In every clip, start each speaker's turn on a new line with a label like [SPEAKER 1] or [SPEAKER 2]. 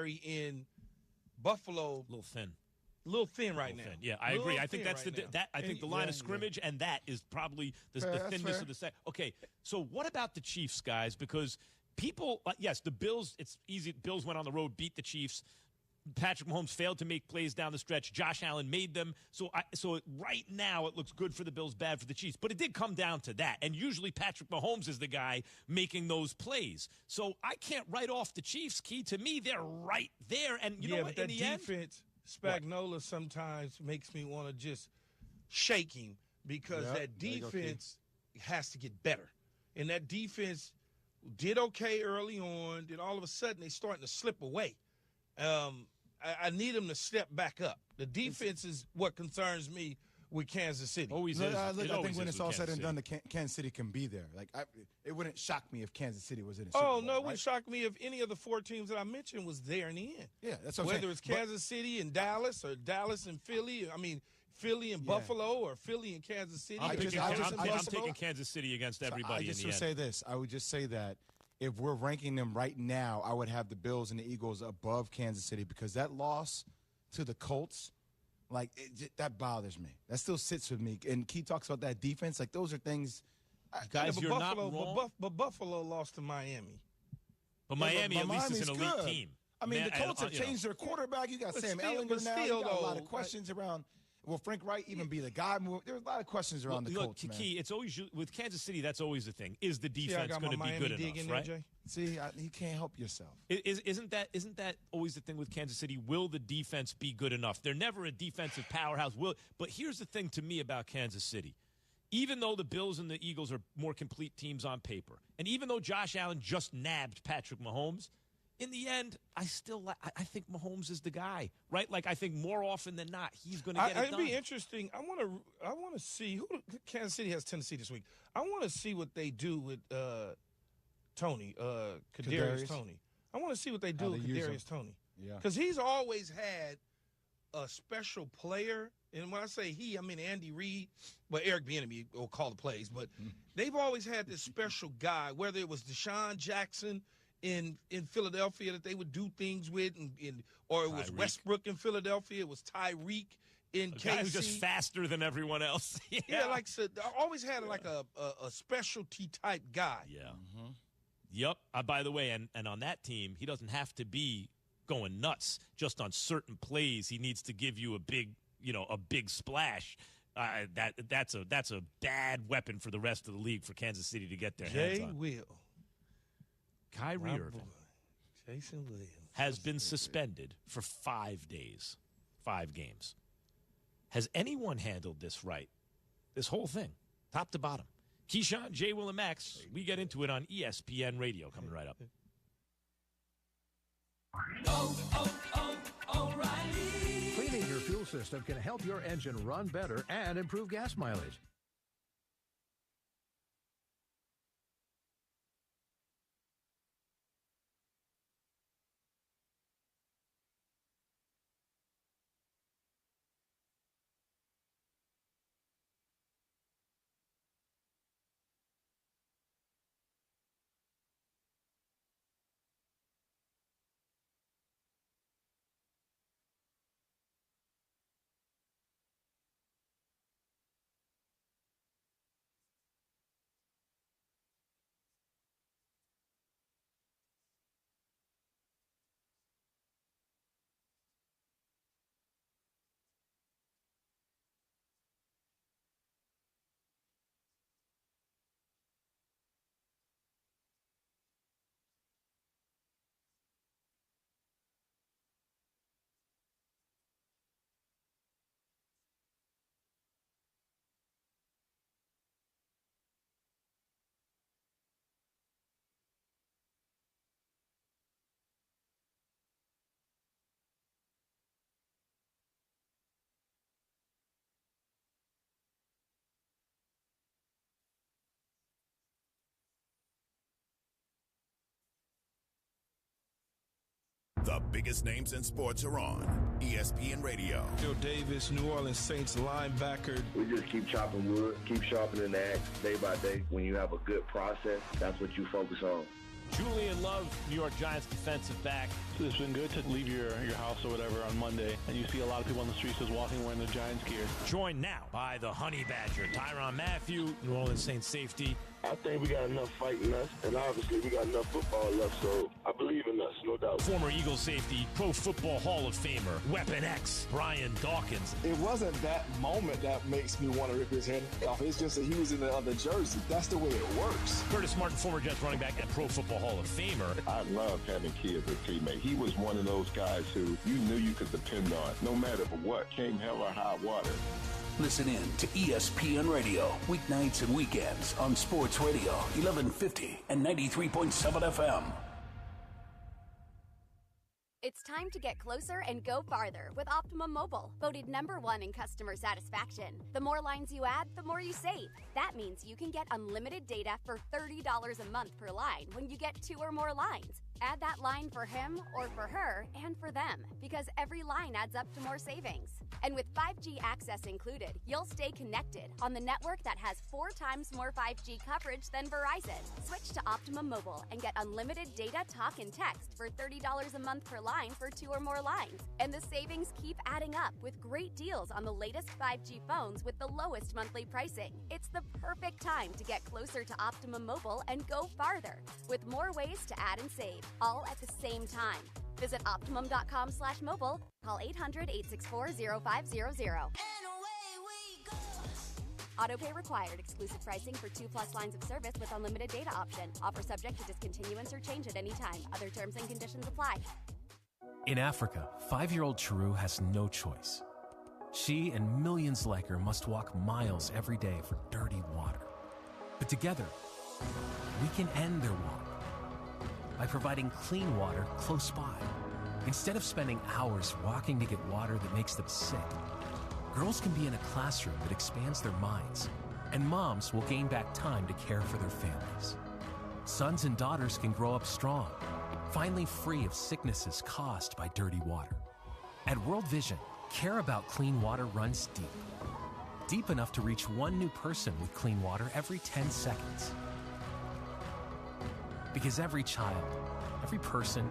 [SPEAKER 1] secondary in Buffalo.
[SPEAKER 2] A little thin.
[SPEAKER 1] A little thin right now.
[SPEAKER 2] Thin. Yeah, I agree. I think that's the line of scrimmage, and that is probably the thinness of the set. Okay, so what about the Chiefs, guys? Because people, yes, the Bills. It's easy. Bills went on the road, beat the Chiefs. Patrick Mahomes failed to make plays down the stretch. Josh Allen made them. So right now it looks good for the Bills, bad for the Chiefs. But it did come down to that. And usually Patrick Mahomes is the guy making those plays. So I can't write off the Chiefs. Key to me, they're right there. And you know what?
[SPEAKER 1] But that defense, Spagnuolo sometimes makes me want to just shake him because that defense has to get better. And that defense did okay early on. Then all of a sudden they're starting to slip away. I need them to step back up. The defense is what concerns me with Kansas City.
[SPEAKER 3] Always is. I think when it's all said and done, Kansas City can be there. Like it wouldn't shock me if Kansas City was in a Super Bowl,
[SPEAKER 1] no, it wouldn't shock me if any of the 4 teams that I mentioned was there in the end.
[SPEAKER 3] Yeah, that's what I'm
[SPEAKER 1] Whether
[SPEAKER 3] saying.
[SPEAKER 1] it's Kansas City and Dallas or Dallas and Philly. I mean, Philly and Buffalo or Philly and Kansas City.
[SPEAKER 2] I'm taking Kansas City against everybody in the end.
[SPEAKER 3] I would just say that if we're ranking them right now, I would have the Bills and the Eagles above Kansas City because that loss to the Colts, that bothers me. That still sits with me. And Key talks about that defense. Like, those are things.
[SPEAKER 2] Guys, you're not wrong.
[SPEAKER 1] But Buffalo lost to Miami.
[SPEAKER 2] But Miami at least is an elite team.
[SPEAKER 3] I mean, the Colts have changed their quarterback. You got Sam Ellinger now. You got a lot of questions around. Will Frank Wright even be the guy? There's a lot of questions around the Colts, man.
[SPEAKER 2] Key, it's always with Kansas City. That's always the thing. Is the defense going to be good enough? Right?
[SPEAKER 1] Jay?
[SPEAKER 3] See, you can't help yourself.
[SPEAKER 2] Isn't that always the thing with Kansas City? Will the defense be good enough? They're never a defensive powerhouse. But here's the thing to me about Kansas City. Even though the Bills and the Eagles are more complete teams on paper, and even though Josh Allen just nabbed Patrick Mahomes, in the end, I think Mahomes is the guy, right? Like, I think more often than not, he's going to get it done.
[SPEAKER 1] It'd be interesting. I want to see who Kansas City has Tennessee this week. I want to see what they do with Tony, Kadarius Toney. I want to see what they do with Kadarius Toney.
[SPEAKER 3] Yeah,
[SPEAKER 1] because he's always had a special player. And when I say he, I mean Andy Reid, but Eric Bieniemy will call the plays. But they've always had this special guy, whether it was Deshaun Jackson in Philadelphia that they would do things with, or it was Westbrook in Philadelphia. It was Tyreek in KC.
[SPEAKER 2] Guy who's just faster than everyone else.
[SPEAKER 1] I always had like a specialty type guy.
[SPEAKER 2] Yeah. Mm-hmm. Yep. By the way, and on that team, he doesn't have to be going nuts just on certain plays. He needs to give you a big splash. That's a bad weapon for the rest of the league for Kansas City to get their hands on. Kyrie Irving
[SPEAKER 1] Jason Williams
[SPEAKER 2] has been suspended for 5 days, 5 games. Has anyone handled this right? This whole thing, top to bottom. Keyshawn, J. Will, and Max, we get into it on ESPN Radio coming right up.
[SPEAKER 4] O'Reilly. Cleaning your fuel system can help your engine run better and improve gas mileage.
[SPEAKER 5] The biggest names in sports are on ESPN Radio.
[SPEAKER 6] Joe Davis, New Orleans Saints linebacker.
[SPEAKER 7] We just keep chopping wood, keep sharpening the axe day by day. When you have a good process, that's what you focus on.
[SPEAKER 2] Julian Love, New York Giants defensive back.
[SPEAKER 7] It's been good to leave your house or whatever on Monday, and you see a lot of people on the streets just walking wearing the Giants gear.
[SPEAKER 2] Joined now by the Honey Badger, Tyrann Mathieu, New Orleans Saints safety.
[SPEAKER 8] I think we got enough fight in us, and obviously we got enough football left, so I believe in us, no doubt.
[SPEAKER 2] Former Eagles safety, Pro Football Hall of Famer, Weapon X, Brian Dawkins.
[SPEAKER 9] It wasn't that moment that makes me want to rip his head off. It's just that he was in the other jersey. That's the way it works.
[SPEAKER 2] Curtis Martin, former Jets running back and Pro Football Hall of Famer.
[SPEAKER 8] I love having Key as a teammate. He was one of those guys who you knew you could depend on, no matter what, came hell or high water.
[SPEAKER 10] Listen in to ESPN Radio, weeknights and weekends on Sports Radio, 1150 and 93.7 FM.
[SPEAKER 11] It's time to get closer and go farther with Optimum Mobile, voted #1 in customer satisfaction. The more lines you add, the more you save. That means you can get unlimited data for $30 a month per line when you get 2 or more lines. Add that line for him or for her and for them, because every line adds up to more savings. And with 5G access included, you'll stay connected on the network that has 4 times more 5G coverage than Verizon. Switch to Optimum Mobile and get unlimited data, talk, and text for $30 a month per line for 2 or more lines. And the savings keep adding up with great deals on the latest 5G phones with the lowest monthly pricing. It's the perfect time to get closer to Optimum Mobile and go farther with more ways to add and save, all at the same time. Visit Optimum.com/mobile. Call 800-864-0500. Autopay required. Exclusive pricing for 2+ lines of service with unlimited data option. Offer subject to discontinuance or change at any time. Other terms and conditions apply.
[SPEAKER 12] In Africa, 5-year-old Chiru has no choice. She and millions like her must walk miles every day for dirty water. But together, we can end their walk by providing clean water close by. Instead of spending hours walking to get water that makes them sick, girls can be in a classroom that expands their minds, and moms will gain back time to care for their families. Sons and daughters can grow up strong, finally free of sicknesses caused by dirty water. At World Vision, care about clean water runs deep. Deep enough to reach 1 new person with clean water every 10 seconds. Because every child, every person,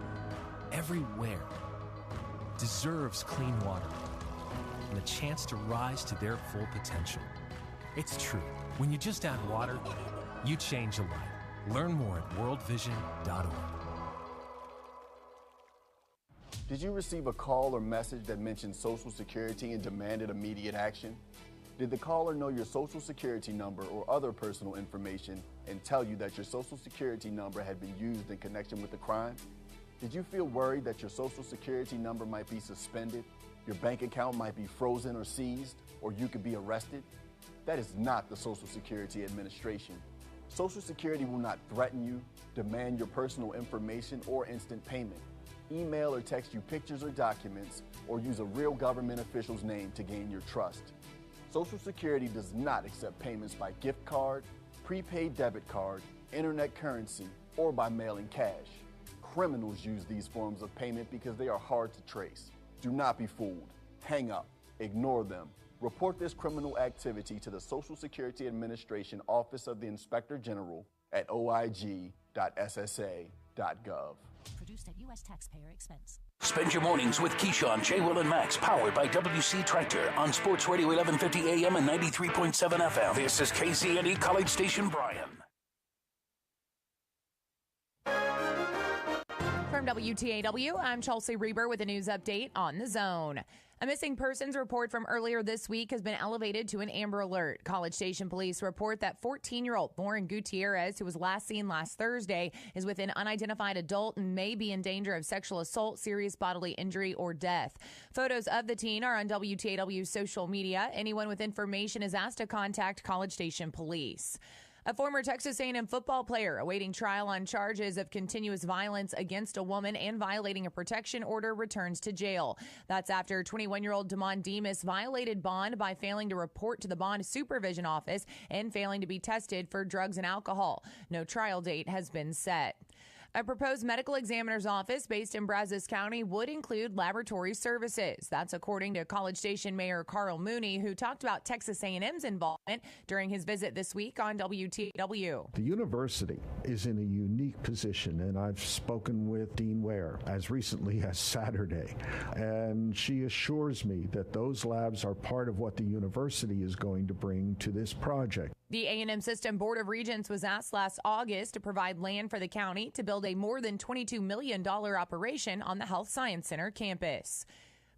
[SPEAKER 12] everywhere deserves clean water and the chance to rise to their full potential. It's true. When you just add water, you change a life. Learn more at worldvision.org.
[SPEAKER 13] Did you receive a call or message that mentioned Social Security and demanded immediate action? Did the caller know your Social Security number or other personal information and tell you that your Social Security number had been used in connection with the crime? Did you feel worried that your Social Security number might be suspended, your bank account might be frozen or seized, or you could be arrested? That is not the Social Security Administration. Social Security will not threaten you, demand your personal information, or instant payment, email or text you pictures or documents, or use a real government official's name to gain your trust. Social Security does not accept payments by gift card, prepaid debit card, internet currency, or by mailing cash. Criminals use these forms of payment because they are hard to trace. Do not be fooled. Hang up. Ignore them. Report this criminal activity to the Social Security Administration Office of the Inspector General at oig.ssa.gov.
[SPEAKER 14] Produced at U.S. taxpayer expense.
[SPEAKER 10] Spend your mornings with Keyshawn, J. Will, and Max, powered by WC Tractor on Sports Radio 1150 AM and 93.7 FM. This is KCNE College Station Bryan.
[SPEAKER 15] From WTAW, I'm Chelsea Reber with a news update on The Zone. A missing persons report from earlier this week has been elevated to an Amber Alert. College Station police report that 14-year-old Lauren Gutierrez, who was last seen last Thursday, is with an unidentified adult and may be in danger of sexual assault, serious bodily injury, or death. Photos of the teen are on WTAW's social media. Anyone with information is asked to contact College Station police. A former Texas A&M football player awaiting trial on charges of continuous violence against a woman and violating a protection order returns to jail. That's after 21-year-old Damon Demas violated bond by failing to report to the bond supervision office and failing to be tested for drugs and alcohol. No trial date has been set. A proposed medical examiner's office based in Brazos County would include laboratory services. That's according to College Station Mayor Carl Mooney, who talked about Texas A&M's involvement during his visit this week on WTW.
[SPEAKER 16] The university is in a unique position, and I've spoken with Dean Ware as recently as Saturday, and she assures me that those labs are part of what the university is going to bring to this project.
[SPEAKER 15] The A&M System Board of Regents was asked last August to provide land for the county to build a more than $22 million operation on the Health Science Center campus.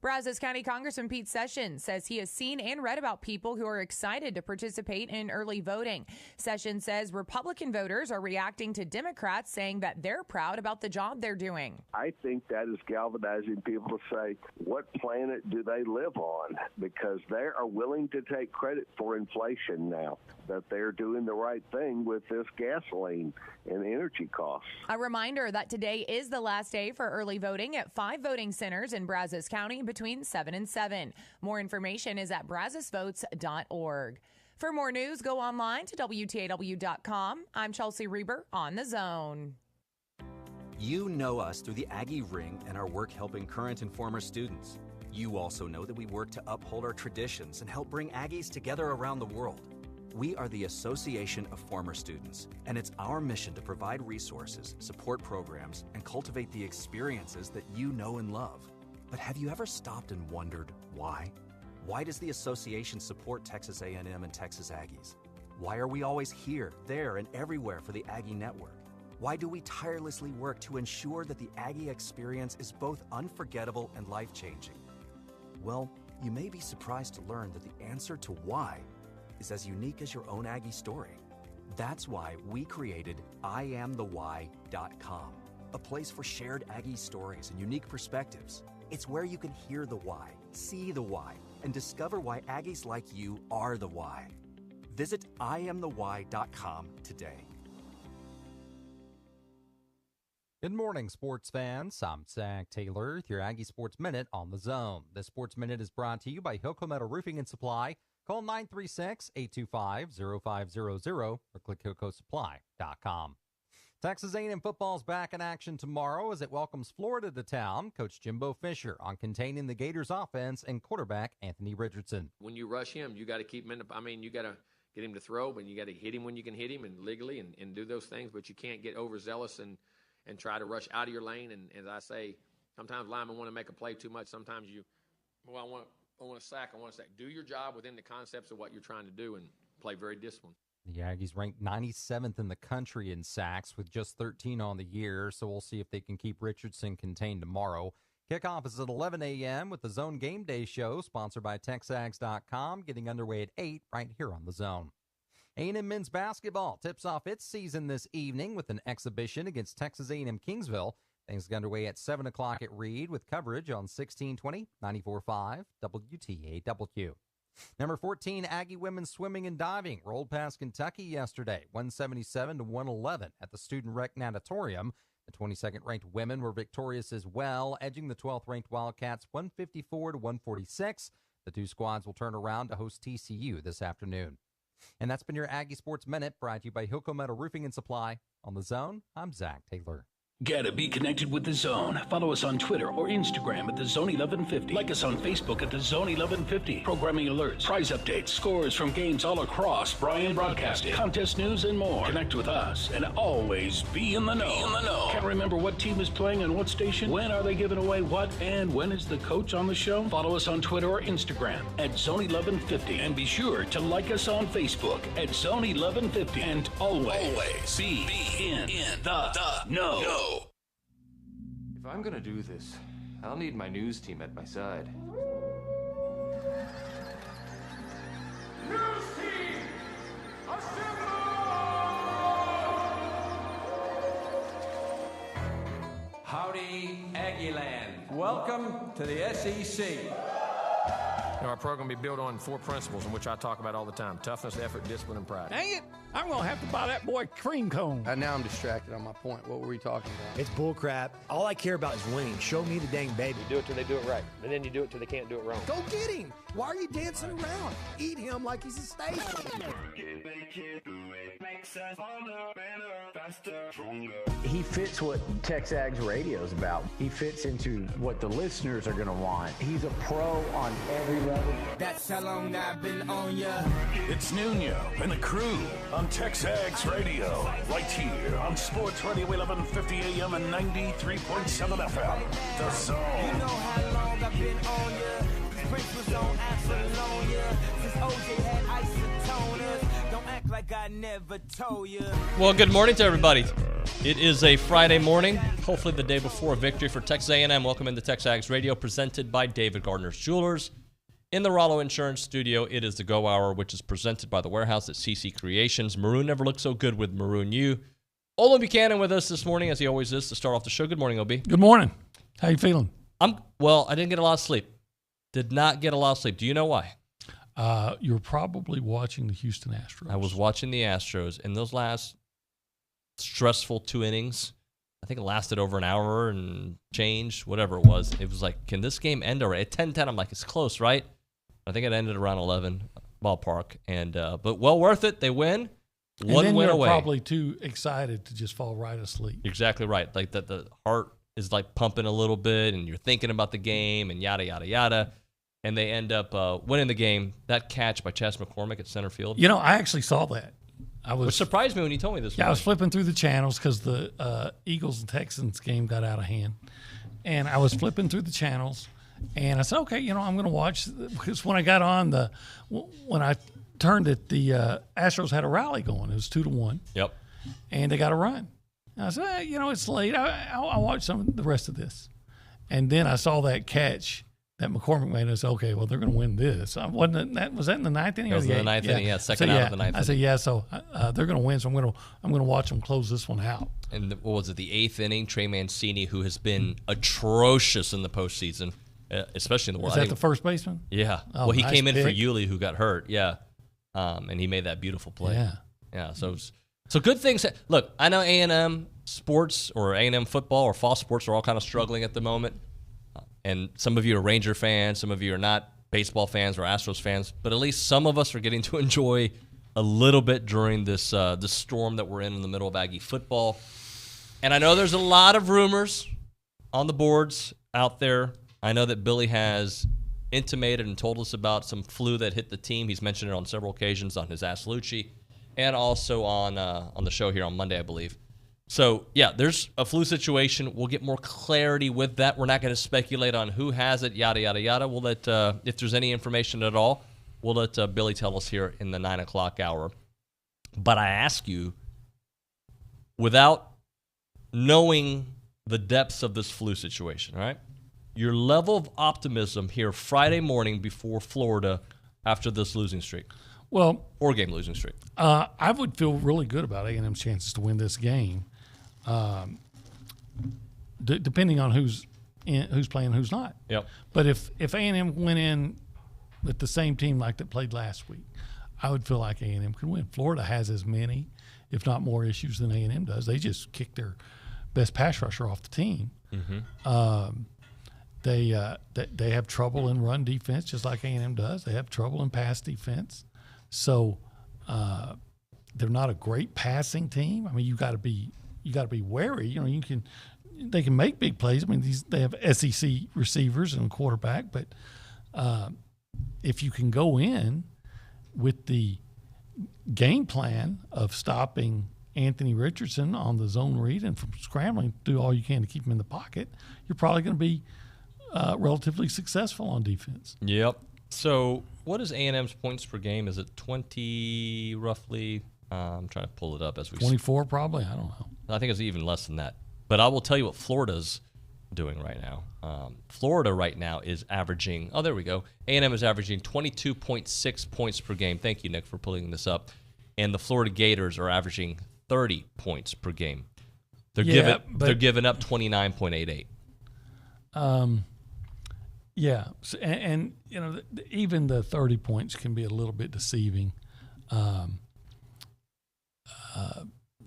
[SPEAKER 15] Brazos County Congressman Pete Sessions says he has seen and read about people who are excited to participate in early voting. Sessions says Republican voters are reacting to Democrats saying that they're proud about the job they're doing.
[SPEAKER 17] I think that is galvanizing people to say, what planet do they live on? Because they are willing to take credit for inflation now, that they're doing the right thing with this gasoline and energy costs.
[SPEAKER 15] A reminder that today is the last day for early voting at 5 voting centers in Brazos County between 7 and 7. More information is at brazosvotes.org. For more news, go online to WTAW.com. I'm Chelsea Reber on The Zone.
[SPEAKER 18] You know us through the Aggie Ring and our work helping current and former students. You also know that we work to uphold our traditions and help bring Aggies together around the world. We are the Association of Former Students, and it's our mission to provide resources, support programs, and cultivate the experiences that you know and love. But have you ever stopped and wondered why? Why does the association support Texas A&M and Texas Aggies? Why are we always here, there, and everywhere for the Aggie Network? Why do we tirelessly work to ensure that the Aggie experience is both unforgettable and life-changing? Well, you may be surprised to learn that the answer to why is as unique as your own Aggie story. That's why we created IamTheWhy.com, a place for shared Aggie stories and unique perspectives. It's where you can hear the why, see the why, and discover why Aggies like you are the why. Visit IamTheWhy.com today.
[SPEAKER 19] Good morning, sports fans. I'm Zach Taylor with your Aggie Sports Minute on The Zone. This Sports Minute is brought to you by Hilco Metal Roofing and Supply. Call 936-825-0500 or click HilcoSupply.com. Texas A&M football is back in action tomorrow as it welcomes Florida to town. Coach Jimbo Fisher on containing the Gators offense and quarterback Anthony Richardson.
[SPEAKER 20] When you rush him, you got to keep him in you got to get him to throw, but you got to hit him when you can hit him and legally and do those things, but you can't get overzealous and try to rush out of your lane. And as I say, sometimes linemen want to make a play too much. Sometimes I want a sack. Do your job within the concepts of what you're trying to do and play very disciplined.
[SPEAKER 19] The Aggies ranked 97th in the country in sacks with just 13 on the year, so we'll see if they can keep Richardson contained tomorrow. Kickoff is at 11 a.m. with the Zone Game Day Show, sponsored by TexAgs.com, getting underway at 8 right here on The Zone. A&M men's basketball tips off its season this evening with an exhibition against Texas A&M Kingsville. Things get underway at 7 o'clock at Reed with coverage on 1620, 94.5 WTAW. Number 14, Aggie women's swimming and diving rolled past Kentucky yesterday, 177-111 at the Student Rec Natatorium. The 22nd-ranked women were victorious as well, edging the 12th-ranked Wildcats 154-146. The two squads will turn around to host TCU this afternoon. And that's been your Aggie Sports Minute, brought to you by Hilco Metal Roofing and Supply. On The Zone, I'm Zach Taylor.
[SPEAKER 10] Gotta be connected with The Zone. Follow us on Twitter or Instagram at The Zone 1150. Like us on Facebook at The Zone 1150. Programming alerts, prize updates, scores from games all across Brian Broadcasting, contest news, and more. Connect with us and always be in the know. Can't remember what team is playing on what station? When are they giving away what? And when is the coach on the show? Follow us on Twitter or Instagram at Zone 1150. And be sure to like us on Facebook at Zone 1150. And always be in the know.
[SPEAKER 21] If I'm gonna do this, I'll need my news team at my side.
[SPEAKER 22] News team, assemble!
[SPEAKER 23] Howdy, Aggieland. Welcome to the SEC.
[SPEAKER 24] Our program will be built on 4 principles in which I talk about all the time: toughness, effort, discipline, and pride.
[SPEAKER 23] Dang it!
[SPEAKER 1] I'm going to have to buy that boy cream cone.
[SPEAKER 3] Now I'm distracted on my point. What were we talking about?
[SPEAKER 4] It's bull crap. All I care about is winning. Show me the dang baby.
[SPEAKER 24] You do it till they do it right, and then you do it till they can't do it wrong.
[SPEAKER 4] Go get him. Why are you dancing around? Eat him like he's a steak.
[SPEAKER 25] He fits what TexAgs radio is about. He fits into what the listeners are going to want. He's a pro on every level.
[SPEAKER 26] That's how long I've been on ya.
[SPEAKER 5] It's Nuño and the crew on TexAgs Radio, right here on Sports Radio 1150 AM and 93.7 FM. The Zone.
[SPEAKER 26] You know how long I've been on ya. Prince was on Apollonia. Since OJ had isotoners. Don't act like I never told ya.
[SPEAKER 27] Well, good morning to everybody. It is a Friday morning, hopefully the day before a victory for Texas A&M. Welcome into TexAgs Radio, presented by David Gardner's Jewelers. In the Rollo Insurance Studio, it is the Go Hour, which is presented by the warehouse at CC Creations. Maroon never looks so good with Maroon You. Olin Buchanan with us this morning, as he always is, to start off the show. Good morning, OB.
[SPEAKER 1] Good morning. How you feeling?
[SPEAKER 27] Well, I didn't get a lot of sleep. Did not get a lot of sleep. Do you know why?
[SPEAKER 1] You're probably watching the Houston Astros.
[SPEAKER 27] I was watching the Astros, and those last stressful 2 innings, I think it lasted over an hour and change, whatever it was. It was like, can this game end already? At 10-10, I'm like, it's close, right? I think it ended around 11 ballpark, and but well worth it. They win. One win away.
[SPEAKER 1] You're probably too excited to just fall right asleep.
[SPEAKER 27] Exactly right. Like that, the heart is like pumping a little bit, and you're thinking about the game, and yada yada yada, and they end up winning the game. That catch by Chas McCormick at center field.
[SPEAKER 1] You know, I actually saw that.
[SPEAKER 27] Which surprised me when you told me this.
[SPEAKER 1] Yeah, I was flipping through the channels because the Eagles and Texans game got out of hand, and I was flipping through the channels. And I said, okay, you know, I'm going to watch, because when I got on when I turned it, the Astros had a rally going. It was 2-1.
[SPEAKER 27] Yep.
[SPEAKER 1] And they got a run. And I said, you know, it's late. I'll watch some of the rest of this. And then I saw that catch that McCormick made. I said, okay, well, they're going to win this. Was that in the ninth inning?
[SPEAKER 27] It was in the ninth inning, yeah. Second out of the ninth inning.
[SPEAKER 1] I said, yeah, so they're going to win, so I'm going to watch them close this one out.
[SPEAKER 27] And what was it, the eighth inning? Trey Mancini, who has been atrocious in the postseason, especially in the world.
[SPEAKER 1] Is that the first baseman?
[SPEAKER 27] Yeah.
[SPEAKER 1] Oh,
[SPEAKER 27] well, he
[SPEAKER 1] nice
[SPEAKER 27] came in
[SPEAKER 1] pick.
[SPEAKER 27] for Yuli, who got hurt. Yeah. And he made that beautiful play.
[SPEAKER 1] Yeah.
[SPEAKER 27] Yeah. So good things. Look, I know A&M sports or A&M football or fall sports are all kind of struggling at the moment. And some of you are Ranger fans. Some of you are not baseball fans or Astros fans. But at least some of us are getting to enjoy a little bit during this storm that we're in the middle of Aggie football. And I know there's a lot of rumors on the boards out there. I know that Billy has intimated and told us about some flu that hit the team. He's mentioned it on several occasions on his Ask Lucci and also on the show here on Monday, I believe. So, yeah, there's a flu situation. We'll get more clarity with that. We're not going to speculate on who has it, yada, yada, yada. We'll let, if there's any information at all, we'll let Billy tell us here in the 9 o'clock hour. But I ask you, without knowing the depths of this flu situation, all right? Your level of optimism here Friday morning before Florida after this losing streak.
[SPEAKER 1] Well,
[SPEAKER 27] 4-game losing streak.
[SPEAKER 1] I would feel really good about A&M's chances to win this game, depending on who's playing, who's not.
[SPEAKER 27] Yep.
[SPEAKER 1] But if A&M went in with the same team like that played last week, I would feel like A&M could win. Florida has as many, if not more, issues than A&M does. They just kicked their best pass rusher off the team.
[SPEAKER 27] Mm-hmm.
[SPEAKER 1] They have trouble in run defense, just like A&M does. They have trouble in pass defense. So they're not a great passing team. I mean, you got to be wary. You know, they can make big plays. I mean, they have SEC receivers and quarterback, but if you can go in with the game plan of stopping Anthony Richardson on the zone read and from scrambling, do all you can to keep him in the pocket, you're probably going to be relatively successful on defense.
[SPEAKER 27] Yep. So what is A&M's points per game? Is it 20 roughly? I'm trying to pull it up as we
[SPEAKER 1] 24 probably? I don't know.
[SPEAKER 27] I think it's even less than that. But I will tell you what Florida's doing right now. Florida right now is averaging, oh, there we go. A&M is averaging 22.6 points per game. Thank you, Nick, for pulling this up. And the Florida Gators are averaging 30 points per game. They're giving up 29.88.
[SPEAKER 1] Yeah, and you know, even the 30 points can be a little bit deceiving.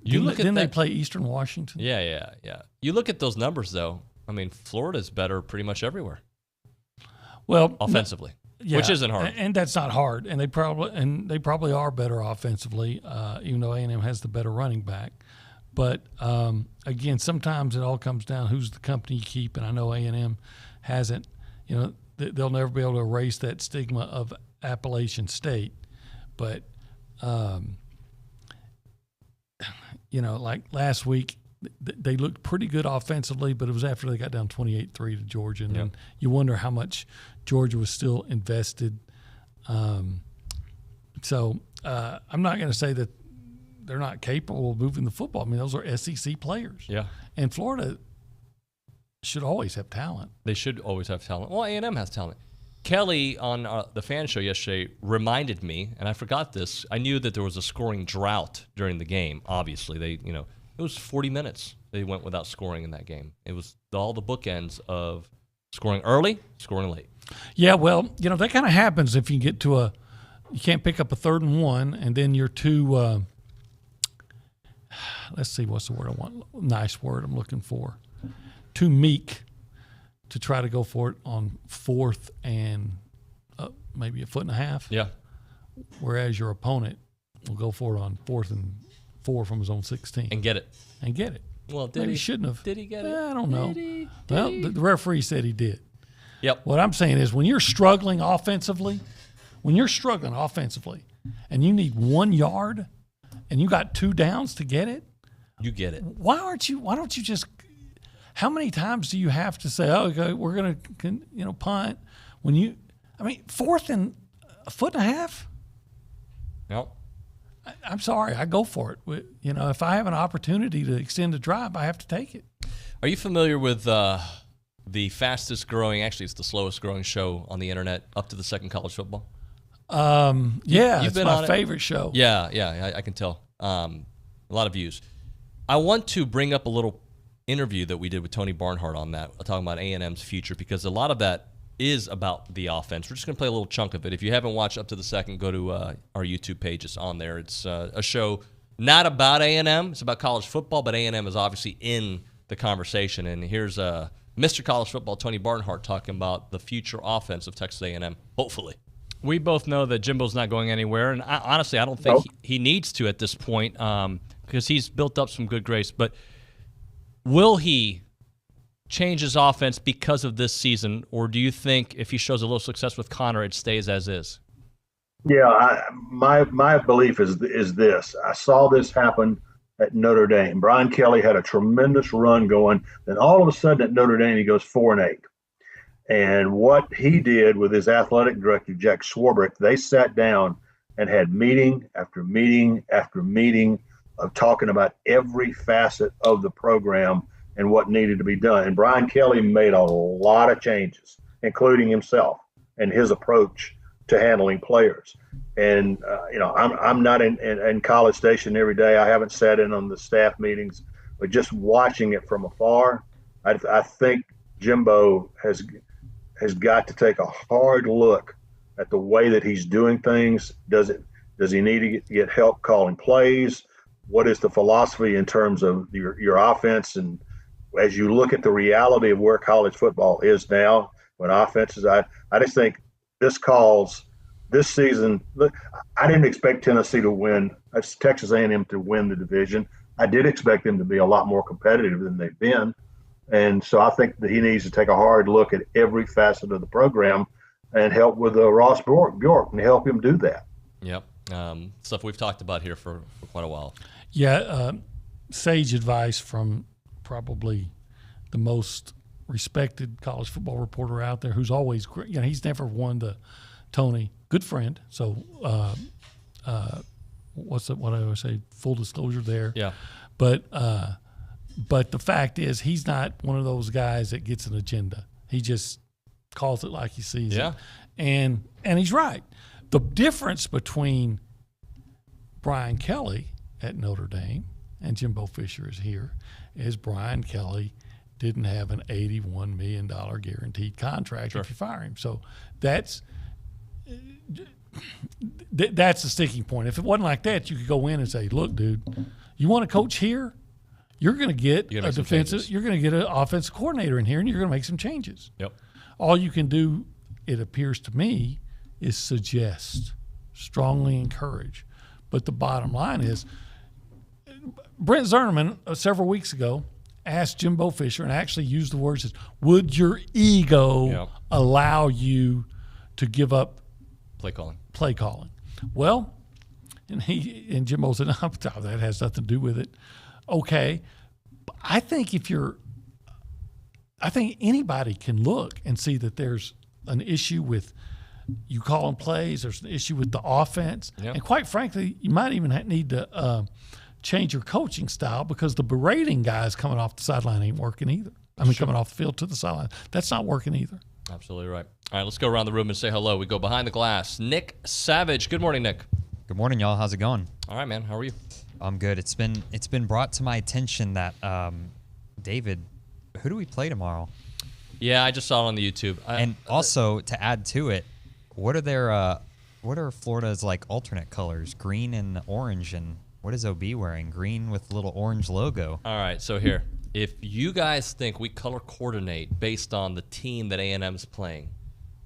[SPEAKER 1] Didn't they play Eastern Washington?
[SPEAKER 27] Yeah. You look at those numbers, though. I mean, Florida's better pretty much everywhere.
[SPEAKER 1] Well,
[SPEAKER 27] offensively,
[SPEAKER 1] yeah,
[SPEAKER 27] which isn't hard,
[SPEAKER 1] and that's not hard. And they probably are better offensively, even though A&M has the better running back. But again, sometimes it all comes down who's the company you keep. And I know A&M hasn't. They'll never be able to erase that stigma of Appalachian State, but. Like last week, they looked pretty good offensively, but it was after they got down 28-3 to Georgia. And then you wonder how much Georgia was still invested. So I'm not going to say that they're not capable of moving the football. I mean, those are SEC players.
[SPEAKER 27] Yeah.
[SPEAKER 1] And Florida should always have talent.
[SPEAKER 27] They should always have talent. Well, A&M has talent. Kelly on the fan show yesterday reminded me, and I forgot this. I knew that there was a scoring drought during the game. Obviously, it was 40 minutes they went without scoring in that game. It was all the bookends of scoring early, scoring late.
[SPEAKER 1] Yeah, well, that kind of happens if you get to you can't pick up a 3rd and 1, and then you're too. Let's see, what's the word I want? Nice word I'm looking for. Too meek to try to go for it on 4th and maybe a 1.5 feet.
[SPEAKER 27] Yeah.
[SPEAKER 1] Whereas your opponent will go for it on 4th and 4 from his own 16.
[SPEAKER 27] And get it.
[SPEAKER 1] Well, he shouldn't have.
[SPEAKER 27] Did he get it?
[SPEAKER 1] I don't know. The referee said he did.
[SPEAKER 27] Yep.
[SPEAKER 1] What I'm saying is when you're struggling offensively, and you need 1 yard and you got 2 downs to get it.
[SPEAKER 27] You get it.
[SPEAKER 1] Why don't you just – how many times do you have to say, okay, we're going to, punt when 4th and a 1.5 feet?
[SPEAKER 27] Nope.
[SPEAKER 1] I'm sorry. I go for it. If I have an opportunity to extend a drive, I have to take it.
[SPEAKER 27] Are you familiar with the fastest growing, actually it's the slowest growing show on the internet, Up to the Second College Football?
[SPEAKER 1] Yeah,
[SPEAKER 27] You've
[SPEAKER 1] it's my favorite show.
[SPEAKER 27] Yeah, I can tell. A lot of views. I want to bring up a little interview that we did with Tony Barnhart on that, talking about A&M's future, because a lot of that is about the offense. We're just going to play a little chunk of it. If you haven't watched Up to the Second, go to our YouTube page. It's on there. It's a show not about A&M. It's about college football, but A&M is obviously in the conversation. And here's Mr. College Football, Tony Barnhart, talking about the future offense of Texas A&M, hopefully.
[SPEAKER 2] We both know that Jimbo's not going anywhere, and honestly, I don't think he needs to at this point because he's built up some good grace. But will he change his offense because of this season, or do you think if he shows a little success with Connor, it stays as is?
[SPEAKER 6] Yeah, my belief is this. I saw this happen at Notre Dame. Brian Kelly had a tremendous run going. Then all of a sudden at Notre Dame, he goes 4-8. And what he did with his athletic director, Jack Swarbrick, they sat down and had meeting after meeting after meeting of talking about every facet of the program and what needed to be done. And Brian Kelly made a lot of changes, including himself and his approach to handling players. And, I'm not in College Station every day. I haven't sat in on the staff meetings, but just watching it from afar, I think Jimbo has got to take a hard look at the way that he's doing things. Does he need to get help calling plays? What is the philosophy in terms of your offense? And as you look at the reality of where college football is now, when offenses, I just think this season, I didn't expect Tennessee to win. Texas A&M to win the division. I did expect them to be a lot more competitive than they've been. And so I think that he needs to take a hard look at every facet of the program and help with Ross Bjork and help him do that.
[SPEAKER 27] Yep. Stuff we've talked about here for quite a while.
[SPEAKER 1] Yeah. Sage advice from probably the most respected college football reporter out there, who's always great. He's never won the Tony, good friend. So what I always say, full disclosure there.
[SPEAKER 27] Yeah.
[SPEAKER 1] But the fact is, he's not one of those guys that gets an agenda. He just calls it like he sees it. And he's right. The difference between Brian Kelly at Notre Dame and Jimbo Fisher is here is Brian Kelly didn't have an $81 million guaranteed contract if you fire him. So that's that's the sticking point. If it wasn't like that, you could go in and say, look, dude, you want to coach here? You're going to get a defensive. You're going to get an offensive coordinator in here, and you're going to make some changes.
[SPEAKER 27] Yep.
[SPEAKER 1] All you can do, it appears to me, is suggest, strongly encourage. But the bottom line is, Brent Zerneman several weeks ago asked Jimbo Fisher and actually used the words, would your ego allow you to give up
[SPEAKER 27] play calling?
[SPEAKER 1] Well, and Jimbo said, no, that has nothing to do with it. Okay. I think anybody can look and see that there's an issue with you calling plays. There's an issue with the offense. Yep. And quite frankly, you might even need to change your coaching style because the berating guys coming off the sideline ain't working either. Coming off the field to the sideline. That's not working either.
[SPEAKER 27] Absolutely right. All right, let's go around the room and say hello. We go behind the glass. Nick Savage. Good morning, Nick.
[SPEAKER 7] Good morning, y'all. How's it going?
[SPEAKER 27] All right, man. How are you?
[SPEAKER 7] I'm good. It's been brought to my attention that David, who do we play tomorrow?
[SPEAKER 27] Yeah, I just saw it on the YouTube.
[SPEAKER 7] And also to add to it, what are Florida's like alternate colors? Green and orange, and what is OB wearing? Green with little orange logo.
[SPEAKER 27] All right, so here, if you guys think we color coordinate based on the team that A&M is playing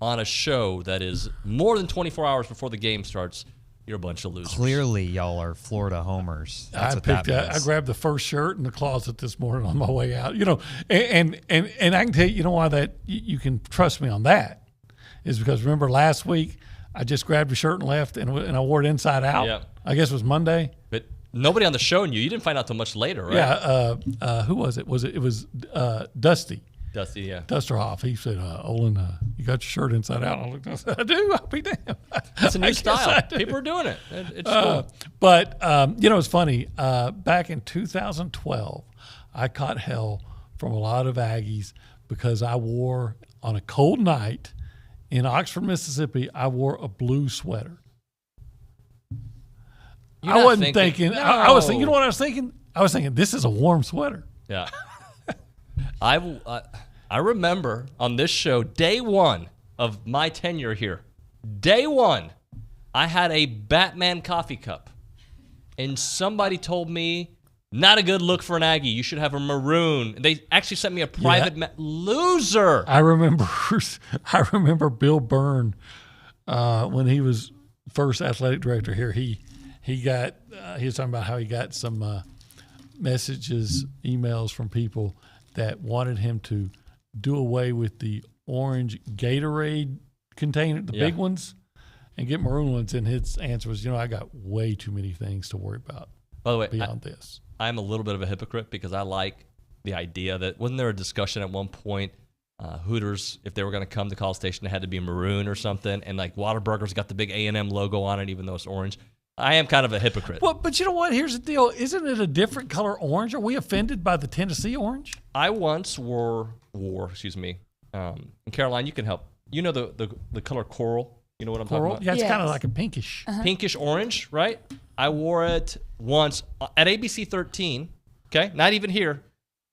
[SPEAKER 27] on a show that is more than 24 hours before the game starts, you're a bunch of losers.
[SPEAKER 7] Clearly, y'all are Florida homers. That's
[SPEAKER 1] I grabbed the first shirt in the closet this morning on my way out. And I can tell you, why that you can trust me on that is because remember last week I just grabbed a shirt and left and I wore it inside out.
[SPEAKER 27] Yep.
[SPEAKER 1] I guess it was Monday.
[SPEAKER 27] But nobody on the show knew. You didn't find out till much later, right?
[SPEAKER 1] Yeah. Who was it? It was Dusty.
[SPEAKER 27] Dusty, yeah.
[SPEAKER 1] Dusterhoff. He said, Olin, you got your shirt inside out. I looked and I said, I do. I'll be damned.
[SPEAKER 27] It's a new style. People are doing it. It's cool.
[SPEAKER 1] But, it's funny. Back in 2012, I caught hell from a lot of Aggies because I wore, on a cold night in Oxford, Mississippi, I wore a blue sweater. I wasn't thinking.
[SPEAKER 27] No.
[SPEAKER 1] I was thinking, you know what I was thinking? I was thinking, this is a warm sweater.
[SPEAKER 27] Yeah. I remember on this show, day one of my tenure here, day one, I had a Batman coffee cup. And somebody told me, not a good look for an Aggie. You should have a maroon. They actually sent me a private loser.
[SPEAKER 1] I remember Bill Byrne when he was first athletic director here. He was talking about how he got some messages, emails from people that wanted him to do away with the orange Gatorade container, the big ones, and get maroon ones. And his answer was, I got way too many things to worry about.
[SPEAKER 27] By the way,
[SPEAKER 1] beyond this.
[SPEAKER 27] I'm a little bit of a hypocrite because I like the idea that, wasn't there a discussion at one point, Hooters, if they were going to come to College Station, it had to be maroon or something, and like Whataburger's got the big A&M logo on it, even though it's orange. I am kind of a hypocrite.
[SPEAKER 1] Well, but you know what? Here's the deal. Isn't it a different color orange? Are we offended by the Tennessee orange?
[SPEAKER 27] I once wore, in Caroline, you can help. You know the color coral? You know what I'm talking about?
[SPEAKER 1] Yeah, it's kind of like a pinkish.
[SPEAKER 27] Pinkish orange, right? I wore it once at ABC 13, okay? Not even here.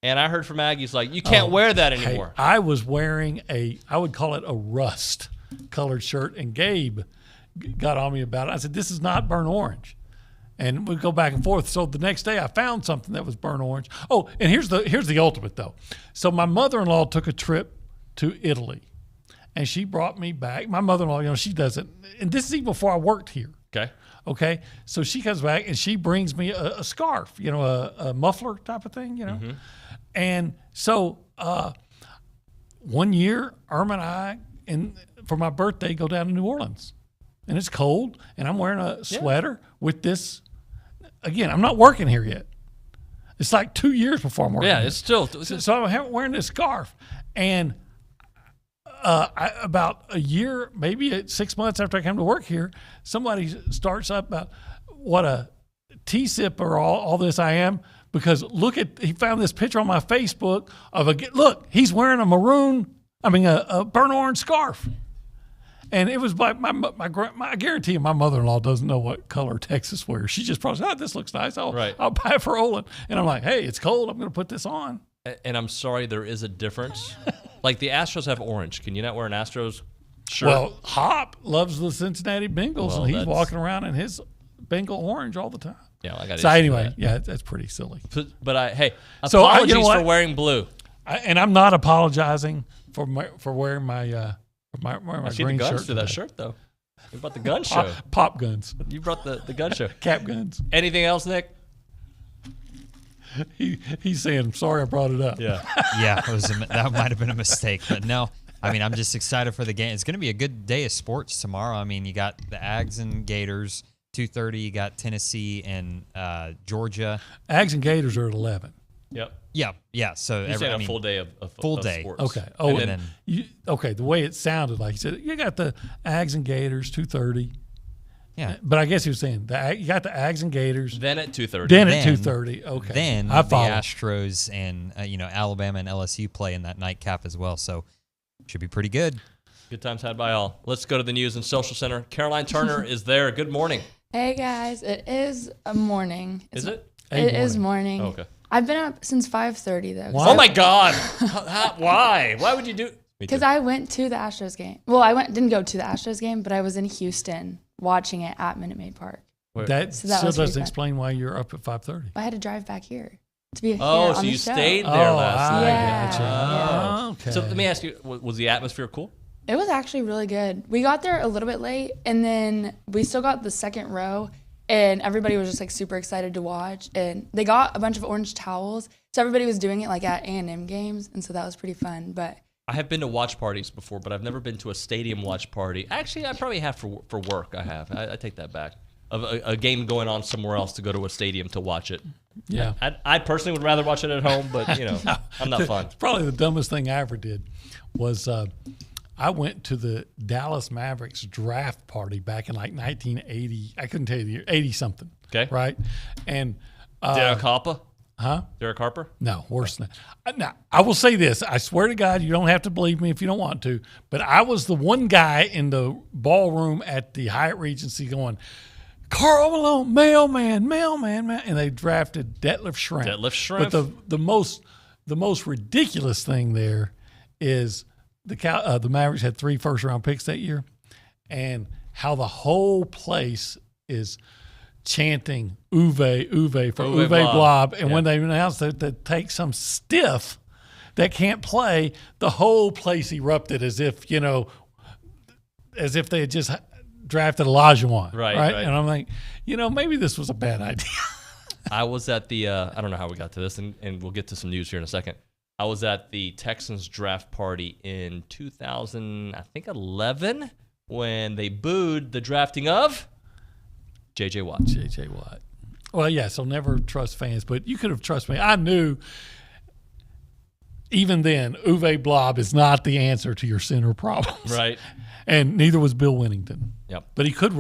[SPEAKER 27] And I heard from Aggie's like, you can't wear that anymore.
[SPEAKER 1] Hey, I was wearing I would call it a rust colored shirt, and Gabe got on me about it. I said, this is not burnt orange. And we go back and forth. So the next day I found something that was burnt orange. Oh, and here's the ultimate though. So my mother-in-law took a trip to Italy and she brought me back. My mother-in-law, she does it. And this is even before I worked here. Okay. So she comes back and she brings me a scarf, a muffler type of thing, Mm-hmm. And so one year, Irma and I, for my birthday, go down to New Orleans. And it's cold, and I'm wearing a sweater with this. Again, I'm not working here yet. It's like 2 years before I'm working.
[SPEAKER 27] Yeah,
[SPEAKER 1] here.
[SPEAKER 27] it's still.
[SPEAKER 1] So I'm wearing this scarf, and about a year, maybe 6 months after I came to work here, somebody starts up about what a T-sip or all this I am, because he found this picture on my Facebook of look, he's wearing a burnt orange scarf. And it was like I guarantee you my mother-in-law doesn't know what color Texas wears. She just probably said, this looks nice. I'll buy it for Olin. And I'm like, hey, it's cold. I'm going to put this on.
[SPEAKER 27] And I'm sorry, there is a difference. Like the Astros have orange. Can you not wear an Astros
[SPEAKER 2] Sure.
[SPEAKER 1] Well, Hop loves the Cincinnati Bengals,
[SPEAKER 2] Well,
[SPEAKER 1] and he's
[SPEAKER 2] that's-
[SPEAKER 1] walking around in his Bengal orange all the time.
[SPEAKER 2] Yeah, I got.
[SPEAKER 1] So anyway, yeah, that's pretty silly.
[SPEAKER 2] But hey,
[SPEAKER 1] So,
[SPEAKER 2] apologies
[SPEAKER 1] you know what?
[SPEAKER 2] for wearing blue.
[SPEAKER 1] And I'm not apologizing for wearing my
[SPEAKER 2] I see the
[SPEAKER 1] green
[SPEAKER 2] guns
[SPEAKER 1] shirt
[SPEAKER 2] to that
[SPEAKER 1] today.
[SPEAKER 2] shirt though. You brought the gun show.
[SPEAKER 1] Pop guns.
[SPEAKER 2] You brought the gun show.
[SPEAKER 1] Cap guns.
[SPEAKER 2] Anything else, Nick?
[SPEAKER 1] He's saying, sorry I brought it up.
[SPEAKER 2] Yeah.
[SPEAKER 7] Yeah, that might have been a mistake, but no. I mean, I'm just excited for the game. It's going to be a good day of sports tomorrow. I mean, you got the Ags and Gators, 2:30. You got Tennessee and Georgia.
[SPEAKER 1] Ags and Gators are at 11.
[SPEAKER 2] Yep.
[SPEAKER 7] Yeah. So
[SPEAKER 2] You're saying a full day of
[SPEAKER 7] full
[SPEAKER 2] of
[SPEAKER 7] day.
[SPEAKER 2] sports.
[SPEAKER 1] Okay. Oh,
[SPEAKER 2] and then
[SPEAKER 1] the way it sounded like he said, you got the Ags and Gators, 2:30.
[SPEAKER 7] Yeah.
[SPEAKER 1] But I guess he was saying you got the Ags and Gators.
[SPEAKER 2] then at 2:30.
[SPEAKER 1] Then at 2:30. Okay.
[SPEAKER 7] Then
[SPEAKER 1] I
[SPEAKER 7] the
[SPEAKER 1] follow.
[SPEAKER 7] Astros and Alabama and LSU play in that nightcap as well. So should be pretty good.
[SPEAKER 2] Good times had by all. Let's go to the news and social center. Caroline Turner is there. Good morning.
[SPEAKER 8] Hey guys, it is a morning.
[SPEAKER 2] Is it?
[SPEAKER 8] It is morning.
[SPEAKER 2] Oh, okay.
[SPEAKER 8] I've been up since 5:30 though.
[SPEAKER 2] Oh my God! Why? Why would you do?
[SPEAKER 8] Because I went to the Astros game. Well, didn't go to the Astros game, but I was in Houston watching it at Minute Maid Park.
[SPEAKER 1] That
[SPEAKER 8] So that
[SPEAKER 1] still
[SPEAKER 8] was pretty
[SPEAKER 1] doesn't
[SPEAKER 8] fun.
[SPEAKER 1] explain why you're up at 5:30.
[SPEAKER 8] I had to drive back here to be here
[SPEAKER 2] Oh,
[SPEAKER 8] on
[SPEAKER 2] so
[SPEAKER 8] the
[SPEAKER 2] you
[SPEAKER 8] show.
[SPEAKER 2] stayed there last night.
[SPEAKER 8] Yeah.
[SPEAKER 1] Gotcha.
[SPEAKER 8] Yeah.
[SPEAKER 1] Okay.
[SPEAKER 2] So let me ask you: was the atmosphere cool?
[SPEAKER 8] It was actually really good. We got there a little bit late, and then we still got the second row, and everybody was just like super excited to watch. And they got a bunch of orange towels, so everybody was doing it like at A&M games, and so that was pretty fun. But
[SPEAKER 2] I have been to watch parties before, but I've never been to a stadium watch party. Actually, I probably have for work. I have. I take that back. Of a game going on somewhere else to go to a stadium to watch it.
[SPEAKER 1] Yeah.
[SPEAKER 2] I personally would rather watch it at home, but I'm not fun.
[SPEAKER 1] Probably the dumbest thing I ever did was I went to the Dallas Mavericks draft party back in like 1980. I couldn't tell you the year, 80 something.
[SPEAKER 2] Okay.
[SPEAKER 1] Right. And
[SPEAKER 2] Derek Harper?
[SPEAKER 1] Huh?
[SPEAKER 2] Derek Harper?
[SPEAKER 1] No, worse than that. Now, I will say this. I swear to God, you don't have to believe me if you don't want to, but I was the one guy in the ballroom at the Hyatt Regency going, Carl Malone, mailman, man. And they drafted Detlef Schrempf. But the most ridiculous thing there is the Mavericks had 3 first-round picks that year, and how the whole place is chanting Uwe for Uwe Blob. And when they announced that they take some stiff that can't play, the whole place erupted as if they had just drafted Olajuwon.
[SPEAKER 2] Right.
[SPEAKER 1] And I'm like, maybe this was a bad idea.
[SPEAKER 2] I was at the I don't know how we got to this, and we'll get to some news here in a second. I was at the Texans draft party in 2011 when they booed the drafting of J.J. Watt.
[SPEAKER 1] J.J. Watt. Well, yeah, so never trust fans, but you could have trusted me. I knew even then Uwe Blob is not the answer to your center problems.
[SPEAKER 2] Right.
[SPEAKER 1] And neither was Bill Winnington.
[SPEAKER 2] Yep.
[SPEAKER 1] But he could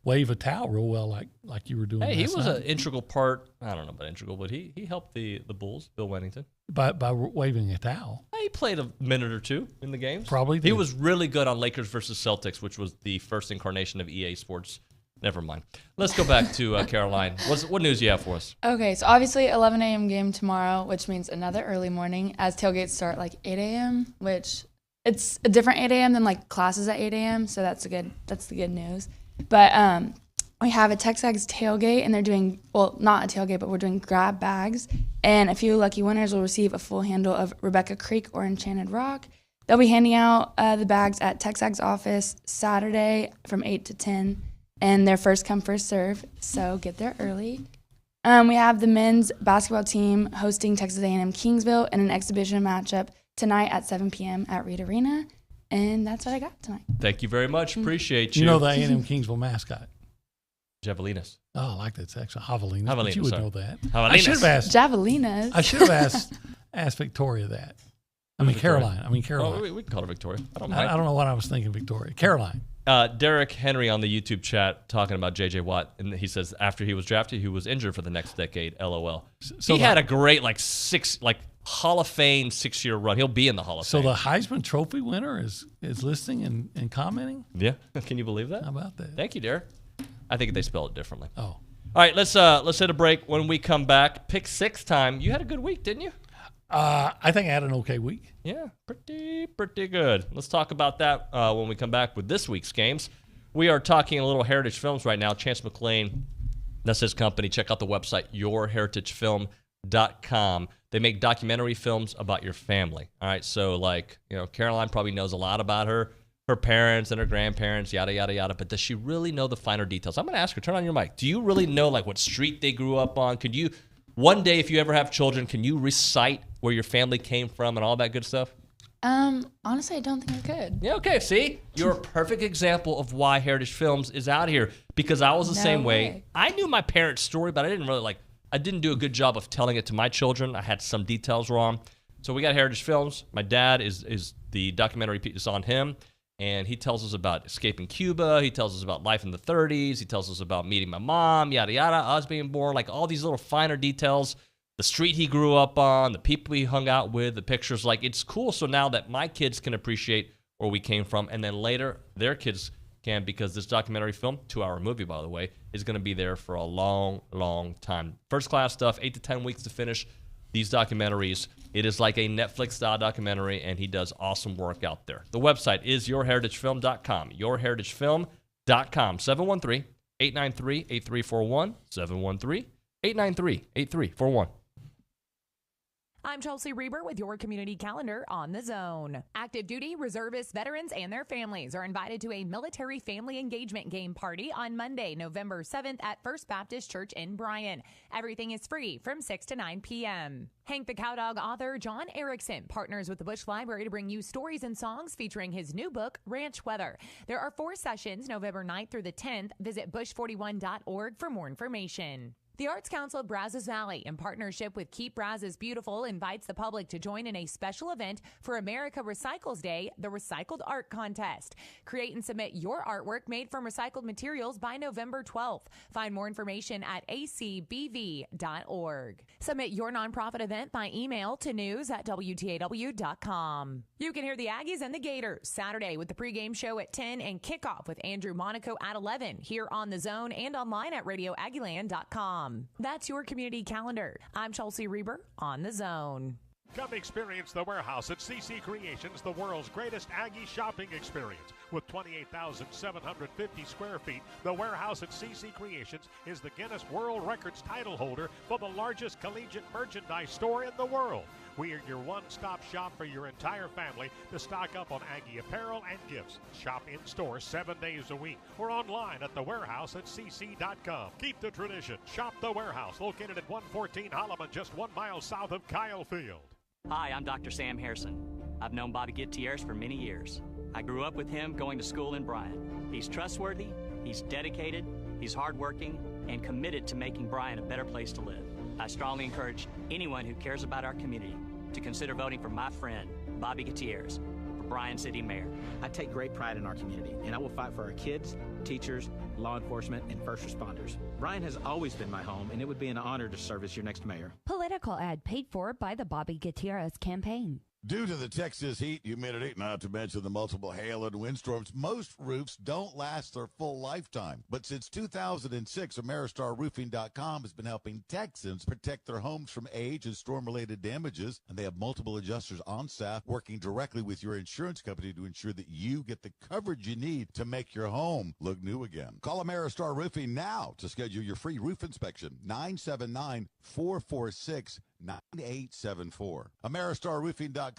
[SPEAKER 1] wave a towel real well like you were doing.
[SPEAKER 2] Hey, he
[SPEAKER 1] last
[SPEAKER 2] was
[SPEAKER 1] night.
[SPEAKER 2] an integral part. I don't know about integral, but he helped the Bulls, Bill Winnington.
[SPEAKER 1] By waving a towel.
[SPEAKER 2] He played a minute or two in the games.
[SPEAKER 1] Probably
[SPEAKER 2] He
[SPEAKER 1] did.
[SPEAKER 2] was really good on Lakers versus Celtics, which was the first incarnation of EA Sports. Never mind. Let's go back to Caroline. What news do you have for us?
[SPEAKER 8] Okay, so obviously 11 a.m. game tomorrow, which means another early morning as tailgates start like 8 a.m., which it's a different 8 a.m. than like classes at 8 a.m., so that's the good news. But we have a TexAgs tailgate, and they're doing, well, not a tailgate, but we're doing grab bags, and a few lucky winners will receive a full handle of Rebecca Creek or Enchanted Rock. They'll be handing out the bags at TexAgs office Saturday from 8 to 10. And they're first come, first serve, so get there early. We have the men's basketball team hosting Texas A&M Kingsville in an exhibition matchup tonight at 7 p.m. at Reed Arena. And that's what I got tonight.
[SPEAKER 2] Thank you very much. Appreciate you.
[SPEAKER 1] You know the A&M Kingsville mascot?
[SPEAKER 2] Javelinas.
[SPEAKER 1] Oh, I like that section. Javelinas.
[SPEAKER 2] Javelinas,
[SPEAKER 1] But you would
[SPEAKER 2] sorry.
[SPEAKER 1] know that.
[SPEAKER 2] Javelinas.
[SPEAKER 1] I should have asked.
[SPEAKER 8] Javelinas.
[SPEAKER 1] I should have asked Victoria that. Caroline. Caroline.
[SPEAKER 2] Oh, we can call her Victoria. I don't
[SPEAKER 1] I
[SPEAKER 2] mind.
[SPEAKER 1] don't know what I was thinking, Victoria. Caroline.
[SPEAKER 2] Derek Henry on the YouTube chat talking about J.J. Watt, and he says after he was drafted, he was injured for the next decade. LOL.
[SPEAKER 1] So
[SPEAKER 2] he had a great Hall of Fame 6-year run. He'll be in the Hall of
[SPEAKER 1] So
[SPEAKER 2] Fame.
[SPEAKER 1] the Heisman Trophy winner is listening and commenting?
[SPEAKER 2] Yeah. Can you believe that?
[SPEAKER 1] How about that?
[SPEAKER 2] Thank you, Derek. I think they spell it differently.
[SPEAKER 1] Oh.
[SPEAKER 2] All right, let's hit a break. When we come back, pick 6 time. You had a good week, didn't you?
[SPEAKER 1] I think I had an okay week.
[SPEAKER 2] Yeah, pretty good. Let's talk about that when we come back with this week's games. We are talking a little Heritage Films right now. Chance McLean, that's his company. Check out the website, yourheritagefilm.com. They make documentary films about your family. All right, so like, Caroline probably knows a lot about her parents and her grandparents, yada, yada, yada. But does she really know the finer details? I'm going to ask her, turn on your mic. Do you really know like what street they grew up on? Could you, one day if you ever have children, can you recite where your family came from and all that good stuff?
[SPEAKER 8] Honestly, I don't think I could.
[SPEAKER 2] Yeah, okay. See, you're a perfect example of why Heritage Films is out here, because I was the same way. I knew my parents' story, but I didn't do a good job of telling it to my children. I had some details wrong. So we got Heritage Films. My dad is the documentary piece on him, and he tells us about escaping Cuba. He tells us about life in the 30s. He tells us about meeting my mom, yada, yada, us being born, like all these little finer details. The street he grew up on, the people he hung out with, the pictures. Like, it's cool. So now that my kids can appreciate where we came from, and then later their kids can, because this documentary film, 2-hour movie, by the way, is going to be there for a long, long time. First class stuff, 8 to 10 weeks to finish these documentaries. It is like a Netflix-style documentary, and he does awesome work out there. The website is yourheritagefilm.com, yourheritagefilm.com, 713-893-8341, 713-893-8341.
[SPEAKER 15] I'm Chelsea Reber with your community calendar on The Zone. Active duty, reservists, veterans, and their families are invited to a military family engagement game party on Monday, November 7th at First Baptist Church in Bryan. Everything is free from 6 to 9 p.m. Hank the Cowdog author John Erickson partners with the Bush Library to bring you stories and songs featuring his new book, Ranch Weather. There are 4 sessions, November 9th through the 10th. Visit bush41.org for more information. The Arts Council of Brazos Valley, in partnership with Keep Brazos Beautiful, invites the public to join in a special event for America Recycles Day, the Recycled Art Contest. Create and submit your artwork made from recycled materials by November 12th. Find more information at acbv.org. Submit your nonprofit event by email to news@wtaw.com. You can hear the Aggies and the Gators Saturday with the pregame show at 10 and kickoff with Andrew Monaco at 11 here on The Zone and online at radioaggieland.com. That's your community calendar. I'm Chelsea Reber on The Zone.
[SPEAKER 9] Come experience The Warehouse at CC Creations, the world's greatest Aggie shopping experience. With 28,750 square feet, The Warehouse at CC Creations is the Guinness World Records title holder for the largest collegiate merchandise store in the world. We are your one-stop shop for your entire family to stock up on Aggie apparel and gifts. Shop in-store 7 days a week or online at thewarehouse@cc.com. Keep the tradition. Shop The Warehouse, located at 114 Holloman, just 1 mile south of Kyle Field.
[SPEAKER 11] Hi, I'm Dr. Sam Harrison. I've known Bobby Gutierrez for many years. I grew up with him going to school in Bryan. He's trustworthy, he's dedicated, he's hardworking, and committed to making Bryan a better place to live. I strongly encourage anyone who cares about our community to consider voting for my friend, Bobby Gutierrez, for Bryan City Mayor.
[SPEAKER 12] I take great pride in our community, and I will fight for our kids, teachers, law enforcement, and first responders. Bryan has always been my home, and it would be an honor to serve as your next mayor.
[SPEAKER 13] Political ad paid for by the Bobby Gutierrez campaign.
[SPEAKER 14] Due to the Texas heat, humidity, not to mention the multiple hail and windstorms, most roofs don't last their full lifetime. But since 2006, AmeriStarRoofing.com has been helping Texans protect their homes from age and storm-related damages, and they have multiple adjusters on staff working directly with your insurance company to ensure that you get the coverage you need to make your home look new again. Call AmeriStar Roofing now to schedule your free roof inspection, 979-446-9874. AmeriStarRoofing.com.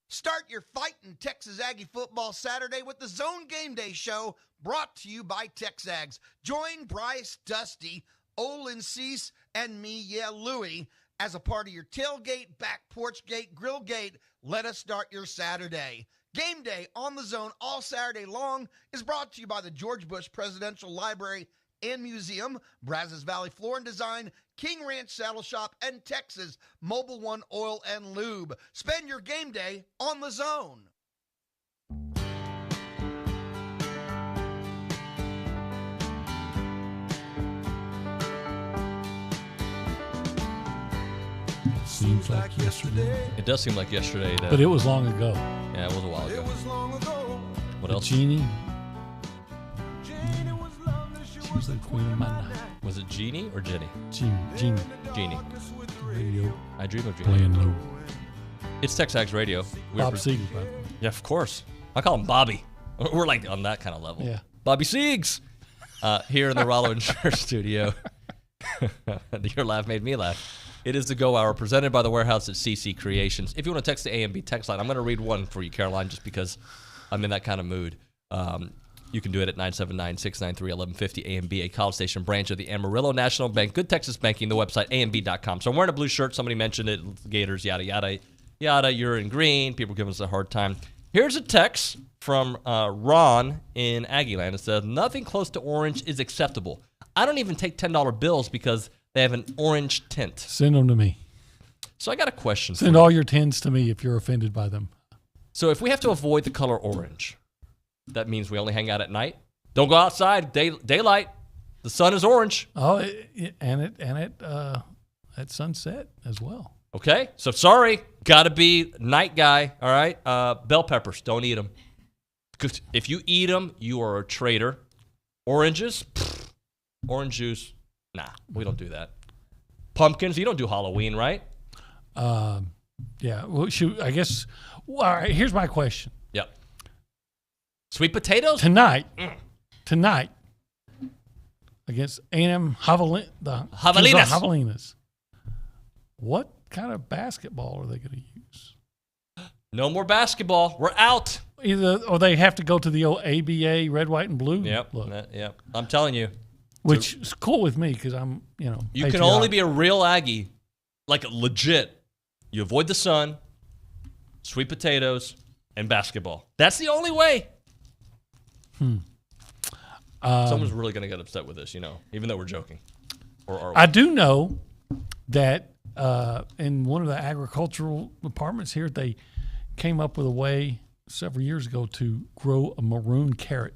[SPEAKER 4] Start your fight in Texas Aggie football Saturday with the Zone Game Day Show, brought to you by TexAgs. Join Bryce, Dusty, Olin, Cease, and me, Louie, as a part of your tailgate, back porch gate, grill gate. Let us start your Saturday. Game Day on the Zone all Saturday long is brought to you by the George Bush Presidential Library and Museum, Brazos Valley Floor and Design, King Ranch Saddle Shop, and Texas Mobile One Oil and Lube. Spend your game day on the Zone.
[SPEAKER 1] Seems like yesterday.
[SPEAKER 2] It does seem like yesterday.
[SPEAKER 1] But it was long ago.
[SPEAKER 2] Yeah, it was a while ago. What else?
[SPEAKER 1] Jeannie. She was the queen of my night.
[SPEAKER 2] Was it Jeannie or Jenny?
[SPEAKER 1] Jeannie.
[SPEAKER 2] Jeannie.
[SPEAKER 1] Radio.
[SPEAKER 2] I dream of Jeannie.
[SPEAKER 1] Playing low.
[SPEAKER 27] It's TexAgs Radio.
[SPEAKER 1] Bob Seeger, brother.
[SPEAKER 27] Yeah, of course. I call him Bobby. We're like on that kind of level.
[SPEAKER 1] Yeah.
[SPEAKER 27] Bobby Siegs here in the Rollo Insurance Studio. Your laugh made me laugh. It is the Go Hour presented by the Warehouse at CC Creations. If you want to text the A&B text line, I'm going to read one for you, Caroline, just because I'm in that kind of mood. You can do it at 979-693-1150 A&B, a College Station branch of the Amarillo National Bank. Good Texas Banking, the website, amb.com. So I'm wearing a blue shirt. Somebody mentioned it. Gators, yada, yada, yada. You're in green. People giving us a hard time. Here's a text from Ron in Aggieland. It says, nothing close to orange is acceptable. I don't even take $10 bills because they have an orange tint.
[SPEAKER 1] Send them to me.
[SPEAKER 27] So I got a question.
[SPEAKER 1] Send all your tins to me if you're offended by them.
[SPEAKER 27] So if we have to avoid the color orange, that means we only hang out at night. Don't go outside. Daylight. The sun is orange.
[SPEAKER 1] Oh, and at sunset as well.
[SPEAKER 27] Okay. So sorry. Got to be night guy. All right. Bell peppers. Don't eat them. If you eat them, you are a traitor. Oranges. Orange juice. Nah, we don't do that. Pumpkins. You don't do Halloween, right?
[SPEAKER 1] Yeah. Well, shoot. I guess. Well, all right. Here's my question.
[SPEAKER 27] Yep. Sweet potatoes?
[SPEAKER 1] Tonight against A&M Javelinas. What kind of basketball are they going to use?
[SPEAKER 27] No more basketball. We're out.
[SPEAKER 1] Or they have to go to the old ABA red, white, and blue.
[SPEAKER 27] Yep. Yep. I'm telling you.
[SPEAKER 1] Which is cool with me because I'm,
[SPEAKER 27] You
[SPEAKER 1] patriotic.
[SPEAKER 27] can only be a real Aggie, like legit. You avoid the sun, sweet potatoes, and basketball. That's the only way. Someone's really going to get upset with this, even though we're joking. Or are we?
[SPEAKER 1] I do know that in one of the agricultural departments here, they came up with a way several years ago to grow a maroon carrot.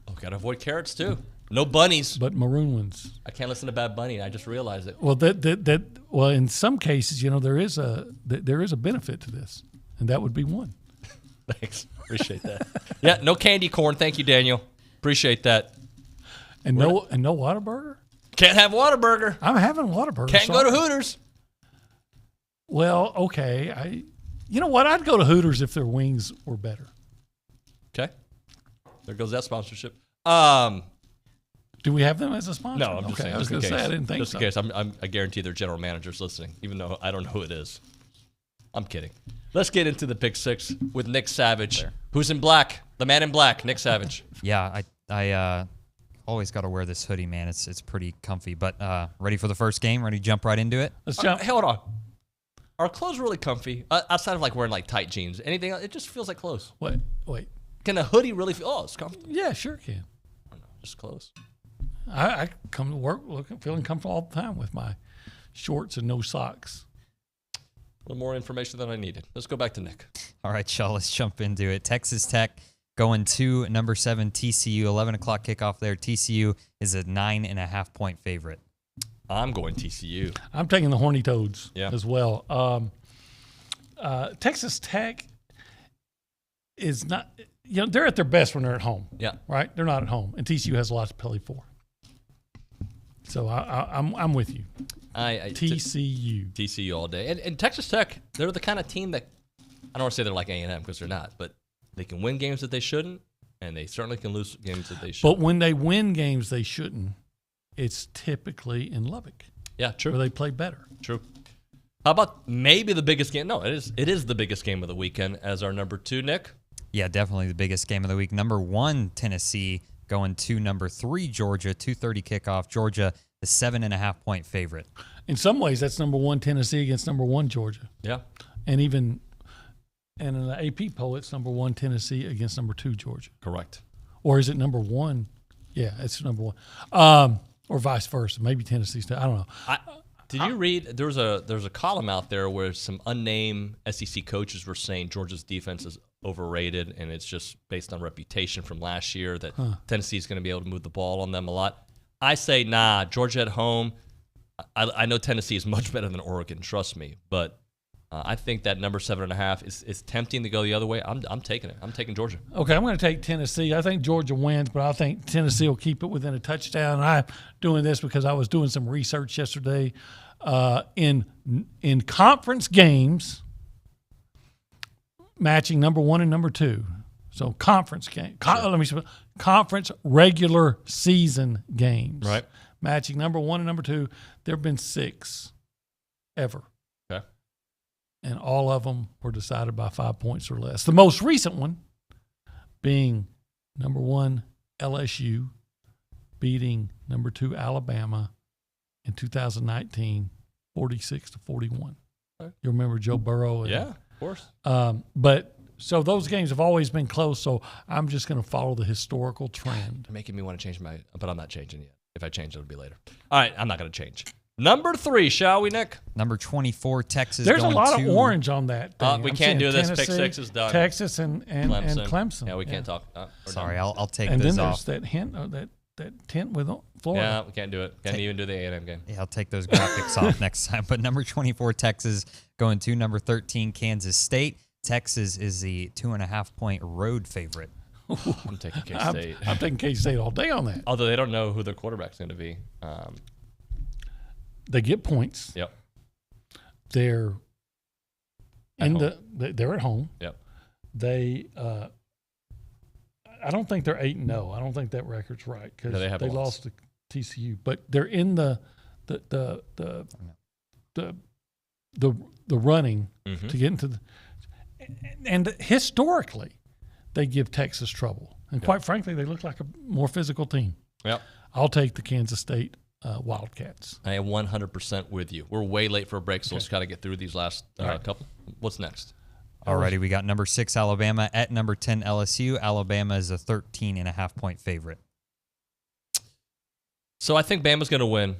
[SPEAKER 27] Oh, got to avoid carrots too. No bunnies.
[SPEAKER 1] But maroon ones.
[SPEAKER 27] I can't listen to Bad Bunny. I just realized it.
[SPEAKER 1] Well, well, in some cases, there is a benefit to this, and that would be one.
[SPEAKER 27] Thanks. Appreciate that. Yeah, no candy corn. Thank you, Daniel. Appreciate that.
[SPEAKER 1] And no Whataburger?
[SPEAKER 27] Can't have Whataburger.
[SPEAKER 1] I'm having Whataburger.
[SPEAKER 27] Can't go to Hooters.
[SPEAKER 1] Well, okay. You know what? I'd go to Hooters if their wings were better.
[SPEAKER 27] Okay. There goes that sponsorship.
[SPEAKER 1] Do we have them as a sponsor?
[SPEAKER 27] No, I'm just saying.
[SPEAKER 1] I was going to say I didn't think
[SPEAKER 27] so. Just in case. I guarantee their general manager's listening, even though I don't know who it is. I'm kidding. Let's get into the Pick Six with Nick Savage, who's in black. The man in black, Nick Savage.
[SPEAKER 7] Yeah, I always got to wear this hoodie, man. It's pretty comfy. But ready for the first game? Ready to jump right into it?
[SPEAKER 1] Let's jump.
[SPEAKER 27] Hold on. Are clothes really comfy? Outside of wearing tight jeans, anything else? It just feels like clothes.
[SPEAKER 1] Wait.
[SPEAKER 27] Can a hoodie really feel? Oh, it's comfy.
[SPEAKER 1] Yeah, sure can.
[SPEAKER 27] I don't know, just clothes.
[SPEAKER 1] I come to work feeling comfortable all the time with my shorts and no socks.
[SPEAKER 27] A little more information than I needed. Let's go back to Nick.
[SPEAKER 7] All right, y'all, let's jump into it. Texas Tech going to number 7 TCU. 11 o'clock kickoff there. TCU is a 9.5-point favorite.
[SPEAKER 27] I'm going TCU.
[SPEAKER 1] I'm taking the Horny Toads as well. Texas Tech is not, they're at their best when they're at home.
[SPEAKER 27] Yeah.
[SPEAKER 1] Right? They're not at home. And TCU has a lot to play for. So I'm with you.
[SPEAKER 27] TCU all day. And Texas Tech, they're the kind of team that, I don't want to say they're like A&M because they're not, but they can win games that they shouldn't, and they certainly can lose games that they shouldn't.
[SPEAKER 1] But when they win games they shouldn't, it's typically in Lubbock.
[SPEAKER 27] Yeah, true.
[SPEAKER 1] Where they play better.
[SPEAKER 27] True. How about maybe the biggest game? No, it is the biggest game of the weekend as our number 2, Nick.
[SPEAKER 7] Yeah, definitely the biggest game of the week. Number 1, Tennessee, going to number 3, Georgia. 2:30 kickoff. Georgia, the 7.5-point favorite.
[SPEAKER 1] In some ways, that's number 1 Tennessee against number 1 Georgia.
[SPEAKER 27] Yeah.
[SPEAKER 1] And in the AP poll, it's number 1 Tennessee against number 2 Georgia.
[SPEAKER 27] Correct.
[SPEAKER 1] Or is it number 1? Yeah, it's number 1. Or vice versa. Maybe Tennessee's. I don't know.
[SPEAKER 27] Did you read? There's a column out there where some unnamed SEC coaches were saying Georgia's defense is overrated, and it's just based on reputation from last year that Tennessee's going to be able to move the ball on them a lot. I say, nah, Georgia at home. I know Tennessee is much better than Oregon, trust me, but I think that number 7.5 is tempting to go the other way. I'm taking it. I'm taking Georgia.
[SPEAKER 1] Okay, I'm going to take Tennessee. I think Georgia wins, but I think Tennessee will keep it within a touchdown. I'm doing this because I was doing some research yesterday. In conference games, matching number 1 and number 2. So conference game. Conference regular season games.
[SPEAKER 27] Right.
[SPEAKER 1] Matching number 1 and number 2. There have been 6 ever.
[SPEAKER 27] Okay.
[SPEAKER 1] And all of them were decided by 5 points or less. The most recent one being number 1 LSU beating number 2 Alabama in 2019, 46-41. You remember Joe Burrow?
[SPEAKER 27] Yeah, of course.
[SPEAKER 1] But so those games have always been close. So I'm just going to follow the historical trend.
[SPEAKER 27] You're making me want to change but I'm not changing yet. If I change, it'll be later. All right, I'm not going to change. Number 3, shall we, Nick?
[SPEAKER 7] Number 24, Texas.
[SPEAKER 1] There's a lot of orange on that thing.
[SPEAKER 27] We can't do this. Pick 6 is done.
[SPEAKER 1] Texas and Clemson.
[SPEAKER 27] Yeah, we can't talk.
[SPEAKER 7] Sorry, I'll take
[SPEAKER 1] and
[SPEAKER 7] those
[SPEAKER 1] then
[SPEAKER 7] off.
[SPEAKER 1] there's that hint, that tent with Florida.
[SPEAKER 27] Yeah, we can't do it. Can't even do the A&M game.
[SPEAKER 7] Yeah, I'll take those graphics off next time. But number 24, Texas, going to number 13, Kansas State. Texas is the 2.5-point road favorite.
[SPEAKER 27] I'm taking K-State.
[SPEAKER 1] I'm taking K-State all day on that.
[SPEAKER 27] Although they don't know who their quarterback's going to be.
[SPEAKER 1] They get points.
[SPEAKER 27] Yep.
[SPEAKER 1] They're they're at home.
[SPEAKER 27] Yep.
[SPEAKER 1] They I don't think they're 8-0. I don't think that record's right because they lost to TCU. But they're in the running to get into the. And historically, they give Texas trouble. And quite frankly, they look like a more physical team.
[SPEAKER 27] Yep.
[SPEAKER 1] I'll take the Kansas State Wildcats.
[SPEAKER 27] I am 100% with you. We're way late for a break, so let's try to get through these last couple. What's next?
[SPEAKER 7] Alrighty, we got number 6 Alabama at number 10 LSU. Alabama is a 13.5-point favorite.
[SPEAKER 27] So I think Bama's going to win,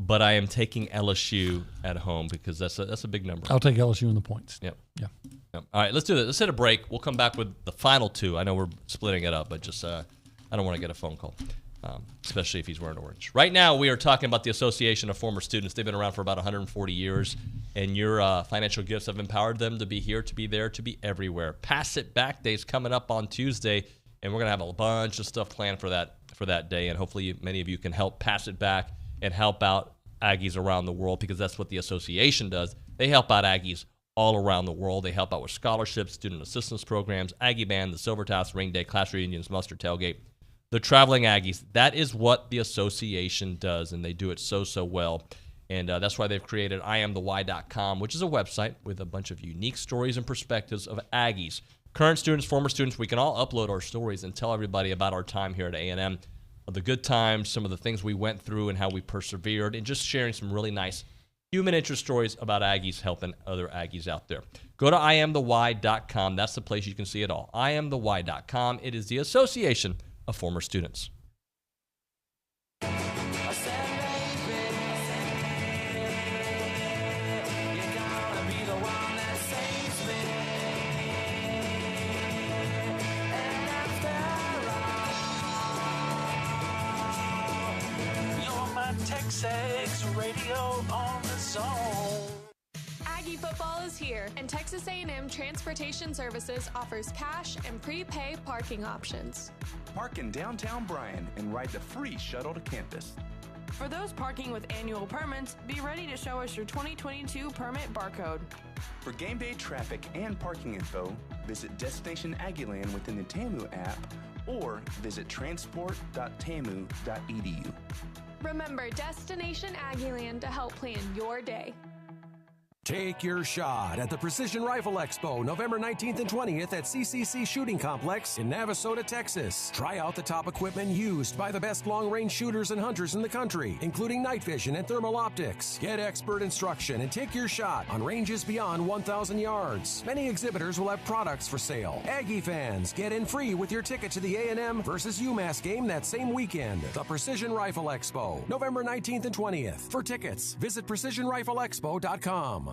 [SPEAKER 27] but I am taking LSU at home because that's a big number.
[SPEAKER 1] I'll take LSU in the points.
[SPEAKER 27] Yep.
[SPEAKER 1] Yeah.
[SPEAKER 27] Yep. All right, let's do this. Let's hit a break. We'll come back with the final 2. I know we're splitting it up, but just I don't want to get a phone call. Especially if he's wearing orange. Right now, we are talking about the Association of Former Students. They've been around for about 140 years, and your financial gifts have empowered them to be here, to be there, to be everywhere. Pass It Back Day is coming up on Tuesday, and we're going to have a bunch of stuff planned for that day, and hopefully many of you can help pass it back and help out Aggies around the world because that's what the association does. They help out Aggies all around the world. They help out with scholarships, student assistance programs, Aggie Band, the Silver Task, Ring Day, class reunions, muster tailgate. The Traveling Aggies, that is what the association does, and they do it so well. And that's why they've created IamTheWhy.com, which is a website with a bunch of unique stories and perspectives of Aggies. Current students, former students, we can all upload our stories and tell everybody about our time here at A&M, the good times, some of the things we went through and how we persevered, and just sharing some really nice human interest stories about Aggies helping other Aggies out there. Go to IamTheWhy.com. That's the place you can see it all. IamTheWhy.com. It is the Association of Former Students.
[SPEAKER 5] TexAgs Radio on the Zone.
[SPEAKER 10] Aggie football is here, and Texas A&M Transportation Services offers cash and prepay parking options.
[SPEAKER 16] Park in downtown Bryan and ride the free shuttle to campus.
[SPEAKER 17] For those parking with annual permits, be ready to show us your 2022 permit barcode.
[SPEAKER 16] For game day traffic and parking info, visit Destination Aggieland within the TAMU app or visit transport.tamu.edu.
[SPEAKER 10] Remember Destination Aggieland to help plan your day.
[SPEAKER 18] Take your shot at the Precision Rifle Expo, November 19th and 20th at CCC Shooting Complex in Navasota, Texas. Try out the top equipment used by the best long-range shooters and hunters in the country, including night vision and thermal optics. Get expert instruction and take your shot on ranges beyond 1,000 yards. Many exhibitors will have products for sale. Aggie fans, get in free with your ticket to the A&M versus UMass game that same weekend. The Precision Rifle Expo, November 19th and 20th. For tickets, visit precisionrifleexpo.com.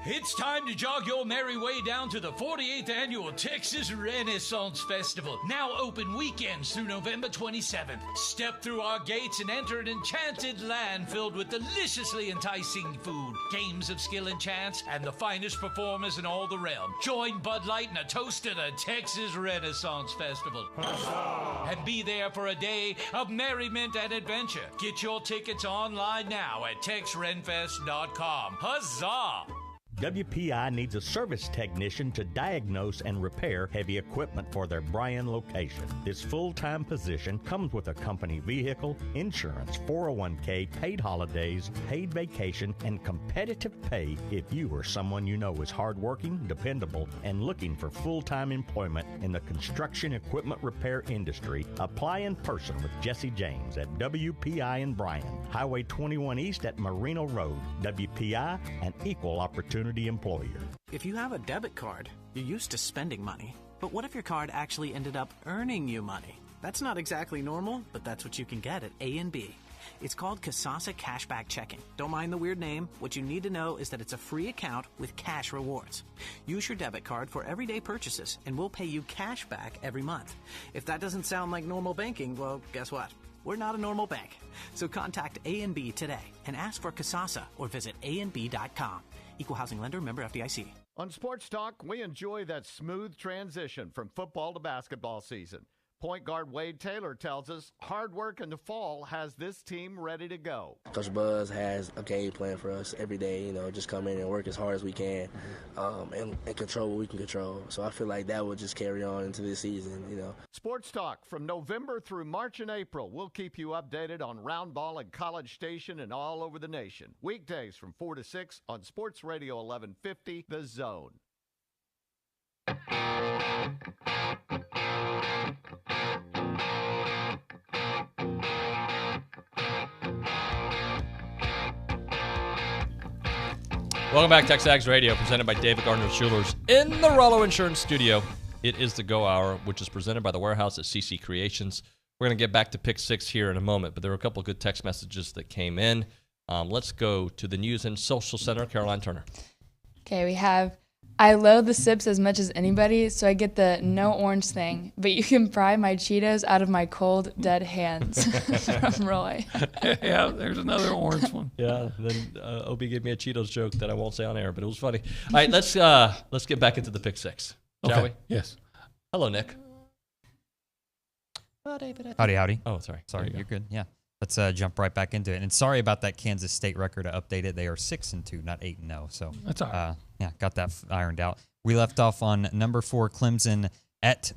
[SPEAKER 19] It's time to jog your merry way down to the 48th Annual Texas Renaissance Festival, now open weekends through November 27th. Step through our gates and enter an enchanted land filled with deliciously enticing food, games of skill and chance, and the finest performers in all the realm. Join Bud Light in a toast to the Texas Renaissance Festival. Huzzah! And be there for a day of merriment and adventure. Get your tickets online now at texrenfest.com. Huzzah!
[SPEAKER 3] WPI needs a service technician to diagnose and repair heavy equipment for their Bryan location. This full-time position comes with a company vehicle, insurance, 401k, paid holidays, paid vacation, and competitive pay if you or someone you know is hardworking, dependable, and looking for full-time employment in the construction equipment repair industry. Apply in person with Jesse James at WPI in Bryan, Highway 21 East at Marino Road. WPI, an equal opportunity employer.
[SPEAKER 20] If you have a debit card, you're used to spending money. But what if your card actually ended up earning you money? That's not exactly normal, but that's what you can get at A&B. It's called Kasasa Cashback Checking. Don't mind the weird name. What you need to know is that it's a free account with cash rewards. Use your debit card for everyday purchases, and we'll pay you cash back every month. If that doesn't sound like normal banking, well, guess what? We're not a normal bank. So contact A&B today and ask for Kasasa or visit ANB.com. Equal housing lender, member FDIC.
[SPEAKER 21] On Sports Talk, we enjoy that smooth transition from football to basketball season. Point guard Wade Taylor tells us hard work in the fall has this team ready to go.
[SPEAKER 22] Coach Buzz has a game plan for us every day, just come in and work as hard as we can and control what we can control. So I feel like that will just carry on into this season,
[SPEAKER 21] Sports Talk from November through March and April. We'll keep you updated on Round Ball and College Station and all over the nation. Weekdays from 4 to 6 on Sports Radio 1150, The Zone.
[SPEAKER 2] Welcome back, TexAgs Radio, presented by David Gardner Jewelers in the Rollo Insurance Studio. It is the Go Hour, which is presented by the Warehouse at CC Creations. We're going to get back to Pick 6 here in a moment, but there were a couple of good text messages that came in. Let's go to the News and Social Center. Caroline Turner.
[SPEAKER 8] Okay, we have, I loathe the sips as much as anybody, so I get the no orange thing, but you can pry my Cheetos out of my cold, dead hands. From Roy.
[SPEAKER 1] Yeah, there's another orange one.
[SPEAKER 2] Yeah, then Obi gave me a Cheetos joke that I won't say on air, but it was funny. All right, let's get back into the Pick 6, shall we?
[SPEAKER 1] Yes.
[SPEAKER 2] Hello, Nick.
[SPEAKER 7] Howdy.
[SPEAKER 2] Oh, sorry.
[SPEAKER 7] You're good. Yeah. Let's jump right back into it. And sorry about that Kansas State record. I updated. They are 6-2, not 8-0. So
[SPEAKER 1] that's all right.
[SPEAKER 7] Yeah, got that ironed out. We left off on number 4, Clemson at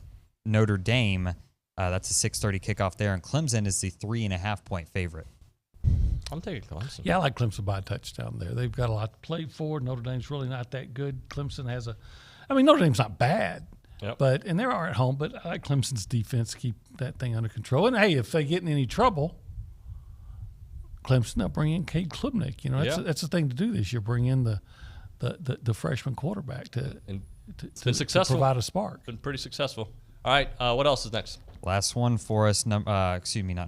[SPEAKER 7] Notre Dame. That's a 6:30 kickoff there, and Clemson is the 3.5-point favorite.
[SPEAKER 2] I'm taking Clemson.
[SPEAKER 1] Yeah, I like Clemson by a touchdown there. They've got a lot to play for. Notre Dame's really not that good. Clemson has Notre Dame's not bad.
[SPEAKER 2] Yep.
[SPEAKER 1] And they are at home, but I like Clemson's defense to keep that thing under control. And, hey, if they get in any trouble, Clemson, they'll bring in Cade Klubnik. That's the thing to do this year, bring in the freshman quarterback to provide a spark.
[SPEAKER 2] Been pretty successful. All right, what else is next?
[SPEAKER 7] Last one for us, not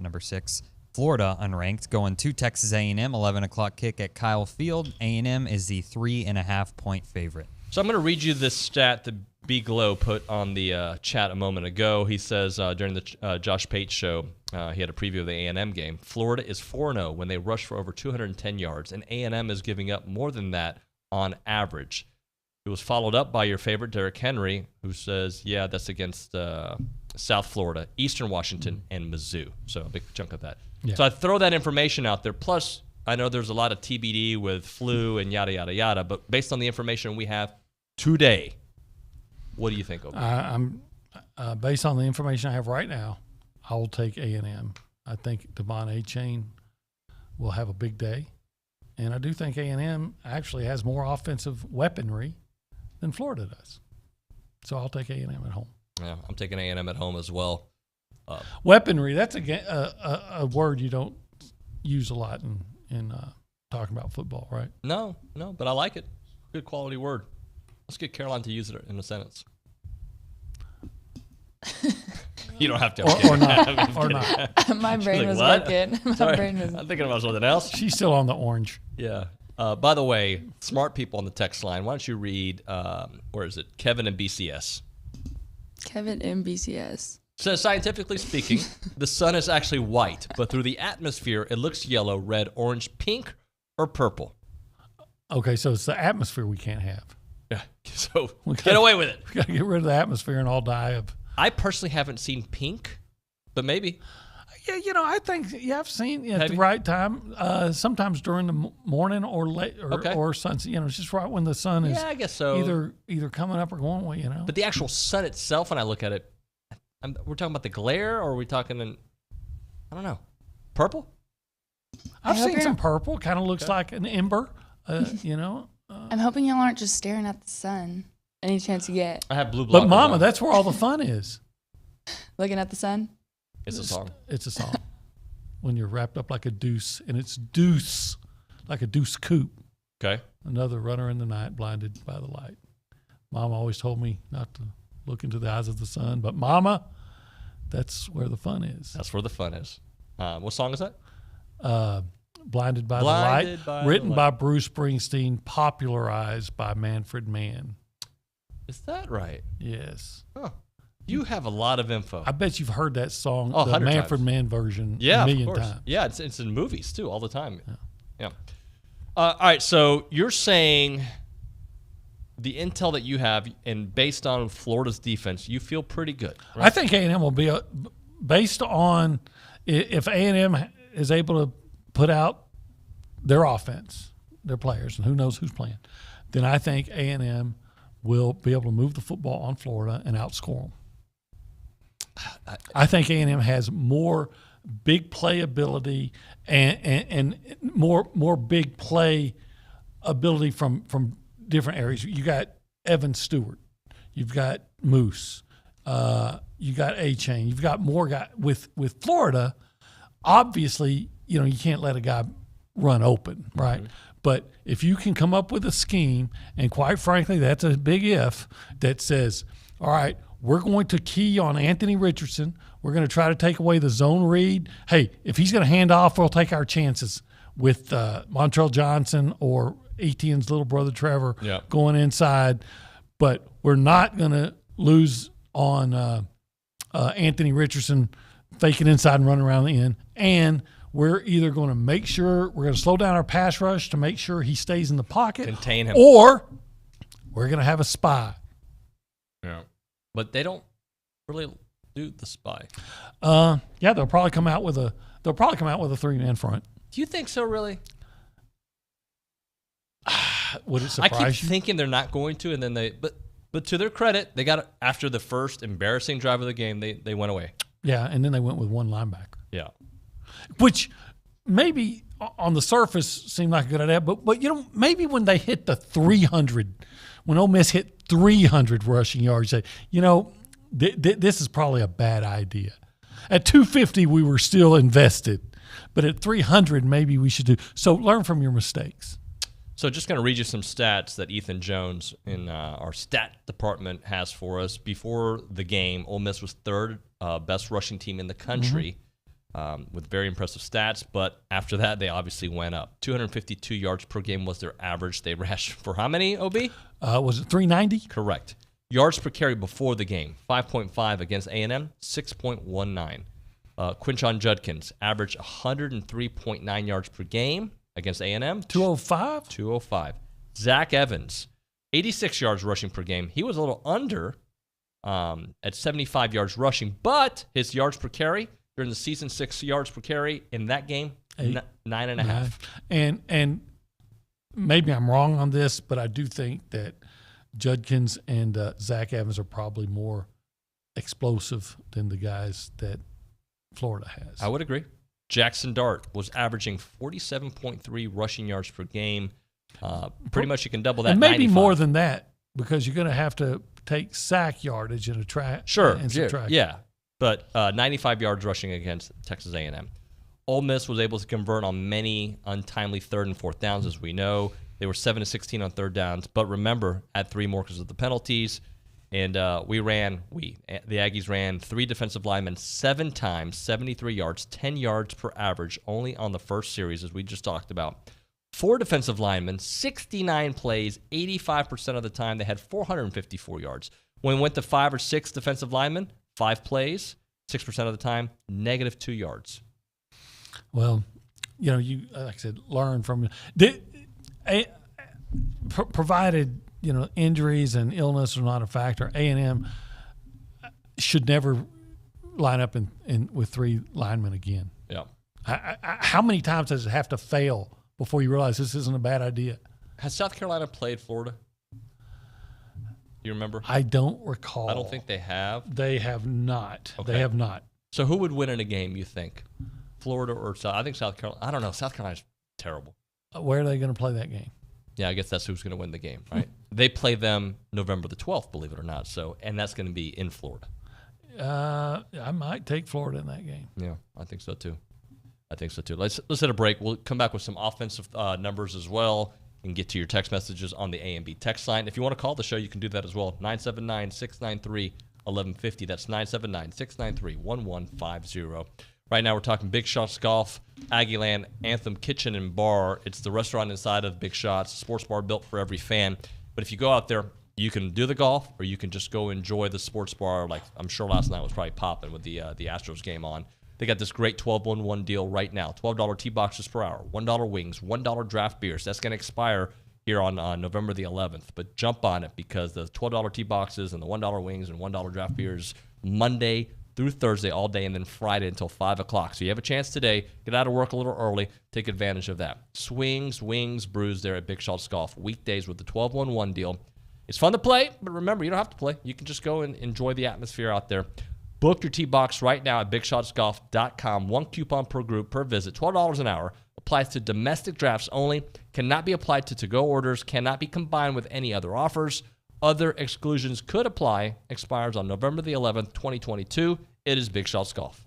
[SPEAKER 7] number 6. Florida, unranked, going to Texas A&M, 11 o'clock kick at Kyle Field. A&M is the 3.5-point favorite.
[SPEAKER 2] So I'm going to read you this stat that B. Glow put on the chat a moment ago. He says during the Josh Pate show, he had a preview of the A&M game. Florida is 4-0 when they rush for over 210 yards, and A&M is giving up more than that on average. It was followed up by your favorite, Derrick Henry, who says, yeah, that's against South Florida, Eastern Washington, and Mizzou. So a big chunk of that. Yeah. So I throw that information out there. Plus, I know there's a lot of TBD with flu and yada, yada, yada, but based on the information we have today, what do you think, Obi?
[SPEAKER 1] I'm based on the information I have right now, I will take A&M. I think Devon A-Chain will have a big day. And I do think A&M actually has more offensive weaponry than Florida does. So I'll take A&M at home.
[SPEAKER 2] Yeah, I'm taking A&M at home as well.
[SPEAKER 1] Weaponry, that's a word you don't use a lot in talking about football, right?
[SPEAKER 2] No, but I like it. Good quality word. Let's get Caroline to use it in a sentence. You don't have to.
[SPEAKER 1] Or not.
[SPEAKER 8] My brain was
[SPEAKER 2] what?
[SPEAKER 8] working.
[SPEAKER 2] I'm thinking about something else.
[SPEAKER 1] She's still on the orange.
[SPEAKER 2] Yeah. By the way, smart people on the text line, why don't you read, where is it? Kevin and BCS.
[SPEAKER 8] Kevin and BCS.
[SPEAKER 2] Says, scientifically speaking, the sun is actually white, but through the atmosphere, it looks yellow, red, orange, pink, or purple.
[SPEAKER 1] Okay, so it's the atmosphere we can't have.
[SPEAKER 2] Yeah, so get away with it.
[SPEAKER 1] We got to get rid of the atmosphere and all die of.
[SPEAKER 2] I personally haven't seen pink, but maybe.
[SPEAKER 1] Yeah, I think I've seen at the right time. Sometimes during the morning or late or sunset. It's just right when the sun is.
[SPEAKER 27] Yeah, I guess so.
[SPEAKER 1] Either coming up or going away.
[SPEAKER 27] But the actual sun itself, when I look at it, we're talking about the glare, or are we talking I don't know, purple?
[SPEAKER 1] I've seen some purple. Kind of looks like an ember.
[SPEAKER 8] I'm hoping y'all aren't just staring at the sun any chance you get.
[SPEAKER 27] I have blue blockers.
[SPEAKER 1] But Mama, that's where all the fun is.
[SPEAKER 8] Looking at the sun.
[SPEAKER 27] It's a song.
[SPEAKER 1] It's a song. When you're wrapped up like a deuce, and it's deuce, like a deuce coupe.
[SPEAKER 27] Okay.
[SPEAKER 1] Another runner in the night, blinded by the light. Mom always told me not to look into the eyes of the sun, but Mama, that's where the fun is.
[SPEAKER 27] That's where the fun is. What song is that?
[SPEAKER 1] Blinded by the Light, written by Bruce Springsteen, popularized by Manfred Mann.
[SPEAKER 27] Is that right?
[SPEAKER 1] Yes.
[SPEAKER 27] Huh. You have a lot of info.
[SPEAKER 1] I bet you've heard that song, the
[SPEAKER 27] 100
[SPEAKER 1] Manfred
[SPEAKER 27] times.
[SPEAKER 1] Mann version,
[SPEAKER 27] Yeah,
[SPEAKER 1] a million
[SPEAKER 27] of course.
[SPEAKER 1] times.
[SPEAKER 27] Yeah, it's in movies too, all the time. Yeah. All right, so you're saying the intel that you have, and based on Florida's defense, you feel pretty good. Right?
[SPEAKER 1] I think A&M will be based on if A&M is able to put out their offense, their players, and who knows who's playing, then I think A&M will be able to move the football on Florida and outscore them. I think A&M has more big play ability and more big play ability from different areas. You got Evan Stewart, you've got Moose, you got A-Chain, you've got more guys with Florida. Obviously, you can't let a guy run open, right? Mm-hmm. But if you can come up with a scheme, and quite frankly, that's a big if, that says, all right, we're going to key on Anthony Richardson. We're going to try to take away the zone read. Hey, if he's going to hand off, we'll take our chances with Montrell Johnson or Etienne's little brother Trevor going inside. But we're not going to lose on Anthony Richardson faking inside and running around the end. And we're either going to make sure we're going to slow down our pass rush to make sure he stays in the pocket.
[SPEAKER 27] Contain him.
[SPEAKER 1] Or we're going to have a spy.
[SPEAKER 27] Yeah. But they don't really do the spy.
[SPEAKER 1] Yeah, they'll probably come out with a 3-man front.
[SPEAKER 27] Do you think so, really?
[SPEAKER 1] Would it surprise
[SPEAKER 27] I keep
[SPEAKER 1] you?
[SPEAKER 27] thinking they're not going to, and then but to their credit, they got after the first embarrassing drive of the game, they went away.
[SPEAKER 1] Yeah, and then they went with one linebacker.
[SPEAKER 27] Yeah.
[SPEAKER 1] Which maybe on the surface seemed like a good idea, but maybe when they hit the 300, when Ole Miss hit 300 rushing yards, say, this is probably a bad idea. At 250, we were still invested, but at 300, maybe we should do. So learn from your mistakes.
[SPEAKER 27] So just going to read you some stats that Ethan Jones in our stat department has for us. Before the game, Ole Miss was third best rushing team in the country with very impressive stats. But after that, they obviously went up. 252 yards per game was their average. They rushed for how many, OB?
[SPEAKER 1] Was it 390?
[SPEAKER 27] Correct. Yards per carry before the game, 5.5 against A&M, 6.19. Quinshon Judkins averaged 103.9 yards per game against A&M.
[SPEAKER 1] 205?
[SPEAKER 27] 205. Zach Evans, 86 yards rushing per game. He was a little under at 75 yards rushing, but his yards per carry during the season, 6 yards per carry. In that game, 9.5.
[SPEAKER 1] And maybe I'm wrong on this, but I do think that Judkins and Zach Evans are probably more explosive than the guys that Florida has.
[SPEAKER 27] I would agree. Jackson Dart was averaging 47.3 rushing yards per game. Pretty much you can double that.
[SPEAKER 1] And maybe
[SPEAKER 27] 95.
[SPEAKER 1] more than that, because you're going to have to take sack yardage and subtract.
[SPEAKER 27] Yeah. But 95 yards rushing against Texas A&M. Ole Miss was able to convert on many untimely 3rd and 4th downs, as we know. They were 7-16 on 3rd downs. But remember, had 3 more because of the penalties. And the Aggies ran 3 defensive linemen 7 times, 73 yards, 10 yards per average, only on the first series, as we just talked about. 4 defensive linemen, 69 plays, 85% of the time they had 454 yards. When we went to 5 or 6 defensive linemen, 5 plays, 6% of the time, -2 yards.
[SPEAKER 1] Well, you like I said, learn from provided injuries and illness are not a factor. A&M should never line up in with 3 linemen again.
[SPEAKER 27] Yeah.
[SPEAKER 1] How many times does it have to fail before you realize this isn't a bad idea?
[SPEAKER 27] Has South Carolina played Florida? You remember?
[SPEAKER 1] I don't recall.
[SPEAKER 27] I don't think they have.
[SPEAKER 1] They have not.
[SPEAKER 27] Okay.
[SPEAKER 1] They have not.
[SPEAKER 27] So who would win in a game, you think? Florida or South? I think South Carolina. I don't know. South Carolina's terrible.
[SPEAKER 1] Where are they going to play that game?
[SPEAKER 27] Yeah, I guess that's who's going to win the game, right? They play them November the 12th, believe it or not. So, and that's going to be in Florida.
[SPEAKER 1] I might take Florida in that game.
[SPEAKER 27] Yeah, I think so too. Let's hit a break. We'll come back with some offensive numbers as well and get to your text messages on the A&B text line. If you want to call the show, you can do that as well. 979-693-1150. That's 979-693-1150. Right now we're talking Big Shots Golf, Aggieland, Anthem Kitchen and Bar. It's the restaurant inside of Big Shots, a sports bar built for every fan. But if you go out there, you can do the golf or you can just go enjoy the sports bar. Like I'm sure last night was probably popping with the Astros game on. They got this great 12-1-1 deal right now. $12 tee boxes per hour, $1 wings, $1 draft beers. That's going to expire here on November the 11th. But jump on it because the $12 tee boxes and the $1 wings and $1 draft beers Monday through Thursday all day and then Friday until 5 o'clock. So you have a chance today. Get out of work a little early. Take advantage of that. Swings, wings, brews there at Big Shots Golf. Weekdays with the 12-1-1 deal. It's fun to play, but remember, you don't have to play. You can just go and enjoy the atmosphere out there. Book your tee box right now at BigShotsGolf.com. 1 coupon per group per visit, $12 an hour. Applies to domestic drafts only. Cannot be applied to to-go orders. Cannot be combined with any other offers. Other exclusions could apply. Expires on November the 11th, 2022. It is Big Shots Golf.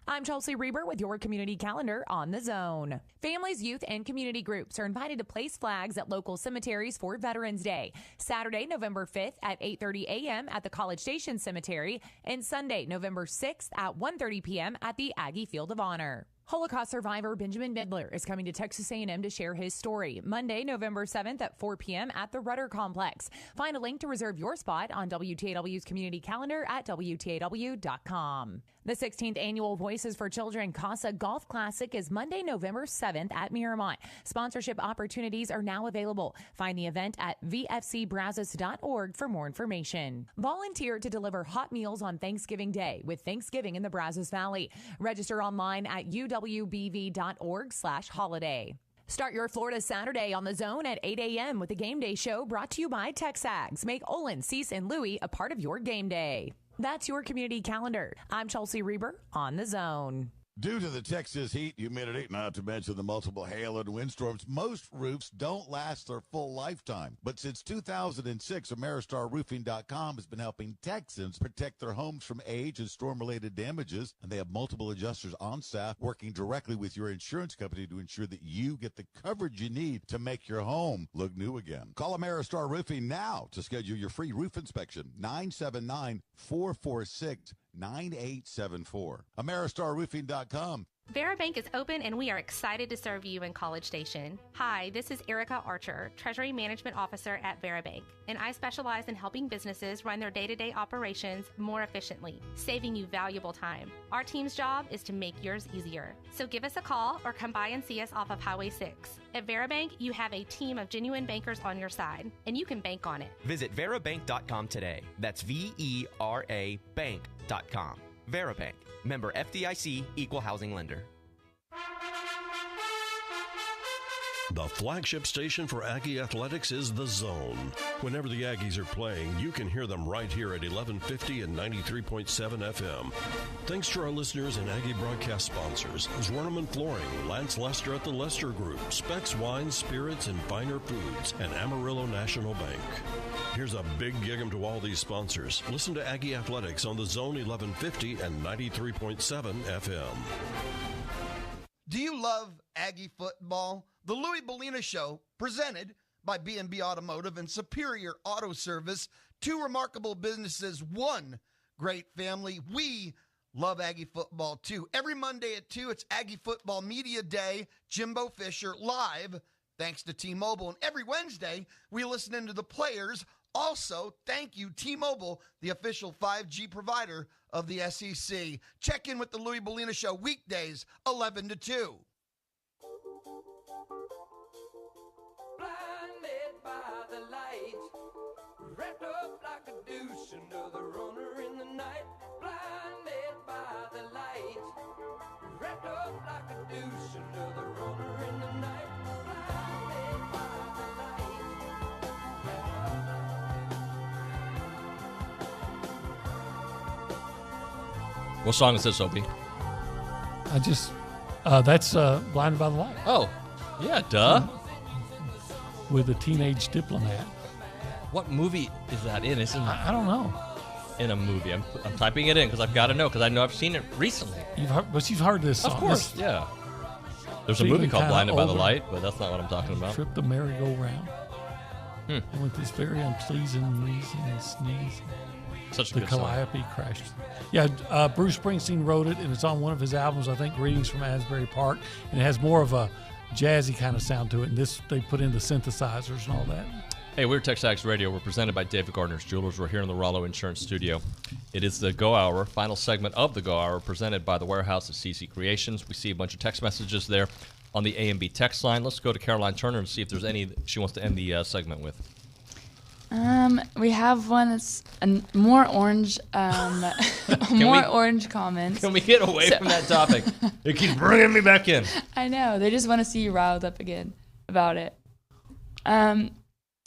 [SPEAKER 13] I'm Chelsea Reber with your community calendar on The Zone. Families, youth, and community groups are invited to place flags at local cemeteries for Veterans Day. Saturday, November 5th at 8:30 a.m. at the College Station Cemetery and Sunday, November 6th at 1:30 p.m. at the Aggie Field of Honor. Holocaust survivor Benjamin Midler is coming to Texas A&M to share his story. Monday, November 7th at 4 p.m. at the Rudder Complex. Find a link to reserve your spot on WTAW's community calendar at WTAW.com. The 16th annual Voices for Children Casa Golf Classic is Monday, November 7th at Miramont. Sponsorship opportunities are now available. Find the event at vfcbrazos.org for more information. Volunteer to deliver hot meals on Thanksgiving Day with Thanksgiving in the Brazos Valley. Register online at uwbv.org/holiday. Start your Florida Saturday on The Zone at 8 a.m. with the Game Day Show brought to you by TexAgs. Make Olin, Cease, and Louie a part of your game day. That's your community calendar. I'm Chelsea Reber on The Zone.
[SPEAKER 14] Due to the Texas heat, humidity, not to mention the multiple hail and windstorms, most roofs don't last their full lifetime. But since 2006, AmeriStarRoofing.com has been helping Texans protect their homes from age and storm-related damages, and they have multiple adjusters on staff working directly with your insurance company to ensure that you get the coverage you need to make your home look new again. Call Ameristar Roofing now to schedule your free roof inspection, 979-446-9874. AmeriStarRoofing.com.
[SPEAKER 6] VeraBank is open and we are excited to serve you in College Station. Hi, this is Erica Archer, Treasury Management Officer at VeraBank, and I specialize in helping businesses run their day-to-day operations more efficiently, saving you valuable time. Our team's job is to make yours easier. So give us a call or come by and see us off of Highway 6. At VeraBank, you have a team of genuine bankers on your side, and you can bank on it.
[SPEAKER 9] Visit VeraBank.com today. That's VERA Bank.com. VeraBank. Member FDIC, Equal Housing Lender.
[SPEAKER 15] The flagship station for Aggie Athletics is The Zone. Whenever the Aggies are playing, you can hear them right here at 1150 and 93.7 FM. Thanks to our listeners and Aggie broadcast sponsors, Zwerneman Flooring, Lance Lester at the Lester Group, Specs Wines, Spirits, and Finer Foods, and Amarillo National Bank. Here's a big gig-em to all these sponsors. Listen to Aggie Athletics on The Zone 1150 and 93.7 FM.
[SPEAKER 4] Do you love Aggie football? The Louie Bellina Show, presented by B&B Automotive and Superior Auto Service, two remarkable businesses, one great family. We love Aggie football, too. Every Monday at 2, it's Aggie Football Media Day, Jimbo Fisher live, thanks to T-Mobile. And every Wednesday, we listen into the players. Also, thank you, T-Mobile, the official 5G provider of the SEC. Check in with the Louie Bellina Show weekdays, 11 to 2.
[SPEAKER 23] Blinded by the light, wrapped up like a douche, another runner in the night.
[SPEAKER 27] What song is this, Opie?
[SPEAKER 1] That's Blinded by the Light.
[SPEAKER 27] Oh, yeah, duh.
[SPEAKER 1] With a teenage diplomat.
[SPEAKER 27] What movie is that in?
[SPEAKER 1] I don't know.
[SPEAKER 27] In a movie. I'm typing it in because I've got to know because I know I've seen it recently.
[SPEAKER 1] You've heard this song.
[SPEAKER 27] Of course, yeah. There's a movie called Blinded by the Light, but that's not what I'm talking about.
[SPEAKER 1] Trip the merry-go-round. And with this very unpleasing wheezing and sneezing.
[SPEAKER 27] Such a
[SPEAKER 1] the
[SPEAKER 27] good song.
[SPEAKER 1] Calliope crashed. Yeah, Bruce Springsteen wrote it, and it's on one of his albums, I think, Greetings from Asbury Park. And it has more of a jazzy kind of sound to it. And this, they put in the synthesizers and all that.
[SPEAKER 27] Hey, we're TexAgs Radio. We're presented by David Gardner's Jewelers. We're here in the Rollo Insurance Studio. It is the Go Hour, final segment of the Go Hour, presented by the warehouse at CC Creations. We see a bunch of text messages there on the A&B text line. Let's go to Caroline Turner and see if there's any she wants to end the segment with.
[SPEAKER 8] We have one that's more orange, orange comments.
[SPEAKER 27] Can we get away from that topic? It keeps bringing me back in.
[SPEAKER 8] I know. They just want to see you riled up again about it.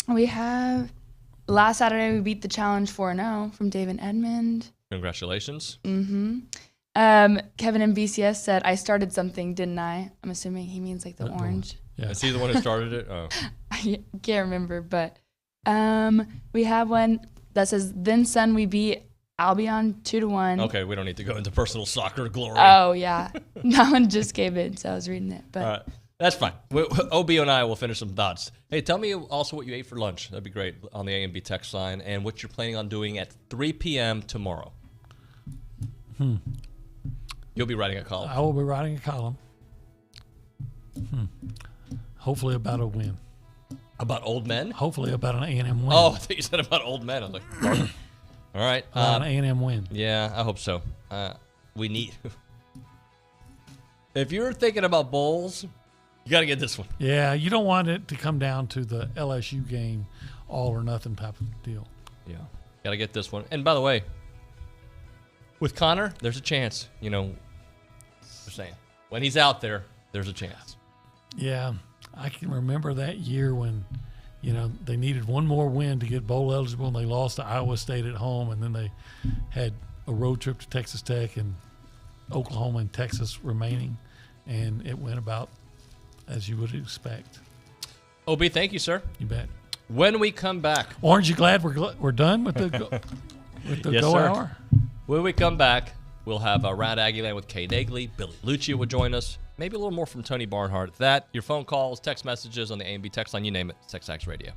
[SPEAKER 8] We have last Saturday we beat the challenge 4-0 from David Edmond.
[SPEAKER 27] Congratulations.
[SPEAKER 8] Mm-hmm. Kevin in BCS said, I started something, didn't I? I'm assuming he means like the orange.
[SPEAKER 27] Yeah. Is he the one who started it? Oh.
[SPEAKER 8] I can't remember, but we have one that says, then son, we beat Albion 2-1.
[SPEAKER 27] Okay, we don't need to go into personal soccer glory.
[SPEAKER 8] Oh, yeah. That one just came in, so I was reading it. But
[SPEAKER 27] all right. That's fine. OB and I will finish some thoughts. Hey, tell me also what you ate for lunch. That'd be great on the A&B text line, and what you're planning on doing at 3 p.m. tomorrow. You'll be writing a column.
[SPEAKER 1] I will be writing a column. Hopefully about a win.
[SPEAKER 27] About old men?
[SPEAKER 1] Hopefully about an A&M win.
[SPEAKER 27] Oh, I thought you said about old men. I was like, all right.
[SPEAKER 1] About an A&M win.
[SPEAKER 27] Yeah, I hope so. We need... If you're thinking about bowls... You got to get this one.
[SPEAKER 1] Yeah, you don't want it to come down to the LSU game, all or nothing type of deal.
[SPEAKER 27] Yeah, got to get this one. And by the way, with Connor, there's a chance. You know, just saying, when he's out there, there's a chance.
[SPEAKER 1] Yeah, I can remember that year when, you know, they needed one more win to get bowl eligible, and they lost to Iowa State at home, and then they had a road trip to Texas Tech and Oklahoma and Texas remaining, and it went about as you would expect.
[SPEAKER 27] OB, thank you, sir.
[SPEAKER 1] You bet.
[SPEAKER 27] When we come back,
[SPEAKER 1] Orange, you glad we're done with the
[SPEAKER 27] yes,
[SPEAKER 1] Go
[SPEAKER 27] sir.
[SPEAKER 1] Hour?
[SPEAKER 27] When we come back, we'll have Around Aggieland with Kay Nagley. Billy Lucci will join us. Maybe a little more from Tony Barnhart. That, your phone calls, text messages on the A&B text line, you name it. TexAgs Radio.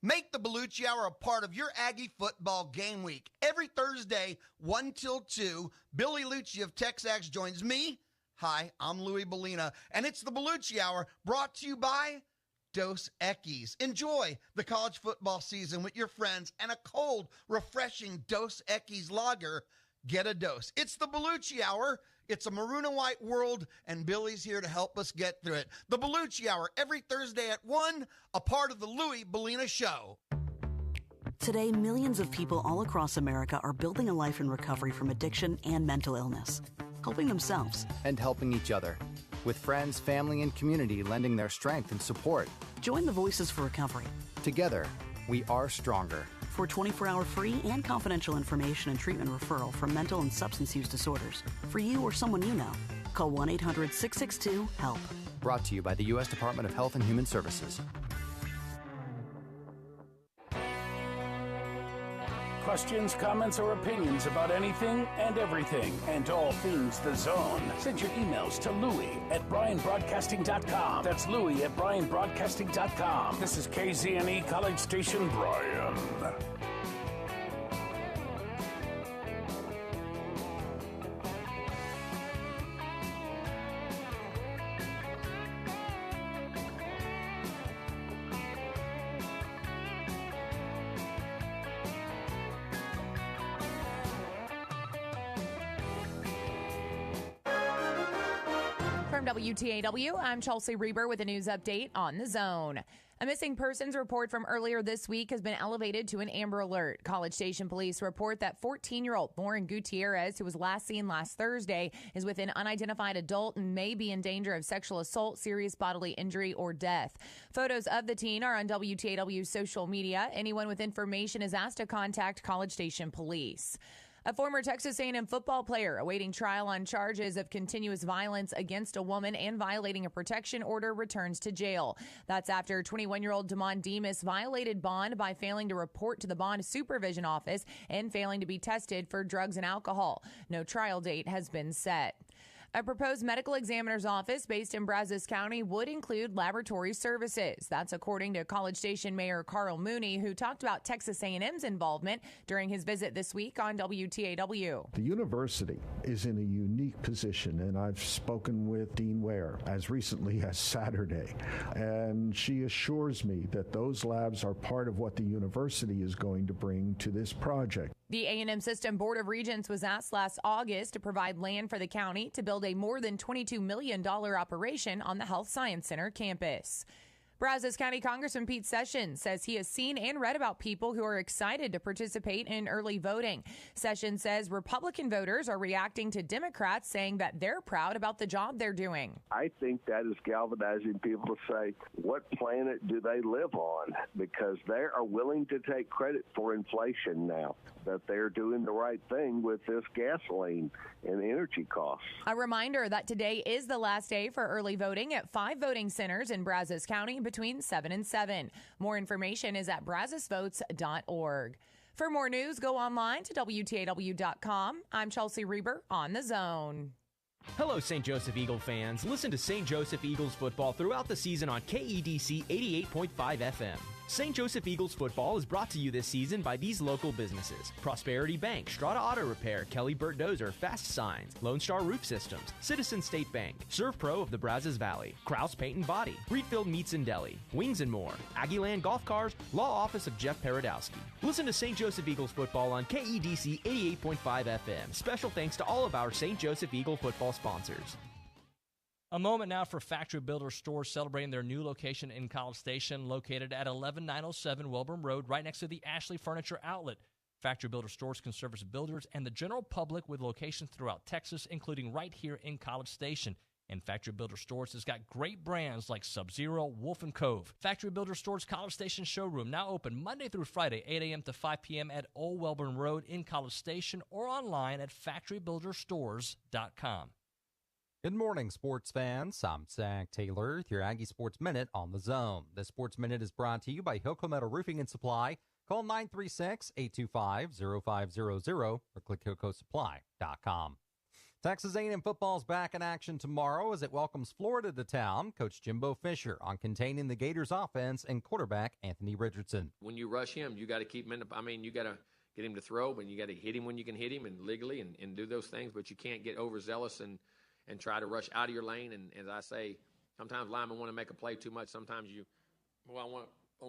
[SPEAKER 4] Make the Bellucci Hour a part of your Aggie football game week. Every Thursday, 1 till 2, Billy Lucci of TexAgs joins me. Hi, I'm Louis Bellina, and it's the Bellucci Hour brought to you by Dos Equis. Enjoy the college football season with your friends and a cold, refreshing Dos Equis lager. Get a dose. It's the Bellucci Hour. It's a maroon and white world, and Billy's here to help us get through it. The Bellucci Hour, every Thursday at 1, a part of the Louis Bellina Show.
[SPEAKER 5] Today, millions of people all across America are building a life in recovery from addiction and mental illness, helping themselves.
[SPEAKER 11] And helping each other, with friends, family, and community lending their strength and support.
[SPEAKER 5] Join the Voices for Recovery.
[SPEAKER 11] Together, we are stronger.
[SPEAKER 5] For 24-hour free and confidential information and treatment referral for mental and substance use disorders, for you or someone you know, call 1-800-662-HELP.
[SPEAKER 11] Brought to you by the U.S. Department of Health and Human Services.
[SPEAKER 12] Questions, comments, or opinions about anything and everything and all things The Zone. Send your emails to Louie@BryanBroadcasting.com. That's Louie@BryanBroadcasting.com. This is KZNE College Station, Bryan.
[SPEAKER 13] From WTAW, I'm Chelsea Reber with a news update on The Zone. A missing persons report from earlier this week has been elevated to an Amber Alert. College Station police report that 14-year-old Lauren Gutierrez, who was last seen last Thursday, is with an unidentified adult and may be in danger of sexual assault, serious bodily injury, or death. Photos of the teen are on WTAW's social media. Anyone with information is asked to contact College Station police. A former Texas A&M football player awaiting trial on charges of continuous violence against a woman and violating a protection order returns to jail. That's after 21-year-old Damon Demas violated bond by failing to report to the bond supervision office and failing to be tested for drugs and alcohol. No trial date has been set. A proposed medical examiner's office based in Brazos County would include laboratory services. That's according to College Station Mayor Carl Mooney, who talked about Texas A&M's involvement during his visit this week on WTAW.
[SPEAKER 10] The university is in a unique position, and I've spoken with Dean Ware as recently as Saturday, and she assures me that those labs are part of what the university is going to bring to this project.
[SPEAKER 13] The A&M System Board of Regents was asked last August to provide land for the county to build a more than $22 million operation on the Health Science Center campus. Brazos County Congressman Pete Sessions says he has seen and read about people who are excited to participate in early voting. Sessions says Republican voters are reacting to Democrats saying that they're proud about the job they're doing.
[SPEAKER 16] I think that is galvanizing people to say, what planet do they live on? Because they are willing to take credit for inflation now, that they're doing the right thing with this gasoline and energy costs.
[SPEAKER 13] A reminder that today is the last day for early voting at 5 voting centers in Brazos County between 7 and 7. More information is at brazosvotes.org. For more news, go online to WTAW.com. I'm Chelsea Reber on The Zone.
[SPEAKER 9] Hello, St. Joseph Eagle fans. Listen to St. Joseph Eagles football throughout the season on KEDC 88.5 FM. St. Joseph Eagles football is brought to you this season by these local businesses: Prosperity Bank, Strata Auto Repair, Kelly Burt Dozer, Fast Signs, Lone Star Roof Systems, Citizen State Bank, Surf Pro of the Brazos Valley, Kraus Paint and Body, Reedfield Meats and Deli, Wings and More, Aggieland Golf Cars, Law Office of Jeff Paradowski. Listen to St. Joseph Eagles football on KEDC 88.5 FM. Special thanks to all of our St. Joseph Eagle football sponsors.
[SPEAKER 2] A moment now for Factory Builder Stores celebrating their new location in College Station, located at 11907 Welborn Road, right next to the Ashley Furniture Outlet. Factory Builder Stores can service builders and the general public with locations throughout Texas, including right here in College Station. And Factory Builder Stores has got great brands like Sub-Zero, Wolf & Cove. Factory Builder Stores College Station showroom now open Monday through Friday, 8 a.m. to 5 p.m. at Old Welborn Road in College Station, or online at factorybuilderstores.com.
[SPEAKER 17] Good morning, sports fans. I'm Zach Taylor with your Aggie Sports Minute on The Zone. This Sports Minute is brought to you by Hilco Metal Roofing and Supply. Call 936-825-0500 or click HilcoSupply.com. Texas A&M football is back in action tomorrow as it welcomes Florida to town. Coach Jimbo Fisher on containing the Gators offense and quarterback Anthony Richardson.
[SPEAKER 23] When you rush him, you got to keep him in you got to get him to throw, but you got to hit him when you can hit him and legally and do those things, but you can't get overzealous and try to rush out of your lane. And as I say, sometimes linemen want to make a play too much. Sometimes I want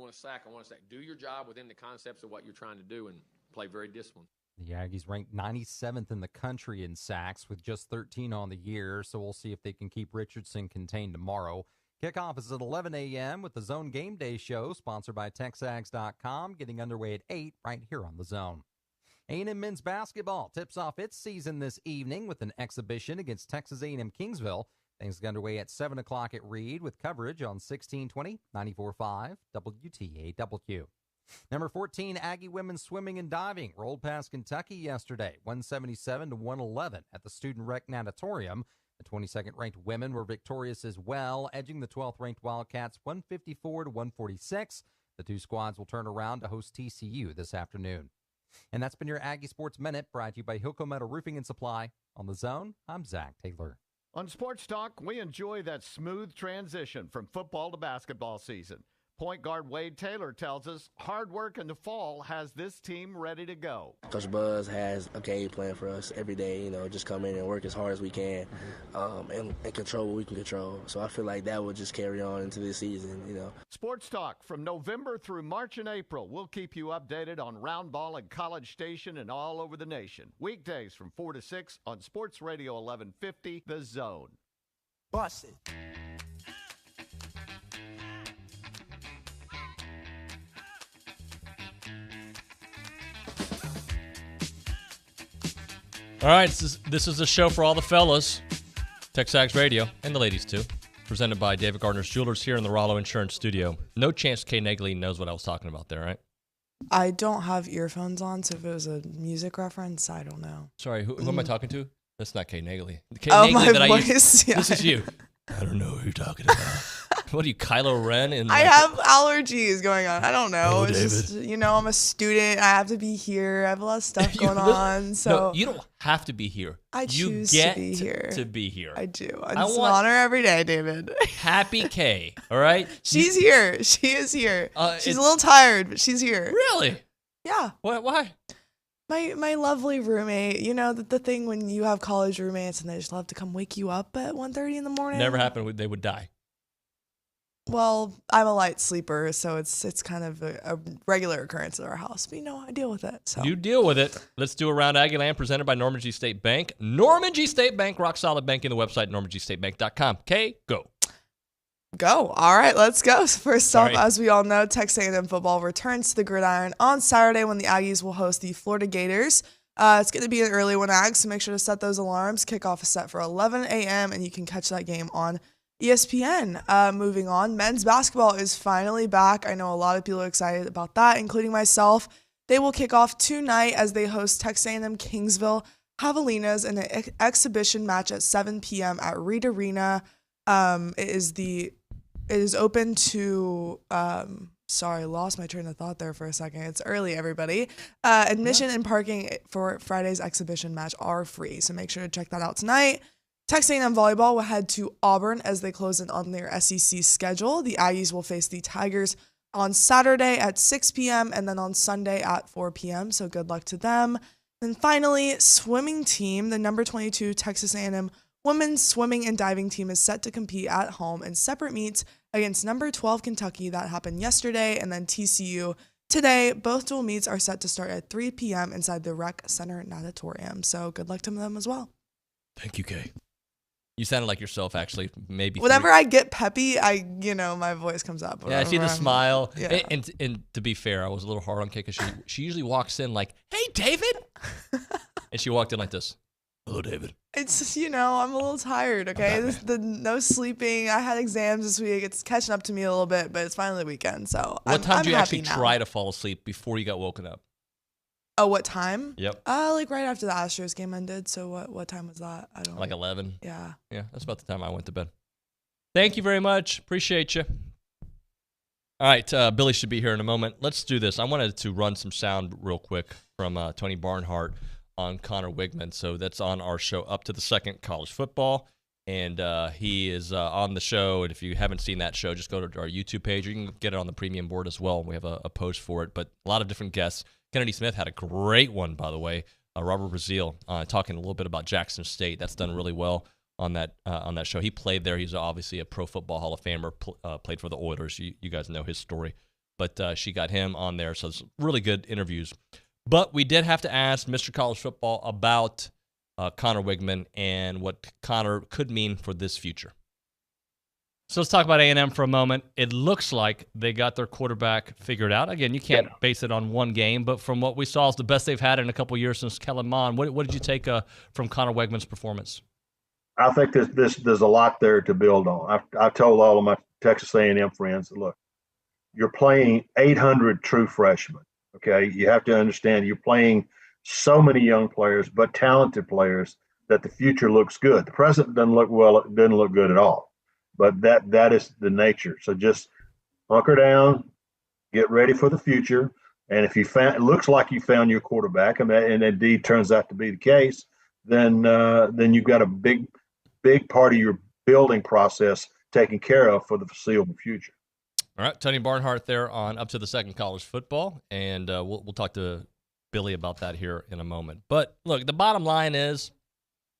[SPEAKER 23] a sack. Do your job within the concepts of what you're trying to do and play very disciplined.
[SPEAKER 17] The Aggies ranked 97th in the country in sacks with just 13 on the year, so we'll see if they can keep Richardson contained tomorrow. Kickoff is at 11 a.m. with the Zone Game Day Show, sponsored by TexAgs.com, getting underway at 8 right here on The Zone. A&M men's basketball tips off its season this evening with an exhibition against Texas A&M Kingsville. Things get underway at 7 o'clock at Reed with coverage on 1620, 94.5 WTAW. Number 14, Aggie women's swimming and diving rolled past Kentucky yesterday, 177-111 at the Student Rec Natatorium. The 22nd-ranked women were victorious as well, edging the 12th-ranked Wildcats 154-146. The two squads will turn around to host TCU this afternoon. And that's been your Aggie Sports Minute, brought to you by Hilco Metal Roofing and Supply. On The Zone, I'm Zach Taylor.
[SPEAKER 21] On Sports Talk, we enjoy that smooth transition from football to basketball season. Point guard Wade Taylor tells us hard work in the fall has this team ready to go.
[SPEAKER 22] Coach Buzz has a game plan for us every day, just come in and work as hard as we can and control what we can control. So I feel like that will just carry on into this season,
[SPEAKER 21] Sports Talk from November through March and April. We'll keep you updated on round ball and College Station and all over the nation. Weekdays from 4 to 6 on Sports Radio 1150, The Zone.
[SPEAKER 24] Bust it.
[SPEAKER 2] All right, this is a show for all the fellas. TexAgs Radio, and the ladies too. Presented by David Gardner's Jewelers here in the Rollo Insurance Studio. No chance Kay Negley knows what I was talking about there, right?
[SPEAKER 3] I don't have earphones on, so if it was a music reference, I don't know.
[SPEAKER 2] Sorry, who am I talking to? That's not Kay Negley. Kay
[SPEAKER 3] Oh,
[SPEAKER 2] Negley
[SPEAKER 3] my
[SPEAKER 2] that
[SPEAKER 3] voice, yeah.
[SPEAKER 2] This is you. I don't know who you're talking about. What are you, Kylo Ren?
[SPEAKER 3] I have allergies going on. I don't know.
[SPEAKER 2] Oh,
[SPEAKER 3] It's
[SPEAKER 2] David.
[SPEAKER 3] just, I'm a student. I have to be here. I have a lot of stuff going on. So
[SPEAKER 2] No, you don't have to be here.
[SPEAKER 3] I choose
[SPEAKER 2] you get
[SPEAKER 3] to be here.
[SPEAKER 2] to be here.
[SPEAKER 3] I do. It's
[SPEAKER 2] I
[SPEAKER 3] an
[SPEAKER 2] want
[SPEAKER 3] honor every day, David.
[SPEAKER 2] Happy Kay, all right?
[SPEAKER 3] She's here. She is here. She's
[SPEAKER 2] it-
[SPEAKER 3] a little tired, but she's here.
[SPEAKER 2] Really?
[SPEAKER 3] Yeah.
[SPEAKER 2] Why?
[SPEAKER 3] My lovely roommate. You know, the thing when you have college roommates and they just love to come wake you up at 1:30 in the morning.
[SPEAKER 2] Never happened. They would die.
[SPEAKER 3] Well, I'm a light sleeper, so it's kind of a regular occurrence at our house. But I deal with it. So
[SPEAKER 2] You deal with it. Let's do Around Aggieland, presented by Norman G. State Bank. Norman G. State Bank, rock solid banking. The website, normangstatebank.com. Kay, go.
[SPEAKER 3] Go. All right, let's go. So first off,
[SPEAKER 2] Sorry.
[SPEAKER 3] as we all know, Texas A&M football returns to the gridiron on Saturday when the Aggies will host the Florida Gators. It's going to be an early one, Ags, so make sure to set those alarms. Kickoff is set for 11 a.m., and you can catch that game on ESPN. Moving on, men's basketball is finally back. I know a lot of people are excited about that, including myself. They will kick off tonight as they host Texas A&M Kingsville Javelinas in an exhibition match at 7 p.m. at Reed Arena. It is open to sorry, lost my train of thought there for a second. It's early, everybody. Admission and parking for Friday's exhibition match are free, so make sure to check that out tonight. Texas A&M volleyball will head to Auburn as they close in on their SEC schedule. The Aggies will face the Tigers on Saturday at 6 p.m. and then on Sunday at 4 p.m., so good luck to them. Then finally, swimming team, the number 22 Texas A&M women's swimming and diving team is set to compete at home in separate meets against number 12 Kentucky. That happened yesterday, and then TCU today. Both dual meets are set to start at 3 p.m. inside the Rec Center Natatorium, so good luck to them as well.
[SPEAKER 2] Thank you, Kay. You sounded like yourself, actually. Maybe
[SPEAKER 3] Whenever I get peppy, my voice comes up.
[SPEAKER 2] Yeah, I see the smile.
[SPEAKER 3] Yeah.
[SPEAKER 2] And to be fair, I was a little hard on Kay because she usually walks in like, "Hey, David," and she walked in like this. Hello, David.
[SPEAKER 3] It's just, I'm a little tired, okay? The no sleeping. I had exams this week. It's catching up to me a little bit, but it's finally the weekend, so
[SPEAKER 2] What time did you actually
[SPEAKER 3] now.
[SPEAKER 2] try to fall asleep before you got woken up?
[SPEAKER 3] Oh, what time?
[SPEAKER 2] Yep.
[SPEAKER 3] Like right after the Astros game ended. So what time was that? I don't know.
[SPEAKER 2] Like 11?
[SPEAKER 3] Yeah.
[SPEAKER 2] Yeah, that's about the time I went to bed. Thank you very much. Appreciate you. All right, Billy should be here in a moment. Let's do this. I wanted to run some sound real quick from Tony Barnhart on Connor Wigman. So that's on our show, Up to the Second College Football. And he is on the show. And if you haven't seen that show, just go to our YouTube page. You can get it on the premium board as well. We have a post for it. But a lot of different guests. Kennedy Smith had a great one, by the way. Robert Brazil talking a little bit about Jackson State. That's done really well on that show. He played there. He's obviously a Pro Football Hall of Famer, played for the Oilers. You guys know his story. But she got him on there. So it's really good interviews. But we did have to ask Mr. College Football about Connor Wigman and what Connor could mean for this future. So let's talk about A&M for a moment. It looks like they got their quarterback figured out. Again, you can't base it on one game, but from what we saw, it's the best they've had in a couple years since Kellen Mond. What did you take from Connor Wigman's performance?
[SPEAKER 18] I think there's a lot there to build on. I've told all of my Texas A&M friends, look, you're playing 800 true freshmen. Okay, you have to understand you're playing so many young players, but talented players, that the future looks good. The present doesn't look well. It doesn't look good at all. But that is the nature. So just hunker down, get ready for the future. And if it looks like you found your quarterback, and indeed turns out to be the case, then you've got a big part of your building process taken care of for the foreseeable future.
[SPEAKER 2] All right, Tony Barnhart there on Up to the Second College Football, and we'll talk to Billy about that here in a moment. But look, the bottom line is,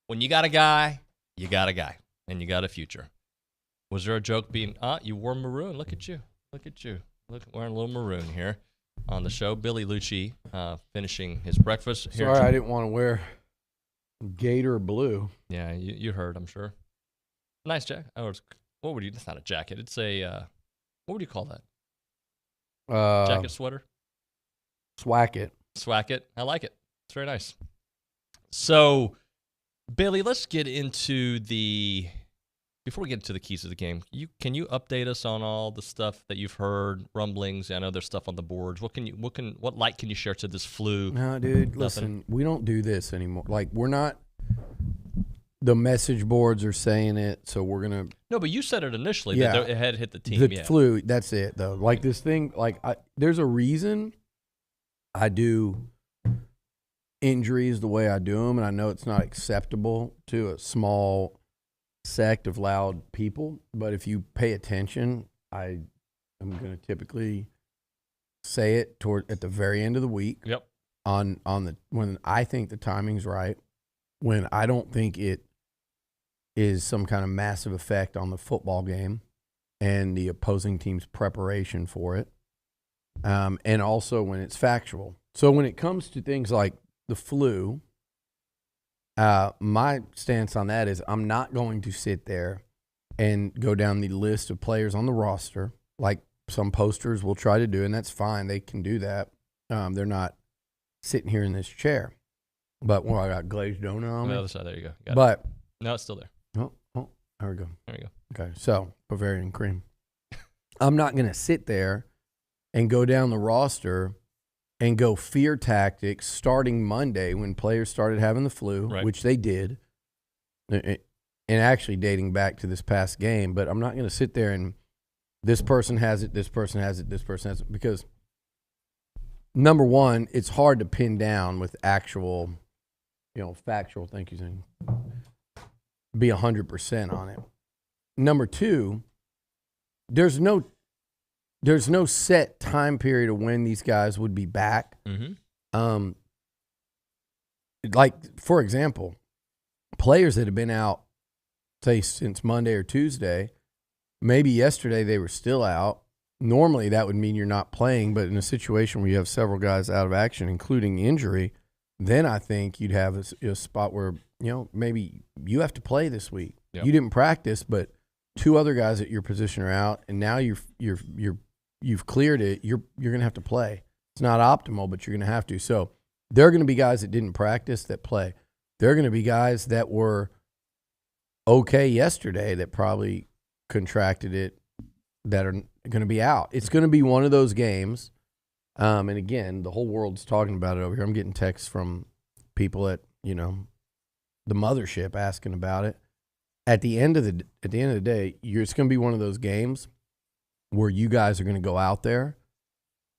[SPEAKER 2] when you got a guy, and you got a future. Was there a joke being, you wore maroon? Look at you. Look, wearing a little maroon here on the show. Billy Lucci finishing his breakfast. Here.
[SPEAKER 19] Sorry, I didn't want to wear gator blue.
[SPEAKER 2] Yeah, you heard, I'm sure. Nice jacket. What would you? That's not a jacket. It's a. What would you call that? Jacket, sweater?
[SPEAKER 19] Swacket.
[SPEAKER 2] Swacket. I like it. It's very nice. So, Bailey, let's get into before we get into the keys of the game, can you update us on all the stuff that you've heard, rumblings? I know there's stuff on the boards. What light can you share to this flu?
[SPEAKER 19] No, dude, listen, we don't do this anymore. Like, we're not. The message boards are saying it, so we're gonna.
[SPEAKER 2] No, but you said it initially.
[SPEAKER 19] Yeah,
[SPEAKER 2] that it had hit the team.
[SPEAKER 19] The flu. That's it, though. Like this thing. Like, there's a reason I do injuries the way I do them, and I know it's not acceptable to a small sect of loud people, but if you pay attention, I am going to typically say it at the very end of the week.
[SPEAKER 2] Yep.
[SPEAKER 19] When I think the timing's right, when I don't think it is some kind of massive effect on the football game and the opposing team's preparation for it, and also when it's factual. So when it comes to things like the flu, my stance on that is I'm not going to sit there and go down the list of players on the roster like some posters will try to do, and that's fine. They can do that. They're not sitting here in this chair. But, I got glazed donut on me.
[SPEAKER 2] the other side, there you go. Got
[SPEAKER 19] but
[SPEAKER 2] it. No, it's still there.
[SPEAKER 19] Oh, there we go.
[SPEAKER 2] There you go.
[SPEAKER 19] Okay, so Bavarian cream. I'm not going to sit there and go down the roster and go fear tactics starting Monday when players started having the flu, which they did, and actually dating back to this past game. But I'm not going to sit there and this person has it, this person has it, this person has it, because number one, it's hard to pin down with actual, factual, thank you, Zane, be 100% on it. Number two, there's no set time period of when these guys would be back.
[SPEAKER 2] Mm-hmm.
[SPEAKER 19] Like, for example, players that have been out, say, since Monday or Tuesday, maybe yesterday they were still out. Normally that would mean you're not playing, but in a situation where you have several guys out of action, including injury, then I think you'd have a spot where, maybe you have to play this week.
[SPEAKER 2] Yep.
[SPEAKER 19] You didn't practice, but two other guys at your position are out, and now you've cleared it. You're going to have to play. It's not optimal, but you're going to have to. So there are going to be guys that didn't practice that play. There are going to be guys that were okay yesterday that probably contracted it that are going to be out. It's going to be one of those games. And again, the whole world's talking about it over here. I'm getting texts from people at, the mothership asking about it. At the end of the day, it's going to be one of those games where you guys are going to go out there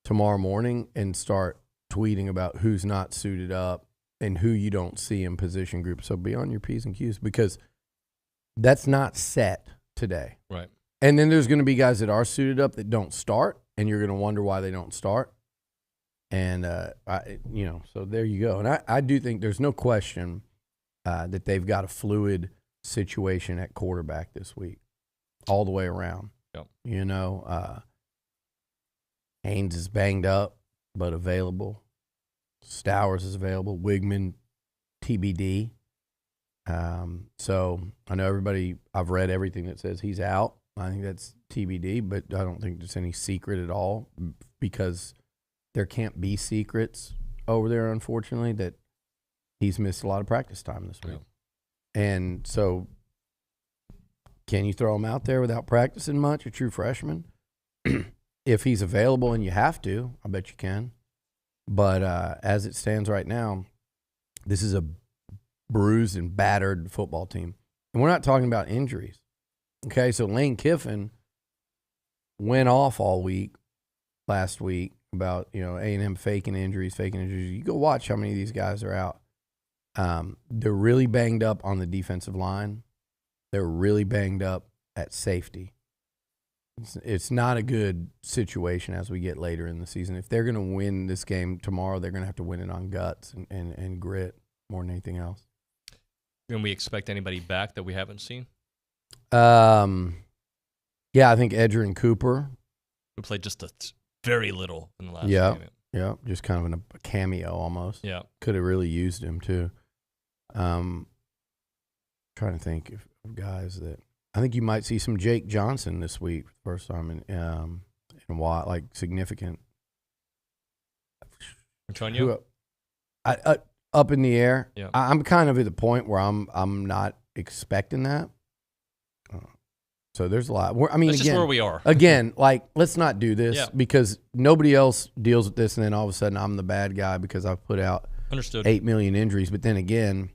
[SPEAKER 19] tomorrow morning and start tweeting about who's not suited up and who you don't see in position groups. So be on your P's and Q's, because that's not set today.
[SPEAKER 2] Right.
[SPEAKER 19] And then there's going to be guys that are suited up that don't start, and you're going to wonder why they don't start. And, so there you go. And I do think there's no question that they've got a fluid situation at quarterback this week all the way around.
[SPEAKER 2] Yep.
[SPEAKER 19] Haynes is banged up but available. Stowers is available. Wigman, TBD. So I know I've read everything that says he's out. I think that's TBD, but I don't think there's any secret at all, because there can't be secrets over there, unfortunately, that he's missed a lot of practice time this week.
[SPEAKER 2] Yeah.
[SPEAKER 19] And so can you throw him out there without practicing much, a true freshman? If he's available and you have to, I bet you can. But as it stands right now, this is a bruised and battered football team. And we're not talking about injuries. Okay, so Lane Kiffin went off all week last week about, A&M faking injuries. You go watch how many of these guys are out. They're really banged up on the defensive line. They're really banged up at safety. It's not a good situation as we get later in the season. If they're going to win this game tomorrow, they're going to have to win it on guts and grit more than anything else.
[SPEAKER 2] Can we expect anybody back that we haven't seen?
[SPEAKER 19] Yeah, I think Edgerrin Cooper.
[SPEAKER 2] Who played just very little in the last
[SPEAKER 19] game.
[SPEAKER 2] Yeah,
[SPEAKER 19] just kind of a cameo almost.
[SPEAKER 2] Yeah.
[SPEAKER 19] Could have really used him too. Trying to think of guys that I think you might see some Jake Johnson this week, first time in a while, like significant.
[SPEAKER 2] Antonio?
[SPEAKER 19] up in the air.
[SPEAKER 27] Yeah.
[SPEAKER 19] I'm kind of at the point where I'm not expecting that. So there's a lot. I mean,
[SPEAKER 27] That's
[SPEAKER 19] again,
[SPEAKER 27] just where we are.
[SPEAKER 19] Again, like, let's not do this
[SPEAKER 27] Yeah.
[SPEAKER 19] because nobody else deals with this, and then all of a sudden I'm the bad guy because I've put out
[SPEAKER 27] Understood.
[SPEAKER 19] 8 million injuries. But then again,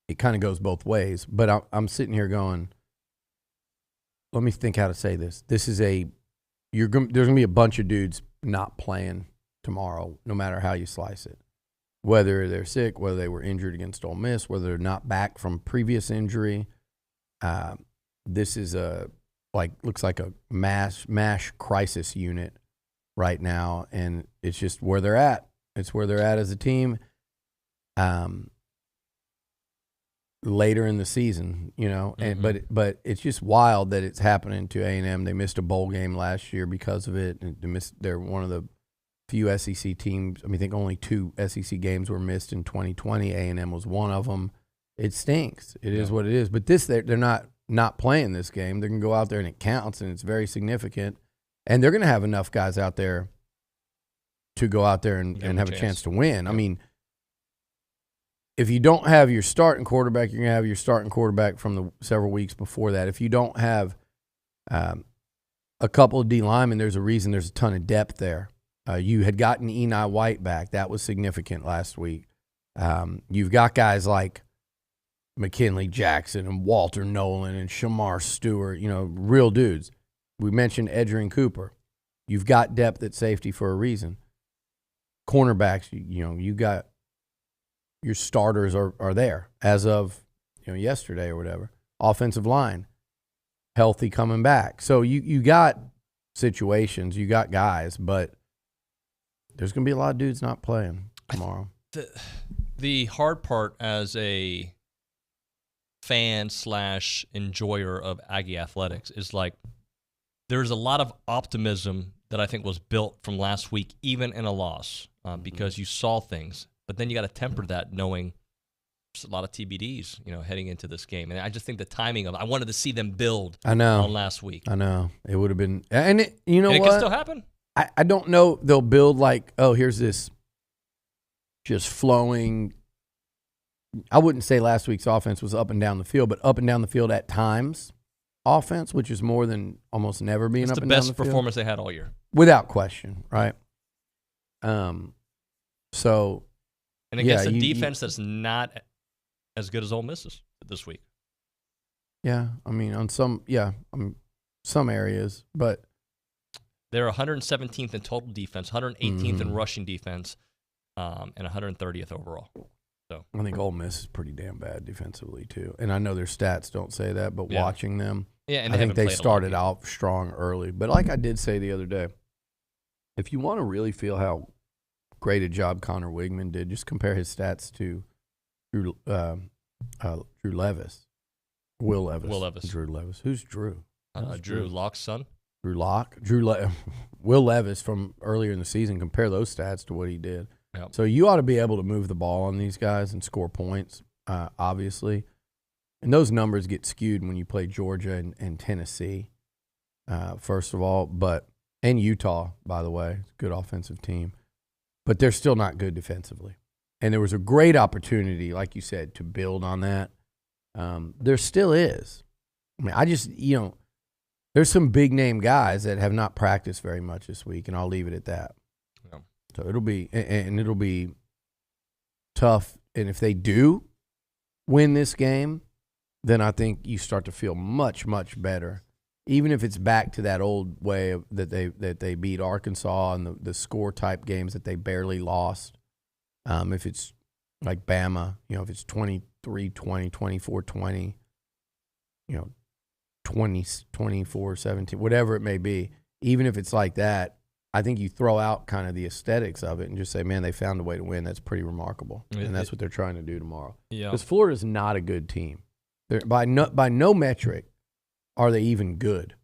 [SPEAKER 19] it kind of goes both ways. But I'm sitting here going, let me think how to say this. This is there's going to be a bunch of dudes not playing tomorrow, no matter how you slice it. Whether they're sick, whether they were injured against Ole Miss, whether they're not back from previous injury. This is looks like a mass crisis unit right now, and it's just where they're at. It's where they're at as a team. Later in the season, and but it's just wild that it's happening to A&M. They missed a bowl game last year because of it. And they're one of the few SEC teams. I think only 2 SEC games were missed in 2020. A&M was one of them. It stinks. It is what it is. But they're not playing this game. They're going to go out there and it counts, and it's very significant. And they're going to have enough guys out there to go out there and have a chance to win. I mean, if you don't have your starting quarterback, you're going to have your starting quarterback from the several weeks before that. If you don't have a couple of D linemen, there's a reason there's a ton of depth there. You had gotten Eni White back. That was significant last week. You've got guys like McKinley Jackson and Walter Nolan and Shamar Stewart, real dudes. We mentioned Edgerrin Cooper. You've got depth at safety for a reason. Cornerbacks, you got your starters are there as of yesterday or whatever. Offensive line, healthy coming back. So you got situations, you got guys, but there's going to be a lot of dudes not playing tomorrow.
[SPEAKER 27] The hard part as a fan/enjoyer of Aggie athletics is there's a lot of optimism that I think was built from last week, even in a loss, because you saw things. But then you got to temper that knowing there's a lot of TBDs, heading into this game. And I just think the timing of I wanted to see them build on last week.
[SPEAKER 19] I know. It would have been – and it what?
[SPEAKER 27] Can still happen.
[SPEAKER 19] I don't know. They'll build here's this just flowing – I wouldn't say last week's offense was up and down the field, but up and down the field at times offense, which is more than almost never being up and down the field.
[SPEAKER 27] It's the best performance they had all year.
[SPEAKER 19] Without question, right? So –
[SPEAKER 27] and against a defense that's not as good as Ole Miss's this week.
[SPEAKER 19] Yeah, on some areas, but
[SPEAKER 27] they're 117th in total defense, 118th in rushing defense, and 130th overall. So
[SPEAKER 19] I think Ole Miss is pretty damn bad defensively too. And I know their stats don't say that, but watching them,
[SPEAKER 27] and
[SPEAKER 19] I think they started out strong early. But like I did say the other day, if you want to really feel how great a job Connor Wigman did, just compare his stats to Drew Levis. Will Levis. Drew Levis. Who's Drew?
[SPEAKER 27] Drew Locke's son.
[SPEAKER 19] Drew Locke. Will Levis from earlier in the season. Compare those stats to what he did.
[SPEAKER 27] Yep.
[SPEAKER 19] So you ought to be able to move the ball on these guys and score points, obviously. And those numbers get skewed when you play Georgia and Tennessee, first of all. And Utah, by the way. It's a good offensive team. But they're still not good defensively. And there was a great opportunity, like you said, to build on that. There still is. There's some big-name guys that have not practiced very much this week, and I'll leave it at that.
[SPEAKER 27] Yeah.
[SPEAKER 19] So it'll be tough. And if they do win this game, then I think you start to feel much, much better. Even if it's back to that old way that they beat Arkansas and the score type games that they barely lost. If it's like Bama, if it's 23-20, 24-20, 24-17, whatever it may be, even if it's like that, I think you throw out kind of the aesthetics of it and just say, man, they found a way to win. That's pretty remarkable. And that's what they're trying to do tomorrow.
[SPEAKER 27] Yeah.
[SPEAKER 19] Because Florida's not a good team. They're, by no metric are they even good.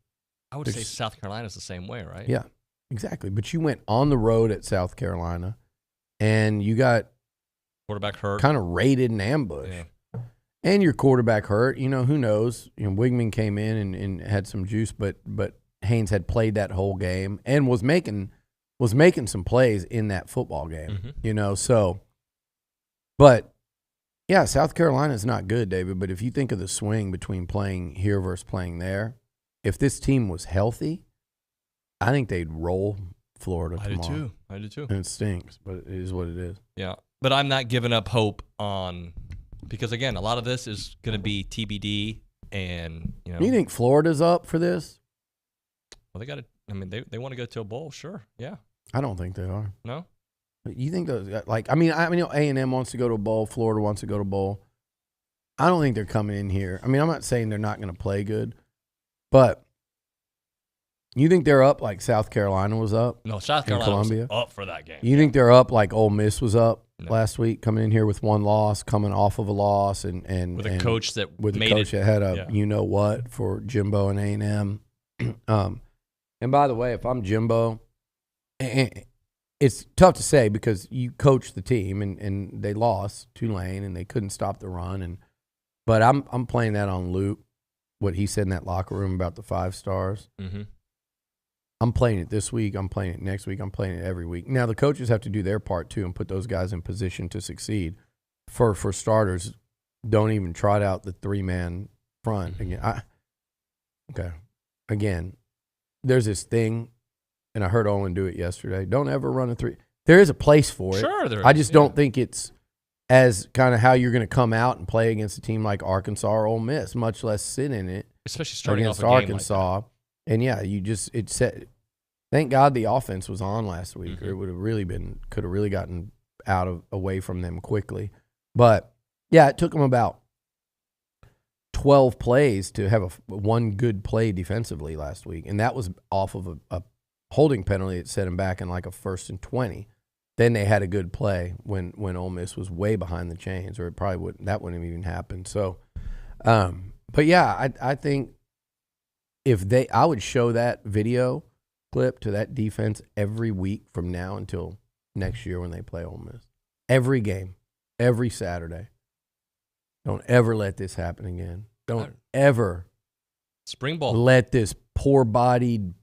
[SPEAKER 27] I would say South Carolina's the same way, right?
[SPEAKER 19] Yeah, exactly. But you went on the road at South Carolina, and you got
[SPEAKER 27] quarterback hurt,
[SPEAKER 19] kind of raided and ambushed. Yeah. And your quarterback hurt. Who knows? Wigman came in and had some juice, but Haynes had played that whole game and was making some plays in that football game.
[SPEAKER 27] Mm-hmm.
[SPEAKER 19] So But, yeah, South Carolina's not good, David. But if you think of the swing between playing here versus playing there, if this team was healthy, I think they'd roll Florida tomorrow.
[SPEAKER 2] I do too.
[SPEAKER 19] And it stinks, but it is what it is.
[SPEAKER 2] Yeah, but I'm not giving up hope on because again, a lot of this is going to be TBD, and
[SPEAKER 19] You think Florida's up for this?
[SPEAKER 2] Well, they got to. I mean, they want to go to a bowl, sure. Yeah.
[SPEAKER 19] I don't think they are.
[SPEAKER 2] No.
[SPEAKER 19] You think those I mean A&M wants to go to a bowl. Florida wants to go to a bowl. I don't think they're coming in here. I mean, I'm not saying they're not going to play good, but. You think they're up like South Carolina was up?
[SPEAKER 2] No, South Carolina was up for that game.
[SPEAKER 19] You think they're up like Ole Miss was up last week, coming in here with one loss, coming off of a loss, and
[SPEAKER 2] with a coach that
[SPEAKER 19] had a you know what for Jimbo and A&M. And by the way, if I'm Jimbo, it's tough to say because you coach the team and they lost Tulane and they couldn't stop the run, but I'm playing that on loop. What he said in that locker room about the 5 stars.
[SPEAKER 2] Mm-hmm.
[SPEAKER 19] I'm playing it this week. I'm playing it next week. I'm playing it every week. Now, the coaches have to do their part, too, and put those guys in position to succeed. For starters, don't even trot out the 3-man front. Again, there's this thing, and I heard Olin do it yesterday. Don't ever run a 3. There is a place for it.
[SPEAKER 2] Sure, there is.
[SPEAKER 19] I just don't think it's as kind of how you're going to come out and play against a team like Arkansas or Ole Miss, much less sit in it.
[SPEAKER 2] Especially starting
[SPEAKER 19] against
[SPEAKER 2] off a
[SPEAKER 19] Arkansas.
[SPEAKER 2] Game like that.
[SPEAKER 19] And yeah, it said. Thank God the offense was on last week, or it would have could have really gotten away from them quickly. But yeah, it took them about 12 plays to have one good play defensively last week, and that was off of a holding penalty that set them back in like a 1st and 20. Then they had a good play when Ole Miss was way behind the chains, or it probably wouldn't have even happened. So, but yeah, I think I would show that video clip to that defense every week from now until next year when they play Ole Miss. Every game, every Saturday. Don't ever let this happen again. Don't ever
[SPEAKER 2] spring ball
[SPEAKER 19] let this poor-bodied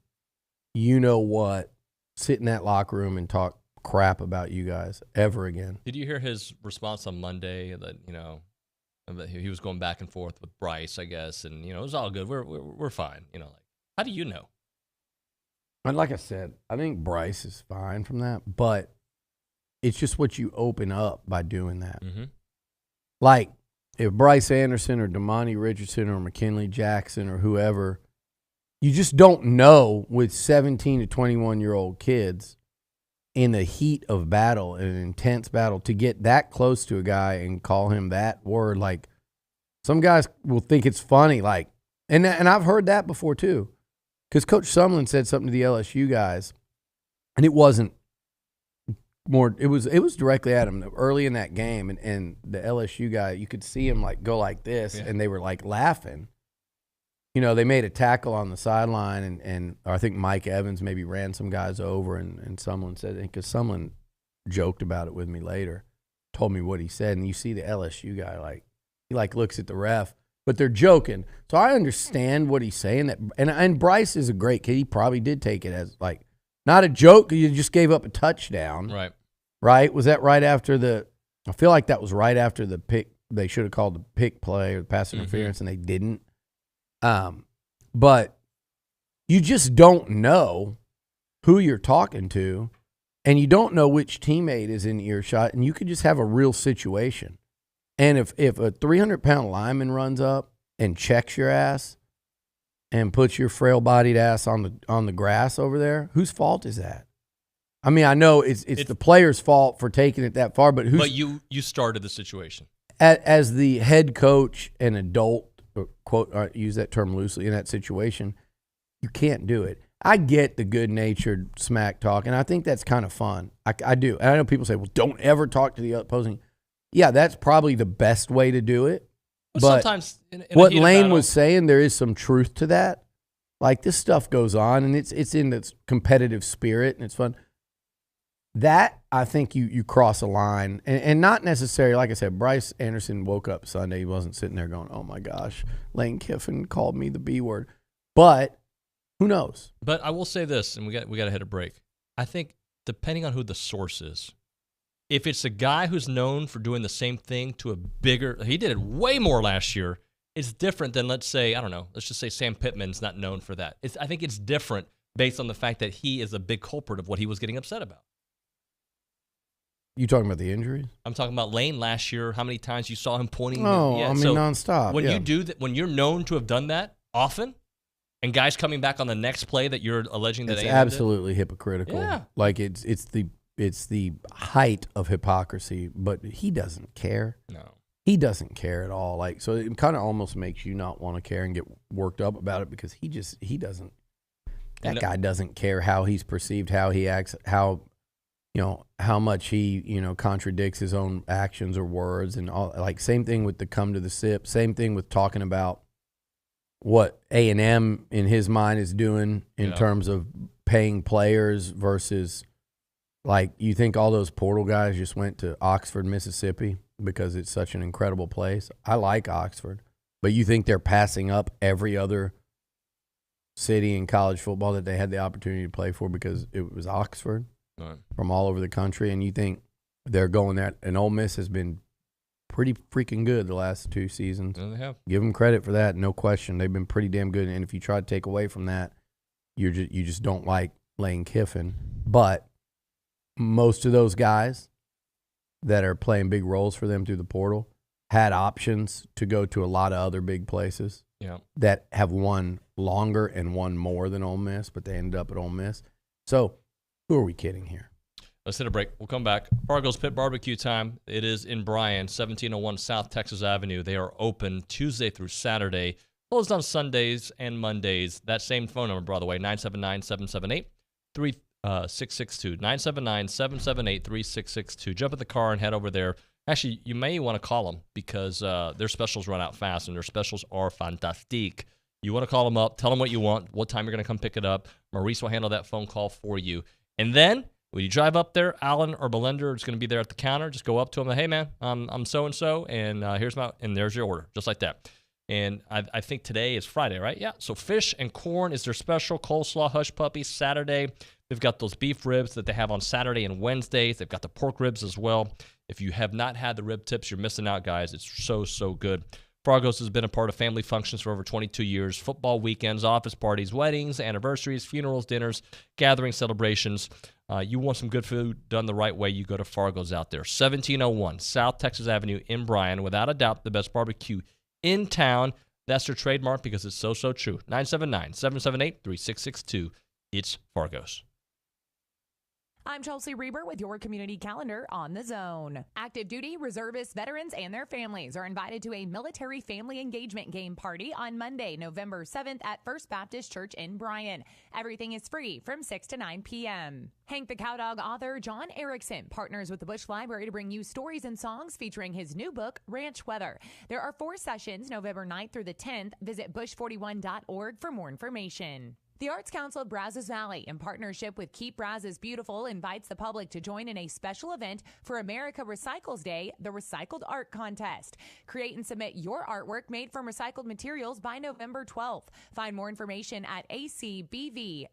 [SPEAKER 19] you-know-what sit in that locker room and talk crap about you guys ever again.
[SPEAKER 2] Did you hear his response on Monday that, he was going back and forth with Bryce, I guess, and, it was all good. We're fine. How do you know?
[SPEAKER 19] And like I said, I think Bryce is fine from that, but it's just what you open up by doing that.
[SPEAKER 2] Mm-hmm.
[SPEAKER 19] Like, if Bryce Anderson or Damani Richardson or McKinley Jackson or whoever, you just don't know with 17 to 21-year-old kids in the heat of battle, an intense battle, to get that close to a guy and call him that word. Like, some guys will think it's funny, like, and I've heard that before too. Because Coach Sumlin said something to the LSU guys, and it wasn't more. It was directly at him early in that game, and the LSU guy, you could see him like go like this, and they were like laughing. They made a tackle on the sideline, and I think Mike Evans maybe ran some guys over, and Sumlin said, because Sumlin joked about it with me later, told me what he said, and you see the LSU guy he looks at the ref. But they're joking. So I understand what he's saying. And Bryce is a great kid. He probably did take it as, not a joke. You just gave up a touchdown.
[SPEAKER 2] Right.
[SPEAKER 19] Right? Was that right after I feel like that was right after the pick. They should have called the pick play or the pass interference, and they didn't. But you just don't know who you're talking to, and you don't know which teammate is in earshot, and you could just have a real situation. And if a 300-pound lineman runs up and checks your ass and puts your frail-bodied ass on the grass over there, whose fault is that? I mean, I know it's the player's fault for taking it that far, but who's?
[SPEAKER 2] But you started the situation.
[SPEAKER 19] As the head coach, an adult, or quote, use that term loosely, in that situation, you can't do it. I get the good-natured smack talk, and I think that's kind of fun. I do. And I know people say, well, don't ever talk to the opposing. Yeah, that's probably the best way to do it. But
[SPEAKER 2] sometimes in
[SPEAKER 19] what Lane was saying, there is some truth to that. Like, this stuff goes on, and it's in this competitive spirit, and it's fun. That, I think you cross a line. And not necessarily, like I said, Bryce Anderson woke up Sunday. He wasn't sitting there going, oh, my gosh, Lane Kiffin called me the B word. But who knows?
[SPEAKER 2] But I will say this, and we got to hit a break. I think depending on who the source is, If it's a guy who's known for doing the same thing to a bigger, he did it way more last year. It's different than, let's say, I don't know, let's just say Sam Pittman's not known for that. I think it's different based on the fact that he is a big culprit of what he was getting upset about.
[SPEAKER 19] You talking about the injuries?
[SPEAKER 2] I'm talking about Lane last year. How many times you saw him pointing?
[SPEAKER 19] Nonstop.
[SPEAKER 2] When you do that, when you're known to have done that often, and guys coming back on the next play that you're alleging that
[SPEAKER 19] it's
[SPEAKER 2] A&M
[SPEAKER 19] absolutely hypocritical.
[SPEAKER 2] Yeah.
[SPEAKER 19] Like it's the height of hypocrisy. But he doesn't care.
[SPEAKER 2] No.
[SPEAKER 19] He doesn't care at all. Like, so it kind of almost makes you not want to care and get worked up about it because he doesn't. That guy doesn't care how he's perceived, how he acts, how much he contradicts his own actions or words and all. Like, same thing with the come to the sip. Same thing with talking about what A&M in his mind is doing in terms of paying players versus, like, you think all those portal guys just went to Oxford, Mississippi because it's such an incredible place. I like Oxford, but you think they're passing up every other city in college football that they had the opportunity to play for because it was Oxford from all over the country, and you think they're going there. And Ole Miss has been pretty freaking good the last 2 seasons.
[SPEAKER 2] Yeah, they have.
[SPEAKER 19] Give them credit for that, no question. They've been pretty damn good, and if you try to take away from that, you just don't like Lane Kiffin. But most of those guys that are playing big roles for them through the portal had options to go to a lot of other big places that have won longer and won more than Ole Miss, but they ended up at Ole Miss. So who are we kidding here?
[SPEAKER 2] Let's hit a break. We'll come back. Fargo's Pit Barbecue time. It is in Bryan, 1701 South Texas Avenue. They are open Tuesday through Saturday, closed on Sundays and Mondays. That same phone number, by the way, 979-778-3662. 979-778-3662. Jump in the car and head over there. Actually, you may want to call them because their specials run out fast, and their specials are fantastic. You want to call them up, tell them what you want, what time you're going to come pick it up. Maurice will handle that phone call for you. And then when you drive up there, Alan or Belinda is going to be there at the counter. Just go up to them, hey, man, I'm so-and-so, and there's your order, just like that. And I think today is Friday, right? Yeah. So fish and corn is their special. Coleslaw, hush puppy, Saturday. They've got those beef ribs that they have on Saturday and Wednesdays. They've got the pork ribs as well. If you have not had the rib tips, you're missing out, guys. It's so, so good. Fargo's has been a part of family functions for over 22 years. Football weekends, office parties, weddings, anniversaries, funerals, dinners, gatherings, celebrations. You want some good food done the right way, you go to Fargo's out there. 1701 South Texas Avenue in Bryan. Without a doubt, the best barbecue in town. That's their trademark because it's so, so true. 979-778-3662. It's Fargo's.
[SPEAKER 13] I'm Chelsea Reber with your community calendar on the Zone. Active duty, reservists, veterans, and their families are invited to a military family engagement game party on Monday, November 7th at First Baptist Church in Bryan. Everything is free from 6 to 9 p.m. Hank the Cowdog author John Erickson partners with the Bush Library to bring you stories and songs featuring his new book, Ranch Weather. There are 4 sessions, November 9th through the 10th. Visit bush41.org for more information. The Arts Council of Brazos Valley, in partnership with Keep Brazos Beautiful, invites the public to join in a special event for America Recycles Day, the Recycled Art Contest. Create and submit your artwork made from recycled materials by November 12th. Find more information at acbv.org.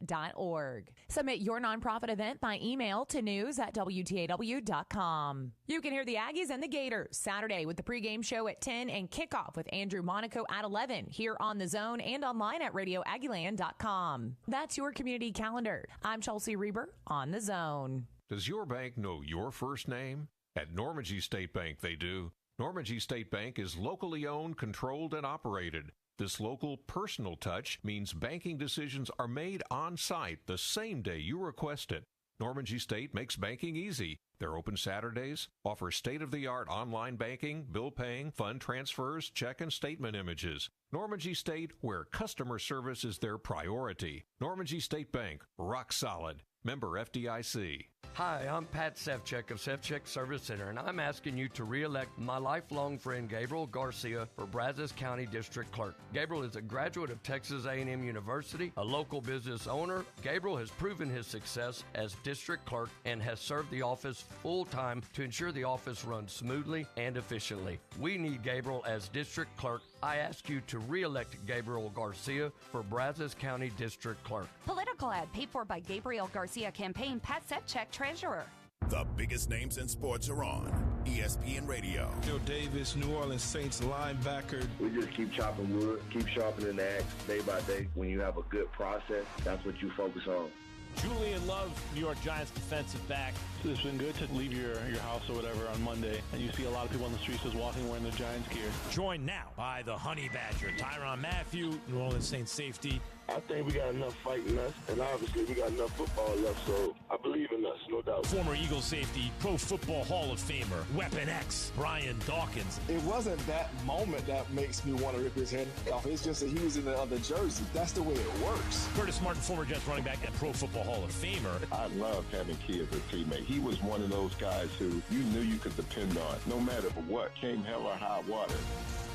[SPEAKER 13] Submit your nonprofit event by email to news@wtaw.com. You can hear the Aggies and the Gators Saturday with the pregame show at 10 and kickoff with Andrew Monaco at 11 here on The Zone and online at radioaggieland.com. That's your community calendar. I'm Chelsea Reber on The Zone.
[SPEAKER 6] Does your bank know your first name? At Normandy State Bank, they do. Normandy State Bank is locally owned, controlled, and operated. This local personal touch means banking decisions are made on site the same day you request it. Normandy State makes banking easy. They're open Saturdays, offer state-of-the-art online banking, bill paying, fund transfers, check and statement images. Normandy State, where customer service is their priority. Normandy State Bank, rock solid. Member FDIC.
[SPEAKER 7] Hi, I'm Pat Sevchek of Sevchek Service Center, and I'm asking you to re-elect my lifelong friend Gabriel Garcia for Brazos County District Clerk. Gabriel is a graduate of Texas A&M University, a local business owner. Gabriel has proven his success as District Clerk and has served the office full-time to ensure the office runs smoothly and efficiently. We need Gabriel as District Clerk. I ask you to re-elect Gabriel Garcia for Brazos County District Clerk.
[SPEAKER 14] Political ad paid for by Gabriel Garcia campaign, Pat Sevchek, Treasurer.
[SPEAKER 8] The biggest names in sports are on ESPN Radio.
[SPEAKER 14] Joe Davis, New Orleans Saints linebacker.
[SPEAKER 16] We just keep chopping wood, keep sharpening the axe day by day. When you have a good process, that's what you focus on.
[SPEAKER 15] Julian Love, New York Giants defensive back.
[SPEAKER 20] It's been good to leave your house or whatever on Monday, and you see a lot of people on the streets just walking wearing the Giants gear.
[SPEAKER 15] Joined now by the Honey Badger, Tyrann Mathieu, New Orleans Saints safety.
[SPEAKER 24] I think we got enough fight in us, and obviously we got enough football left, so I believe in us, no doubt.
[SPEAKER 15] Former Eagles safety, Pro Football Hall of Famer, Weapon X, Brian Dawkins.
[SPEAKER 25] It wasn't that moment that makes me want to rip his head off. It's just that he was in the other jersey. That's the way it works.
[SPEAKER 15] Curtis Martin, former Jets running back and Pro Football Hall of Famer.
[SPEAKER 24] I love having kids as teammates. He was one of those guys who you knew you could depend on, no matter what, came hell or high water.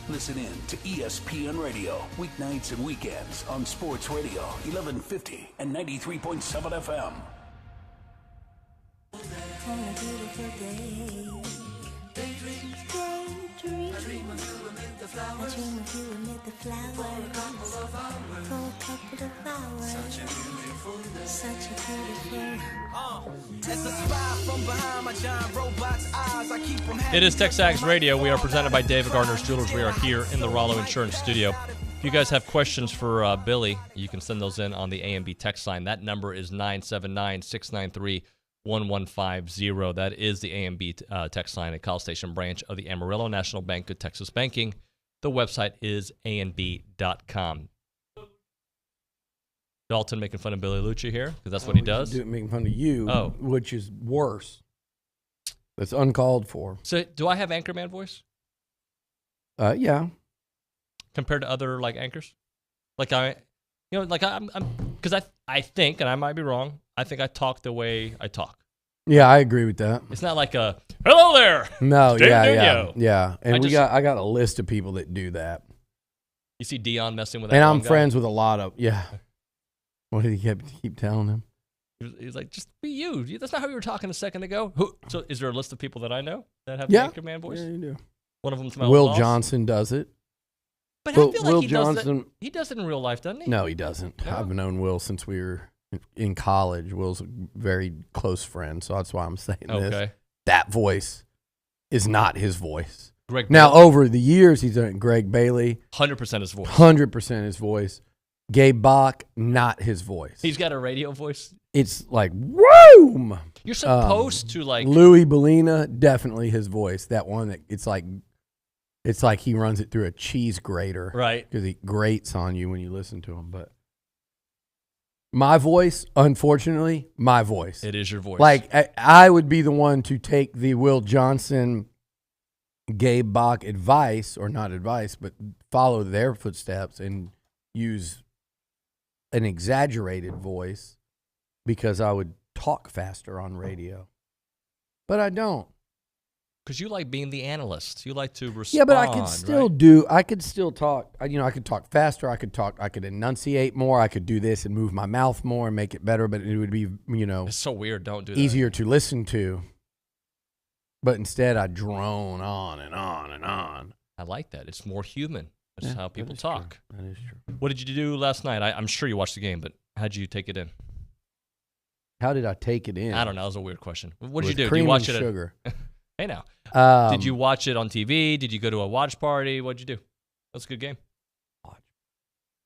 [SPEAKER 12] Listen in to ESPN Radio, weeknights and weekends on Sports Radio, 1150 and 93.7 FM.
[SPEAKER 26] On a beautiful day, daydream amid the flowers. I dream of you amid the flowers. For a couple of hours. Such a beautiful day. Such a beautiful.
[SPEAKER 28] As a spy from behind my giant robot's eyes, I keep from
[SPEAKER 2] It is TexAgs Radio. We are presented by David Gardner's Jewelers. We are here in the Rollo Insurance Studio. If you guys have questions for Billy, you can send those in on the A&B text line. That number is 979-693-1150. That is the A&B text line at College Station branch of the Amarillo National Bank of Texas Banking. The website is anb.com. Dalton making fun of Billy Lucci here because that's what he does.
[SPEAKER 19] Making fun of you, which is worse. That's uncalled for.
[SPEAKER 2] So, do I have anchorman voice?
[SPEAKER 19] Yeah.
[SPEAKER 2] Compared to other anchors, I'm because I think, and I might be wrong. I think I talk the way I talk.
[SPEAKER 19] Yeah, I agree with that.
[SPEAKER 2] It's not like a hello there.
[SPEAKER 19] No,
[SPEAKER 2] Dave
[SPEAKER 19] yeah. And I got a list of people that do that.
[SPEAKER 2] You see Dion messing with that.
[SPEAKER 19] And I'm
[SPEAKER 2] guy?
[SPEAKER 19] friends with a lot of What did he keep telling him?
[SPEAKER 2] He was like, just be you. That's not how you were talking a second ago. So is there a list of people that I know that have the anchorman voice?
[SPEAKER 19] Yeah, you do.
[SPEAKER 2] One of them's my
[SPEAKER 19] Will
[SPEAKER 2] boss.
[SPEAKER 19] Johnson does it.
[SPEAKER 2] But I feel like he does it in real life, doesn't he?
[SPEAKER 19] No, he doesn't. No. I've known Will since we were in college. Will's a very close friend, so that's why I'm saying this. That voice is not his voice.
[SPEAKER 2] Greg
[SPEAKER 19] now,
[SPEAKER 2] Bailey.
[SPEAKER 19] over the years, he's done Greg Bailey.
[SPEAKER 2] 100% his voice.
[SPEAKER 19] 100% his voice. Gabe Bach, not his voice.
[SPEAKER 2] He's got a radio voice.
[SPEAKER 19] It's like, whoom!
[SPEAKER 2] You're supposed to
[SPEAKER 19] Louis Bellina, definitely his voice. That one that it's like he runs it through a cheese grater.
[SPEAKER 2] Right.
[SPEAKER 19] Because he grates on you when you listen to him. But my voice, unfortunately, my voice.
[SPEAKER 2] It is your voice.
[SPEAKER 19] I would be the one to take the Will Johnson, Gabe Bach advice, or not advice, but follow their footsteps and use an exaggerated voice because I would talk faster on radio. But I don't.
[SPEAKER 2] Because you like being the analyst. You like to respond.
[SPEAKER 19] Yeah, but I could still
[SPEAKER 2] right?
[SPEAKER 19] I could still talk. I could talk faster. I could enunciate more. I could do this and move my mouth more and make it better, but it would be,
[SPEAKER 2] It's so weird. Don't do that.
[SPEAKER 19] Easier to listen to. But instead, I drone on and on and on.
[SPEAKER 2] I like that. It's more human. That's how people talk.
[SPEAKER 19] True. That is true.
[SPEAKER 2] What did you do last night? I'm sure you watched the game, but how did you take it in?
[SPEAKER 19] How did I take it in?
[SPEAKER 2] I don't know. That was a weird question. What did you do?
[SPEAKER 19] Cream
[SPEAKER 2] Did you watch
[SPEAKER 19] and
[SPEAKER 2] it?
[SPEAKER 19] Sugar.
[SPEAKER 2] Hey now. Did you watch it on TV? Did you go to a watch party? What did you do? That was a good game. I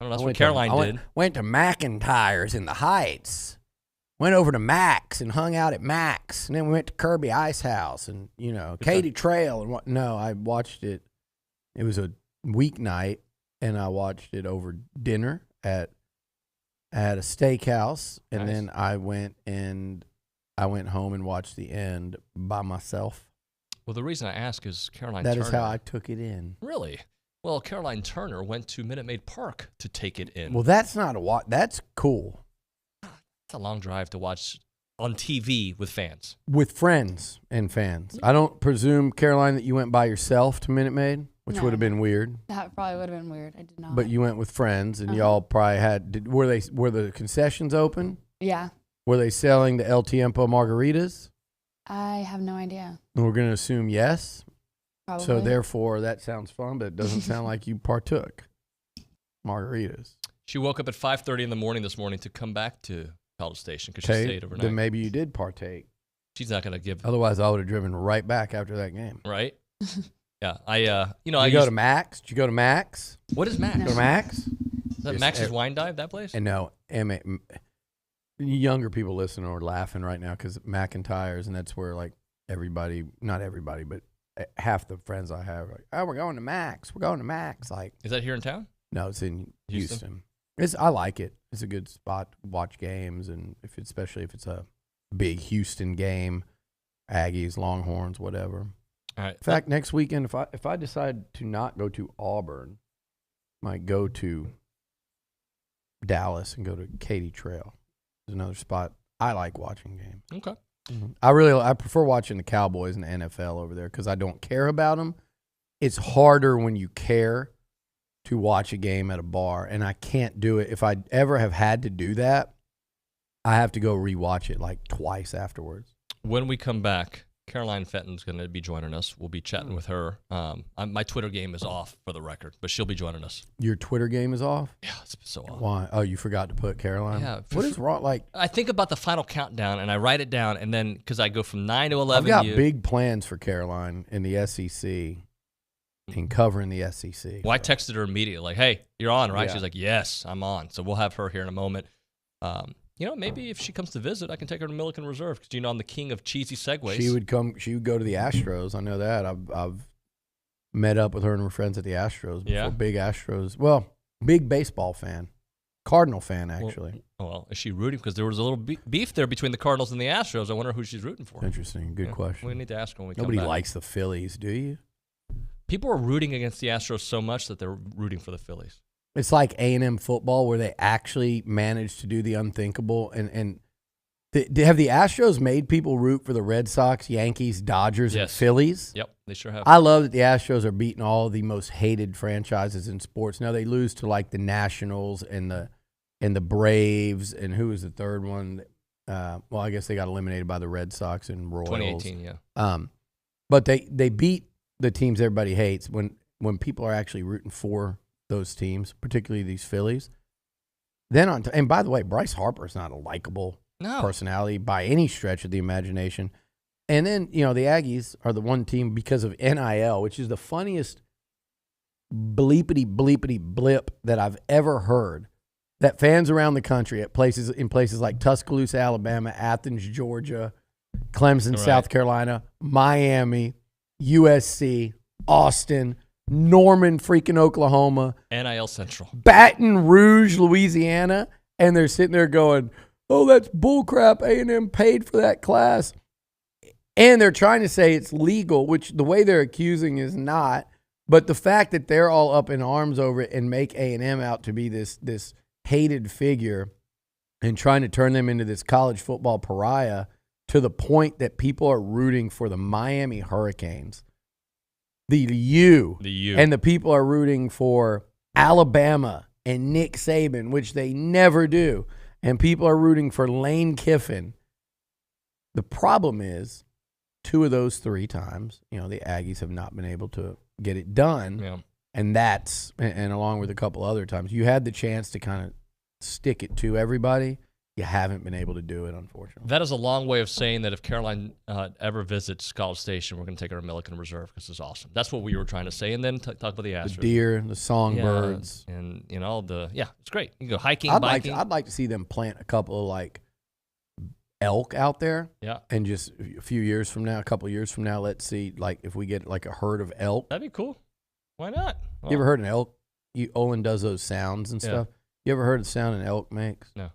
[SPEAKER 2] don't know. That's what Caroline did.
[SPEAKER 19] Went to McIntyre's in the Heights. Went over to Max and hung out at Max. And then we went to Kirby Ice House and, Katy Trail. And No, I watched it. It was a weeknight, and I watched it over dinner at a steakhouse. And then I went home and watched the end by myself.
[SPEAKER 2] Well, the reason I ask is Caroline
[SPEAKER 19] That
[SPEAKER 2] Turner.
[SPEAKER 19] is how I took it in.
[SPEAKER 2] Really? Well, Caroline Turner went to Minute Maid Park to take it in.
[SPEAKER 19] Well, that's not a watch. That's cool.
[SPEAKER 2] It's a long drive to watch on TV with fans.
[SPEAKER 19] With friends and fans. I don't presume, Caroline, that you went by yourself to Minute Maid, which would have been weird.
[SPEAKER 29] That probably would have been weird. I did not.
[SPEAKER 19] But you went with friends, and y'all probably had. Were the concessions open?
[SPEAKER 29] Yeah.
[SPEAKER 19] Were they selling the El Tiempo margaritas?
[SPEAKER 29] I have no idea.
[SPEAKER 19] We're going to assume yes.
[SPEAKER 29] Probably.
[SPEAKER 19] So therefore, that sounds fun, but it doesn't sound like you partook. Margaritas.
[SPEAKER 2] She woke up at 5:30 in the morning this morning to come back to College Station because she stayed overnight.
[SPEAKER 19] Then maybe you did partake.
[SPEAKER 2] She's not going to give.
[SPEAKER 19] Otherwise, I would have driven right back after that game.
[SPEAKER 2] Right? Yeah.
[SPEAKER 19] Did you go to Max? Did you go to Max?
[SPEAKER 2] What is Max?
[SPEAKER 19] Go to Max?
[SPEAKER 2] Is that Max's Wine Dive, that place?
[SPEAKER 19] And no, younger people listening are laughing right now because McIntyre's, and that's where like everybody, not everybody, but half the friends I have are like, oh, we're going to Max. We're going to Max. Like,
[SPEAKER 2] is that here in town?
[SPEAKER 19] No, it's in Houston. I like it. It's a good spot to watch games, and especially if it's a big Houston game, Aggies, Longhorns, whatever.
[SPEAKER 2] All right.
[SPEAKER 19] In fact, next weekend, if I decide to not go to Auburn, I might go to Dallas and go to Katy Trail. There's another spot I like watching games.
[SPEAKER 2] Okay.
[SPEAKER 19] Mm-hmm. I prefer watching the Cowboys and the NFL over there because I don't care about them. It's harder when you care to watch a game at a bar, and I can't do it. If I ever have had to do that, I have to go rewatch it like twice afterwards.
[SPEAKER 2] When we come back, Caroline Fenton's going to be joining us. We'll be chatting with her. My Twitter game is off for the record, but she'll be joining us.
[SPEAKER 19] Your Twitter game is off?
[SPEAKER 2] Yeah, it's so off.
[SPEAKER 19] Why? Oh, you forgot to put Caroline?
[SPEAKER 2] Yeah.
[SPEAKER 19] What is wrong? Like,
[SPEAKER 2] I think about the final countdown, and I write it down, and then because I go from 9 to 11.
[SPEAKER 19] I've got big plans for Caroline in the SEC and covering the SEC.
[SPEAKER 2] Well, I texted her immediately, like, hey, you're on, right?
[SPEAKER 19] Yeah.
[SPEAKER 2] She's like, yes, I'm on. So we'll have her here in a moment. Maybe if she comes to visit, I can take her to Milliken Reserve because, I'm the king of cheesy segues.
[SPEAKER 19] She would go to the Astros. I know that. I've met up with her and her friends at the Astros before.
[SPEAKER 2] Yeah.
[SPEAKER 19] Big Astros. Well, big baseball fan. Cardinal fan, actually.
[SPEAKER 2] Well, is she rooting? Because there was a little beef there between the Cardinals and the Astros. I wonder who she's rooting for.
[SPEAKER 19] Interesting. Good question.
[SPEAKER 2] We need to ask her when we
[SPEAKER 19] Nobody
[SPEAKER 2] come back.
[SPEAKER 19] likes the Phillies, do you?
[SPEAKER 2] People are rooting against the Astros so much that they're rooting for the Phillies.
[SPEAKER 19] It's like A&M football where they actually managed to do the unthinkable. And have the Astros made people root for the Red Sox, Yankees, Dodgers, and Phillies?
[SPEAKER 2] Yep, they sure have.
[SPEAKER 19] I love that the Astros are beating all the most hated franchises in sports. Now they lose to like the Nationals and the Braves, and who was the third one? Well, I guess they got eliminated by the Red Sox and Royals.
[SPEAKER 2] 2018, yeah.
[SPEAKER 19] But they beat the teams everybody hates when people are actually rooting for those teams, particularly these Phillies. Then and by the way, Bryce Harper is not a likable personality by any stretch of the imagination. And then, the Aggies are the one team because of NIL, which is the funniest bleepity blip that I've ever heard, that fans around the country in places like Tuscaloosa, Alabama, Athens, Georgia, Clemson, South Carolina, Miami, USC, Austin, Norman, freaking Oklahoma,
[SPEAKER 2] NIL Central,
[SPEAKER 19] Baton Rouge, Louisiana, and they're sitting there going, oh, that's bullcrap. A&M paid for that class. And they're trying to say it's legal, which the way they're accusing is not. But the fact that they're all up in arms over it and make A&M out to be this hated figure and trying to turn them into this college football pariah to the point that people are rooting for the Miami Hurricanes. The U. And the people are rooting for Alabama and Nick Saban, which they never do. And people are rooting for Lane Kiffin. The problem is, 2 of those 3 times, the Aggies have not been able to get it done.
[SPEAKER 2] Yeah.
[SPEAKER 19] And and along with a couple other times, you had the chance to kind of stick it to everybody. You haven't been able to do it, unfortunately.
[SPEAKER 2] That is a long way of saying that if Caroline ever visits College Station, we're going to take her to Milliken Reserve because it's awesome. That's what we were trying to say. And then talk about the Astros.
[SPEAKER 19] The deer, the songbirds.
[SPEAKER 2] Yeah, and, it's great. You can go hiking,
[SPEAKER 19] biking. I'd like to see them plant a couple of, elk out there.
[SPEAKER 2] Yeah.
[SPEAKER 19] And just a couple of years from now, let's see, if we get, a herd of elk.
[SPEAKER 2] That'd be cool. Why not?
[SPEAKER 19] You ever heard an elk? Olin does those sounds and stuff. You ever heard the sound an elk makes?
[SPEAKER 2] No.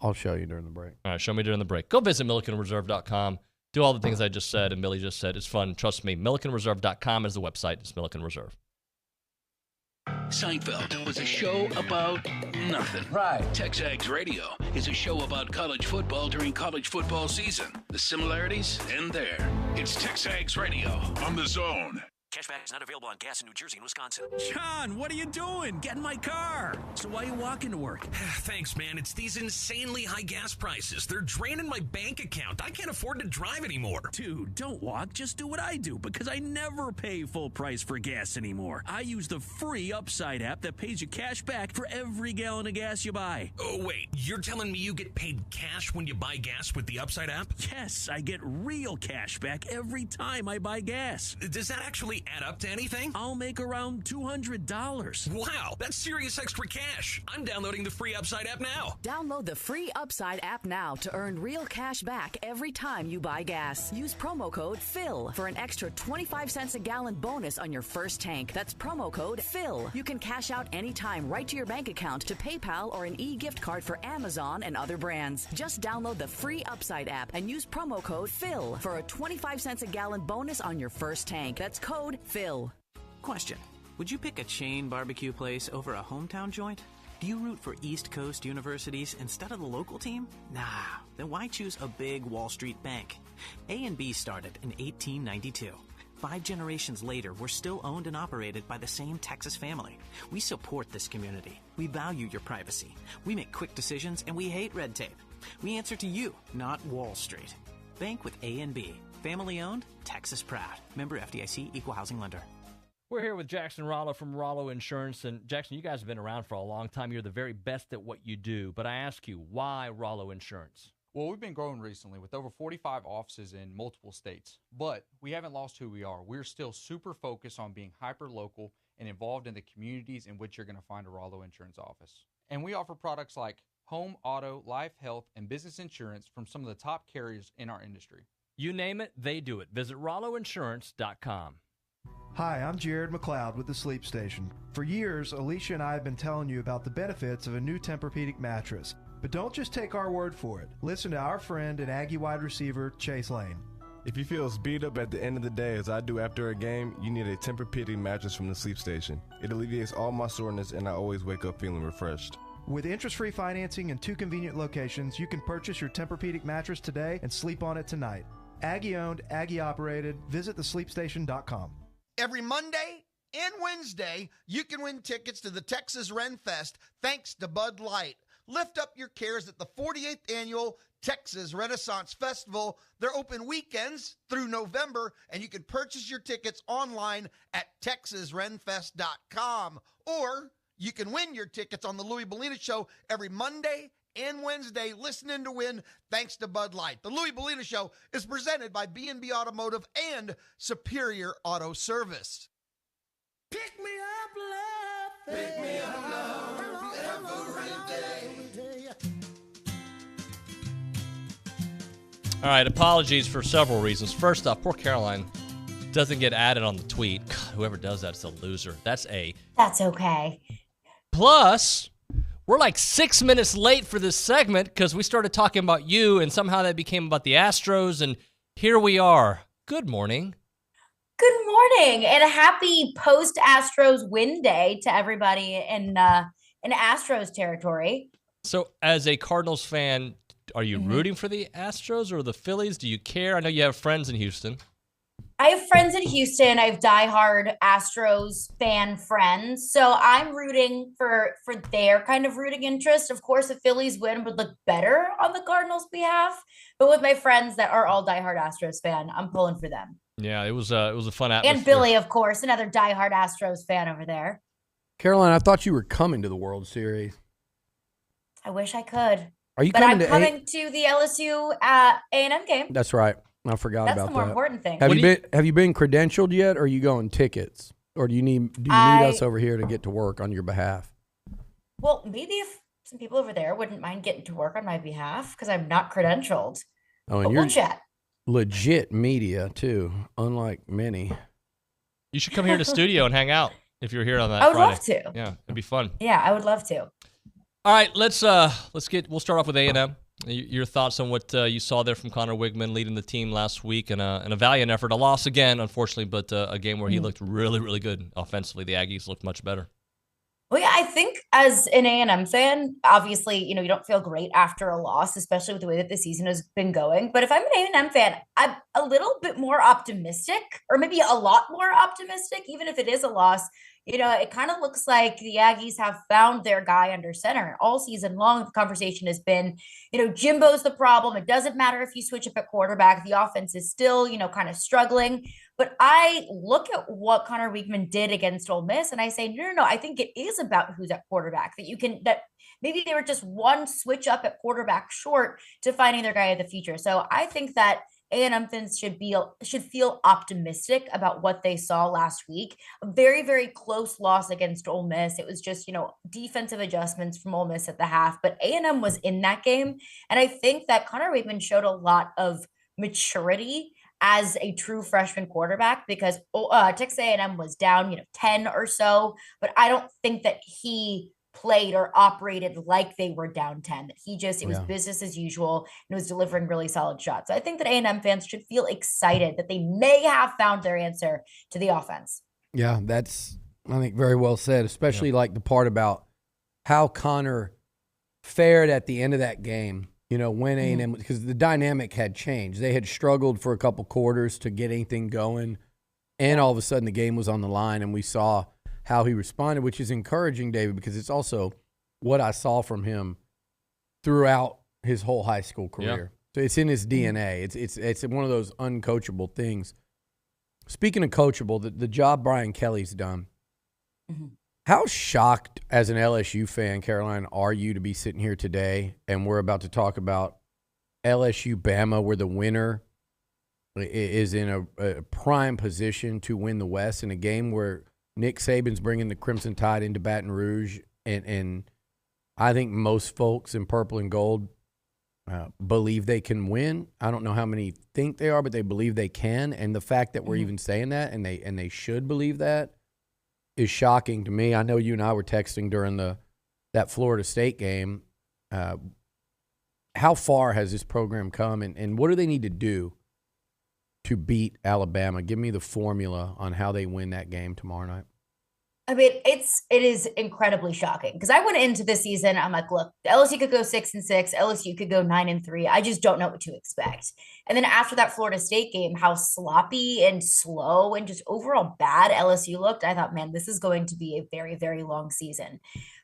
[SPEAKER 19] I'll show you during the break.
[SPEAKER 2] All right, show me during the break. Go visit MillikenReserve.com. Do all the things I just said and Millie just said. It's fun. Trust me. MillikenReserve.com is the website. It's Milliken Reserve.
[SPEAKER 12] Seinfeld was a show about nothing. Right. TexAgs Radio is a show about college football during college football season. The similarities end there. It's TexAgs Radio on The Zone.
[SPEAKER 1] Cashback is not available on gas in New Jersey and Wisconsin.
[SPEAKER 4] John, what are you doing? Get in my car. So why are you walking to work?
[SPEAKER 5] Thanks, man. It's these insanely high gas prices. They're draining my bank account. I can't afford to drive anymore.
[SPEAKER 4] Dude, don't walk. Just do what I do because I never pay full price for gas anymore. I use the free Upside app that pays you cash back for every gallon of gas you buy.
[SPEAKER 5] Oh, wait. You're telling me you get paid cash when you buy gas with the Upside app?
[SPEAKER 4] Yes, I get real cash back every time I buy gas.
[SPEAKER 5] Does that actually add up to anything?
[SPEAKER 4] I'll make around $200.
[SPEAKER 5] Wow, that's serious extra cash. I'm downloading the free Upside app now.
[SPEAKER 9] Download the free Upside app now to earn real cash back every time you buy gas. Use promo code PHIL for an extra 25 cents a gallon bonus on your first tank. That's promo code PHIL. You can cash out anytime right to your bank account, to PayPal, or an e-gift card for Amazon and other brands. Just download the free Upside app and use promo code PHIL for a 25 cents a gallon bonus on your first tank. That's code PHIL.
[SPEAKER 10] Question. Would you pick a chain barbecue place over a hometown joint? Do you root for East Coast universities instead of the local team? Nah, then why choose a big Wall Street bank? A&B started in 1892. 5 generations later, we're still owned and operated by the same Texas family. We support this community. We value your privacy. We make quick decisions, and we hate red tape. We answer to you, not Wall Street. Bank with A&B. Family owned, Texas proud. Member FDIC, Equal Housing Lender.
[SPEAKER 2] We're here with Jackson Rollo from Rollo Insurance. And Jackson, you guys have been around for a long time. You're the very best at what you do. But I ask you, why Rollo Insurance?
[SPEAKER 11] Well, we've been growing recently with over 45 offices in multiple states. But we haven't lost who we are. We're still super focused on being hyper-local and involved in the communities in which you're going to find a Rollo Insurance office. And we offer products like home, auto, life, health, and business insurance from some of the top carriers in our industry.
[SPEAKER 2] You name it, they do it. Visit RolloInsurance.com.
[SPEAKER 17] Hi, I'm Jared McLeod with the Sleep Station. For years, Alicia and I have been telling you about the benefits of a new Tempur-Pedic mattress. But don't just take our word for it. Listen to our friend and Aggie wide receiver, Chase Lane.
[SPEAKER 14] If you feel as beat up at the end of the day as I do after a game, you need a Tempur-Pedic mattress from the Sleep Station. It alleviates all my soreness, and I always wake up feeling refreshed.
[SPEAKER 17] With interest-free financing in 2 convenient locations, you can purchase your Tempur-Pedic mattress today and sleep on it tonight. Aggie-owned, Aggie-operated. Visit thesleepstation.com.
[SPEAKER 22] Every Monday and Wednesday, you can win tickets to the Texas Ren Fest thanks to Bud Light. Lift up your cares at the 48th Annual Texas Renaissance Festival. They're open weekends through November, and you can purchase your tickets online at TexasRenFest.com. Or you can win your tickets on the Louis Bellina Show every Monday and Wednesday, listening to win thanks to Bud Light. The Louis Bellina Show is presented by B&B Automotive and Superior Auto Service.
[SPEAKER 28] Pick me up, love. Pick me up, love. Every day.
[SPEAKER 2] All right, apologies for several reasons. First off, poor Caroline doesn't get added on the tweet. God, whoever does that's a loser. That's
[SPEAKER 23] okay.
[SPEAKER 2] Plus, we're like 6 minutes late for this segment because we started talking about you, and somehow that became about the Astros, and here we are. Good morning.
[SPEAKER 23] Good morning, and a happy post-Astros win day to everybody in Astros territory.
[SPEAKER 2] So, as a Cardinals fan, are you rooting for the Astros or the Phillies? Do you care? I know you have friends in Houston.
[SPEAKER 23] I have friends in Houston. I have diehard Astros fan friends. So I'm rooting for their kind of rooting interest. Of course, a Phillies win would look better on the Cardinals' behalf. But with my friends that are all diehard Astros fan, I'm pulling for them.
[SPEAKER 2] Yeah, it was a fun atmosphere.
[SPEAKER 23] And Billy, of course, another diehard Astros fan over there.
[SPEAKER 19] Caroline, I thought you were coming to the World Series.
[SPEAKER 23] I wish I could.
[SPEAKER 19] Are you
[SPEAKER 23] but
[SPEAKER 19] coming
[SPEAKER 23] I'm coming to the LSU A&M game.
[SPEAKER 19] That's right. I forgot about that.
[SPEAKER 23] That's the more important thing.
[SPEAKER 19] Have you been credentialed yet, or are you going tickets? Or do you need us over here to get to work on your behalf?
[SPEAKER 23] Well, maybe if some people over there wouldn't mind getting to work on my behalf because I'm not credentialed.
[SPEAKER 19] Oh, and
[SPEAKER 23] but
[SPEAKER 19] you're
[SPEAKER 23] we'll chat.
[SPEAKER 19] Legit media too, unlike many.
[SPEAKER 2] You should come here to the studio and hang out if you're here on that
[SPEAKER 23] I would
[SPEAKER 2] Friday.
[SPEAKER 23] love to.
[SPEAKER 2] Yeah, it'd be fun.
[SPEAKER 23] Yeah, I would love to.
[SPEAKER 2] All right, we'll start off with A&M. Your thoughts on what you saw there from Connor Wigman leading the team last week in a valiant effort. A loss again, unfortunately, but a game where he looked really, really good offensively. The Aggies looked much better.
[SPEAKER 23] Well, yeah, I think as an A&M fan, obviously, you don't feel great after a loss, especially with the way that the season has been going. But if I'm an A&M fan, I'm a little bit more optimistic, or maybe a lot more optimistic, even if it is a loss. It kind of looks like the Aggies have found their guy under center. All season long, the conversation has been, Jimbo's the problem. It doesn't matter if you switch up at quarterback. The offense is still, kind of struggling. But I look at what Connor Weigman did against Ole Miss, and I say, no. I think it is about who's at quarterback. That maybe they were just one switch up at quarterback short to finding their guy of the future. So I think that A&M fans should feel optimistic about what they saw last week. A very, very close loss against Ole Miss. It was just defensive adjustments from Ole Miss at the half, but A&M was in that game, and I think that Connor Weigman showed a lot of maturity as a true freshman quarterback because Texas A&M was down 10 or so, but I don't think that he played or operated like they were down 10. It was business as usual and was delivering really solid shots. So I think that A&M fans should feel excited that they may have found their answer to the offense.
[SPEAKER 19] Yeah, that's, I think, very well said, especially like the part about how Connor fared at the end of that game. When A&M, because the dynamic had changed. They had struggled for a couple quarters to get anything going, and all of a sudden the game was on the line, and we saw how he responded, which is encouraging, David, because it's also what I saw from him throughout his whole high school career. So it's in his DNA. It's one of those uncoachable things. Speaking of coachable, the job Brian Kelly's done, how shocked as an LSU fan, Caroline, are you to be sitting here today and we're about to talk about LSU-Bama, where the winner is in a prime position to win the West in a game where Nick Saban's bringing the Crimson Tide into Baton Rouge, and I think most folks in purple and gold believe they can win. I don't know how many think they are, but they believe they can, and the fact that we're even saying that and they should believe that is shocking to me. I know you and I were texting during that Florida State game. How far has this program come, and what do they need to do to beat Alabama? Give me the formula on how they win that game tomorrow night.
[SPEAKER 23] I mean, it is incredibly shocking because I went into this season, I'm like, look, LSU could go 6-6, LSU could go 9-3. I just don't know what to expect. And then after that Florida State game, how sloppy and slow and just overall bad LSU looked, I thought, man, this is going to be a very, very long season.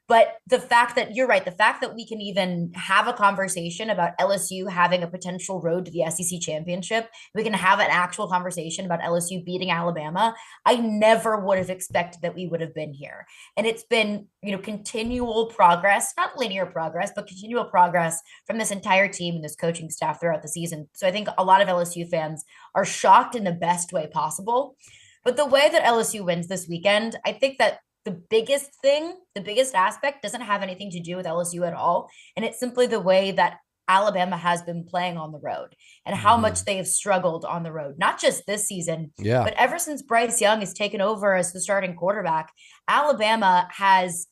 [SPEAKER 23] But the fact that you're right, the fact that we can even have a conversation about LSU having a potential road to the SEC championship, we can have an actual conversation about LSU beating Alabama. I never would have expected that we would have been here. And it's been, continual progress, not linear progress, but continual progress from this entire team and this coaching staff throughout the season. So I think a lot of LSU fans are shocked in the best way possible. But the way that LSU wins this weekend, I think that the biggest aspect doesn't have anything to do with LSU at all. And it's simply the way that Alabama has been playing on the road and how much they have struggled on the road, not just this season, but ever since Bryce Young has taken over as the starting quarterback. Alabama has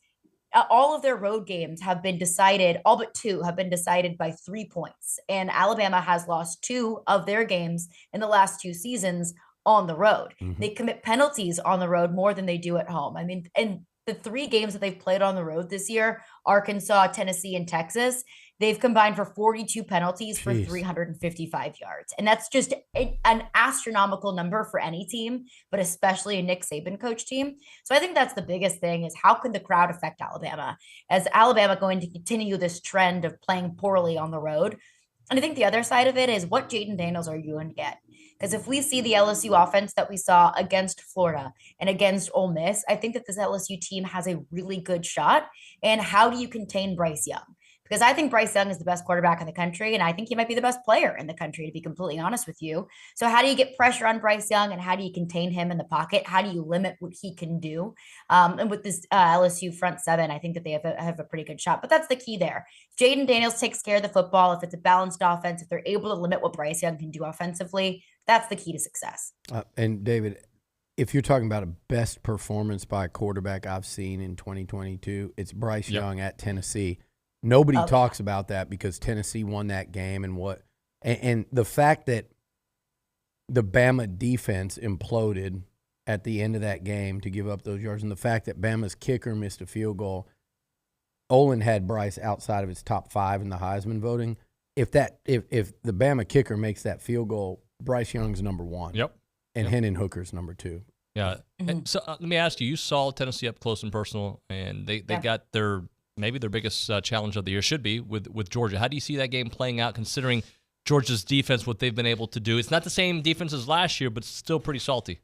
[SPEAKER 23] all of their road games have been decided, all but 2 have been decided by 3 points. And Alabama has lost 2 of their games in the last 2 seasons on the road. They commit penalties on the road more than they do at home. I mean, and the 3 games that they've played on the road this year, Arkansas, Tennessee, and Texas, they've combined for 42 penalties for 355 yards. And that's just an astronomical number for any team, but especially a Nick Saban coach team. So I think that's the biggest thing is how can the crowd affect Alabama? Is Alabama going to continue this trend of playing poorly on the road? And I think the other side of it is what Jaden Daniels are you going to get? Because if we see the LSU offense that we saw against Florida and against Ole Miss, I think that this LSU team has a really good shot. And how do you contain Bryce Young? Because I think Bryce Young is the best quarterback in the country, and I think he might be the best player in the country, to be completely honest with you. So how do you get pressure on Bryce Young, and how do you contain him in the pocket? How do you limit what he can do? And with this LSU front 7, I think that they have a pretty good shot. But that's the key there. If Jaden Daniels takes care of the football, if it's a balanced offense, if they're able to limit what Bryce Young can do offensively, that's the key to success.
[SPEAKER 19] And David, if you're talking about a best performance by a quarterback I've seen in 2022, it's Bryce Young at Tennessee. Nobody talks about that because Tennessee won that game and the fact that the Bama defense imploded at the end of that game to give up those yards. And the fact that Bama's kicker missed a field goal, Olin had Bryce outside of his top 5 in the Heisman voting. If the Bama kicker makes that field goal, Bryce Young's number 1.
[SPEAKER 2] Yep.
[SPEAKER 19] And Hendon Hooker's number 2.
[SPEAKER 2] Yeah. And so let me ask you, you saw Tennessee up close and personal, and they got maybe their biggest challenge of the year should be with Georgia. How do you see that game playing out considering Georgia's defense, what they've been able to do? It's not the same defense as last year, but it's still pretty salty.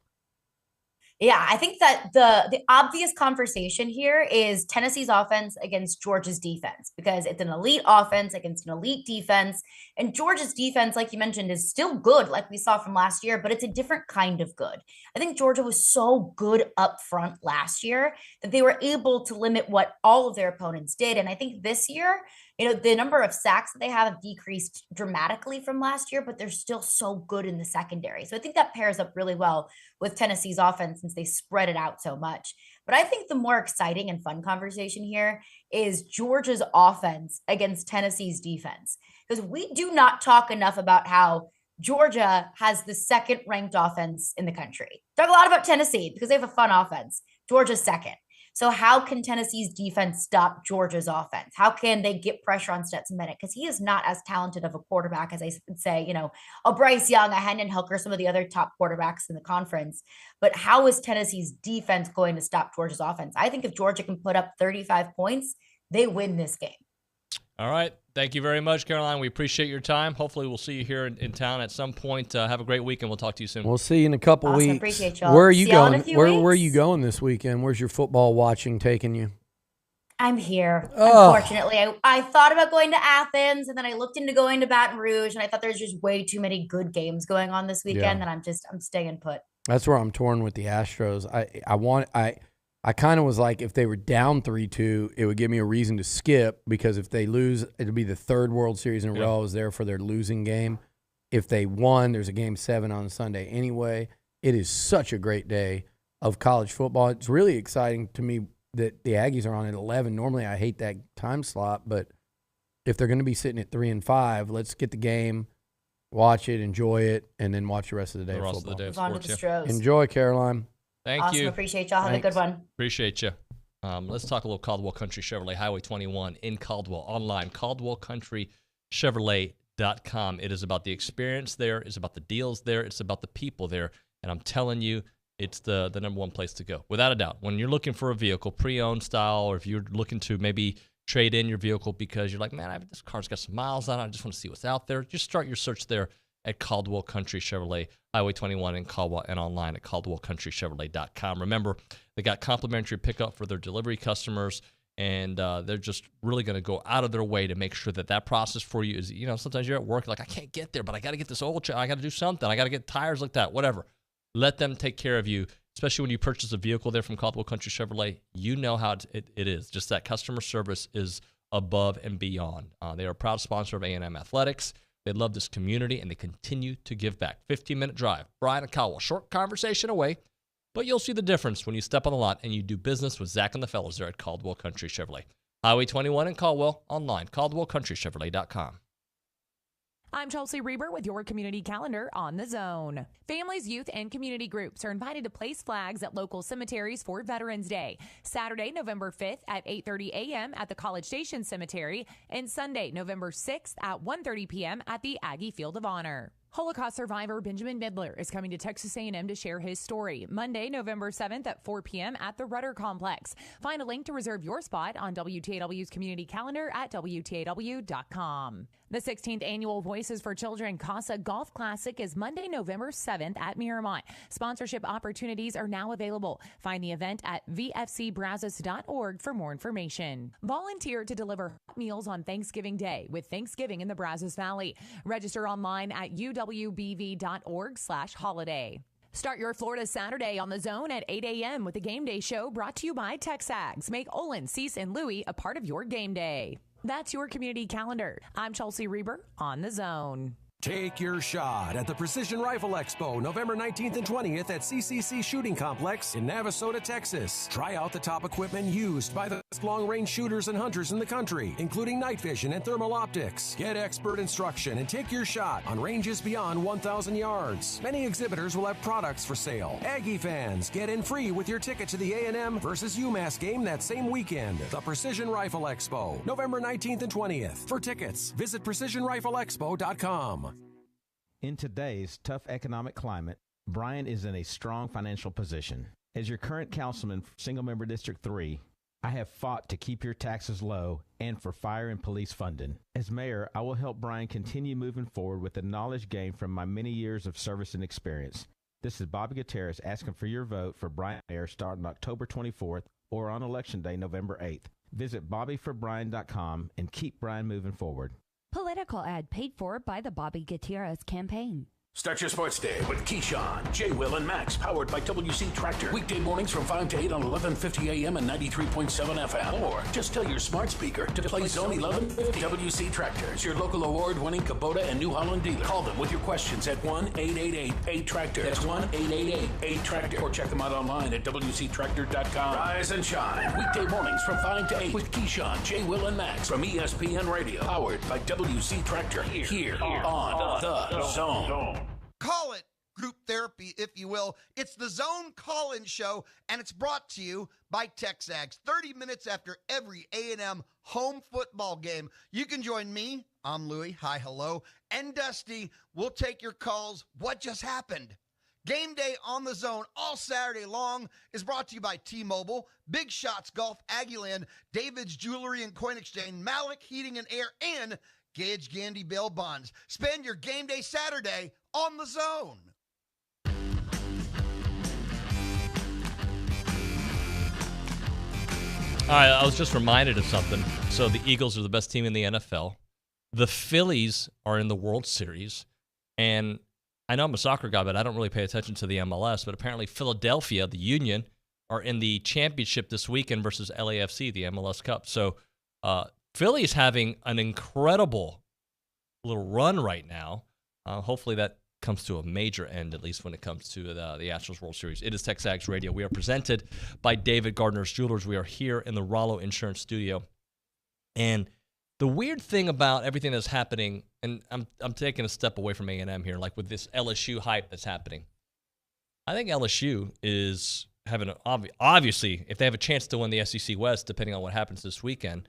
[SPEAKER 23] Yeah, I think that the obvious conversation here is Tennessee's offense against Georgia's defense, because it's an elite offense against an elite defense. And Georgia's defense, like you mentioned, is still good, like we saw from last year, but it's a different kind of good. I think Georgia was so good up front last year that they were able to limit what all of their opponents did. And I think this year, the number of sacks that they have decreased dramatically from last year, but they're still so good in the secondary. So I think that pairs up really well with Tennessee's offense since they spread it out so much. But I think the more exciting and fun conversation here is Georgia's offense against Tennessee's defense, because we do not talk enough about how Georgia has the second ranked offense in the country. Talk a lot about Tennessee because they have a fun offense. Georgia's second. So how can Tennessee's defense stop Georgia's offense? How can they get pressure on Stetson Bennett? Because he is not as talented of a quarterback as I would say, a Bryce Young, a Hendon Hooker, some of the other top quarterbacks in the conference. But how is Tennessee's defense going to stop Georgia's offense? I think if Georgia can put up 35 points, they win this game.
[SPEAKER 2] All right. Thank you very much, Caroline. We appreciate your time. Hopefully we'll see you here in town at some point. Have a great week, and we'll talk to you soon.
[SPEAKER 19] We'll see you in a couple weeks.
[SPEAKER 23] Appreciate y'all.
[SPEAKER 19] Where are you
[SPEAKER 23] See y'all in
[SPEAKER 19] going?
[SPEAKER 23] a few
[SPEAKER 19] Where
[SPEAKER 23] weeks.
[SPEAKER 19] are you going this weekend? Where's your football watching taking you?
[SPEAKER 23] I'm here.
[SPEAKER 19] Oh.
[SPEAKER 23] Unfortunately, I thought about going to Athens, and then I looked into going to Baton Rouge, and I thought there's just way too many good games going on this weekend, and I'm staying put.
[SPEAKER 19] That's where I'm torn with the Astros. I kind of was like, if they were down 3-2, it would give me a reason to skip, because if they lose, it'll be the third World Series in a row I was there for their losing game. If they won, there's a Game 7 on Sunday anyway. It is such a great day of college football. It's really exciting to me that the Aggies are on at 11. Normally I hate that time slot, but if they're going to be sitting at 3 and 5, let's get the game, watch it, enjoy it, and then watch the rest of the day of football.
[SPEAKER 2] The day of sports,
[SPEAKER 23] Enjoy,
[SPEAKER 19] Caroline.
[SPEAKER 2] Thank
[SPEAKER 23] awesome.
[SPEAKER 2] you.
[SPEAKER 23] Appreciate y'all. Have a good one.
[SPEAKER 2] Appreciate you. Let's talk a little Caldwell Country Chevrolet, Highway 21 in Caldwell, online, CaldwellCountryChevrolet.com. It is about the experience there. It's about the deals there. It's about the people there. And I'm telling you, it's the number one place to go, without a doubt. When you're looking for a vehicle, pre-owned style, or if you're looking to maybe trade in your vehicle because you're like, man, this car's got some miles on it, I just want to see what's out there, just start your search there at Caldwell Country Chevrolet, Highway 21 in Caldwell, and online at CaldwellCountryChevrolet.com. Remember, they got complimentary pickup for their delivery customers, and they're just really going to go out of their way to make sure that process for you is, sometimes you're at work, like, I can't get there, but I got to get this oil change, I got to do something, I got to get tires like that, whatever. Let them take care of you, especially when you purchase a vehicle there from Caldwell Country Chevrolet. You know how it is. Just that customer service is above and beyond. They are a proud sponsor of A&M Athletics. They love this community, and they continue to give back. 15-minute drive. Brian and Caldwell, short conversation away, but you'll see the difference when you step on the lot and you do business with Zach and the fellows there at Caldwell Country Chevrolet. Highway 21 in Caldwell, online, CaldwellCountryChevrolet.com.
[SPEAKER 3] I'm Chelsea Reber with your community calendar on The Zone. Families, youth, and community groups are invited to place flags at local cemeteries for Veterans Day. Saturday, November 5th at 8:30 a.m. at the College Station Cemetery, and Sunday, November 6th at 1:30 p.m. at the Aggie Field of Honor. Holocaust survivor Benjamin Midler is coming to Texas A&M to share his story Monday, November 7th at 4 p.m. at the Rudder Complex. Find a link to reserve your spot on WTAW's community calendar at WTAW.com. The 16th annual Voices for Children Casa Golf Classic is Monday, November 7th at Miramont. Sponsorship opportunities are now available. Find the event at vfcbrazos.org for more information. Volunteer to deliver hot meals on Thanksgiving Day with Thanksgiving in the Brazos Valley. Register online at uwbv.org/holiday. Start your Florida Saturday on The Zone at 8 a.m. with a game day show brought to you by TexAgs. Make Olin, Cease, and Louie a part of your game day. That's your community calendar. I'm Chelsea Reber on The Zone.
[SPEAKER 6] Take your shot at the Precision Rifle Expo, November 19th and 20th at CCC Shooting Complex in Navasota, Texas. Try out the top equipment used by the best long-range shooters and hunters in the country, including night vision and thermal optics. Get expert instruction and take your shot on ranges beyond 1,000 yards. Many exhibitors will have products for sale. Aggie fans, get in free with your ticket to the A&M versus UMass game that same weekend. The Precision Rifle Expo, November 19th and 20th. For tickets, visit precisionrifleexpo.com.
[SPEAKER 7] In today's tough economic climate, Brian is in a strong financial position. As your current councilman for Single Member District 3, I have fought to keep your taxes low and for fire and police funding. As mayor, I will help Brian continue moving forward with the knowledge gained from my many years of service and experience. This is Bobby Gutierrez asking for your vote for Brian Mayor starting October 24th or on Election Day, November 8th. Visit bobbyforbrian.com and keep Brian moving forward.
[SPEAKER 8] Political ad paid for by the Bobby Gutierrez campaign.
[SPEAKER 12] Start your sports day with Keyshawn, J. Will, and Max, powered by WC Tractor. Weekday mornings from 5 to 8 on 1150 AM and 93.7 FM. Or just tell your smart speaker to play Zone 1150. WC Tractor is your local award-winning Kubota and New Holland dealer. Call them with your questions at 1-888-8-TRACTOR. That's 1-888-8-TRACTOR. Or check them out online at WCTractor.com. Rise and shine. Weekday mornings from 5 to 8 with Keyshawn, J. Will, and Max from ESPN Radio. Powered by WC Tractor. Here on The Zone.
[SPEAKER 22] Call it group therapy, if you will. It's the Zone Call-In Show, and it's brought to you by TexAgs. 30 minutes after every A&M home football game. You can join me, I'm Louie, hi, hello, and Dusty. We'll take your calls. What just happened? Game day on the Zone all Saturday long is brought to you by T-Mobile, Big Shots Golf, Aggieland, David's Jewelry and Coin Exchange, Malik Heating and Air, and Gage Gandy Bail Bonds. Spend your game day Saturday on the Zone.
[SPEAKER 2] All right, I was just reminded of something. So the Eagles are the best team in the NFL. The Phillies are in the World Series. And I know I'm a soccer guy, but I don't really pay attention to the MLS. But apparently Philadelphia, the Union, are in the championship this weekend versus LAFC, the MLS Cup. So Philly's having an incredible little run right now. Hopefully that comes to a major end, at least when it comes to the Astros World Series. It is TexAgs Radio. We are presented by David Gardner's Jewelers. We are here in the Rollo Insurance Studio. And the weird thing about everything that's happening, and I'm taking a step away from A&M here, like with this LSU hype that's happening. I think LSU is having obviously, if they have a chance to win the SEC West, depending on what happens this weekend,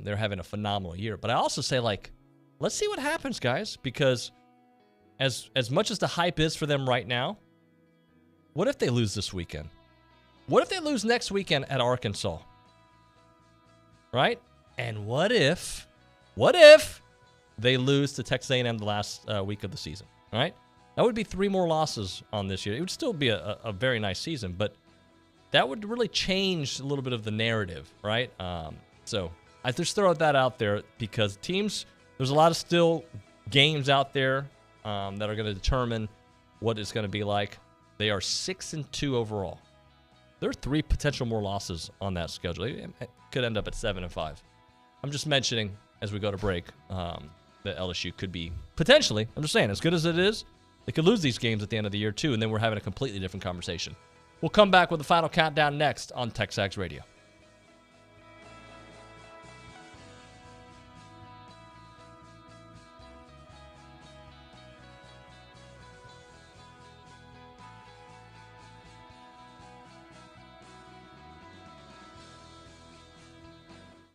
[SPEAKER 2] they're having a phenomenal year. But I also say, like, let's see what happens, guys, because as much as the hype is for them right now, what if they lose this weekend? What if they lose next weekend at Arkansas? Right? And what if they lose to Texas A&M the last week of the season? Right? That would be 3 more losses on this year. It would still be a very nice season, but that would really change a little bit of the narrative, right? So I just throw that out there because teams, there's a lot of still games out there that are going to determine what it's going to be like. They are 6-2 overall. There are 3 potential more losses on that schedule. It could end up at 7-5. I'm just mentioning as we go to break that LSU could be potentially, I'm just saying, as good as it is, they could lose these games at the end of the year too, and then we're having a completely different conversation. We'll come back with the final countdown next on TexAgs Radio.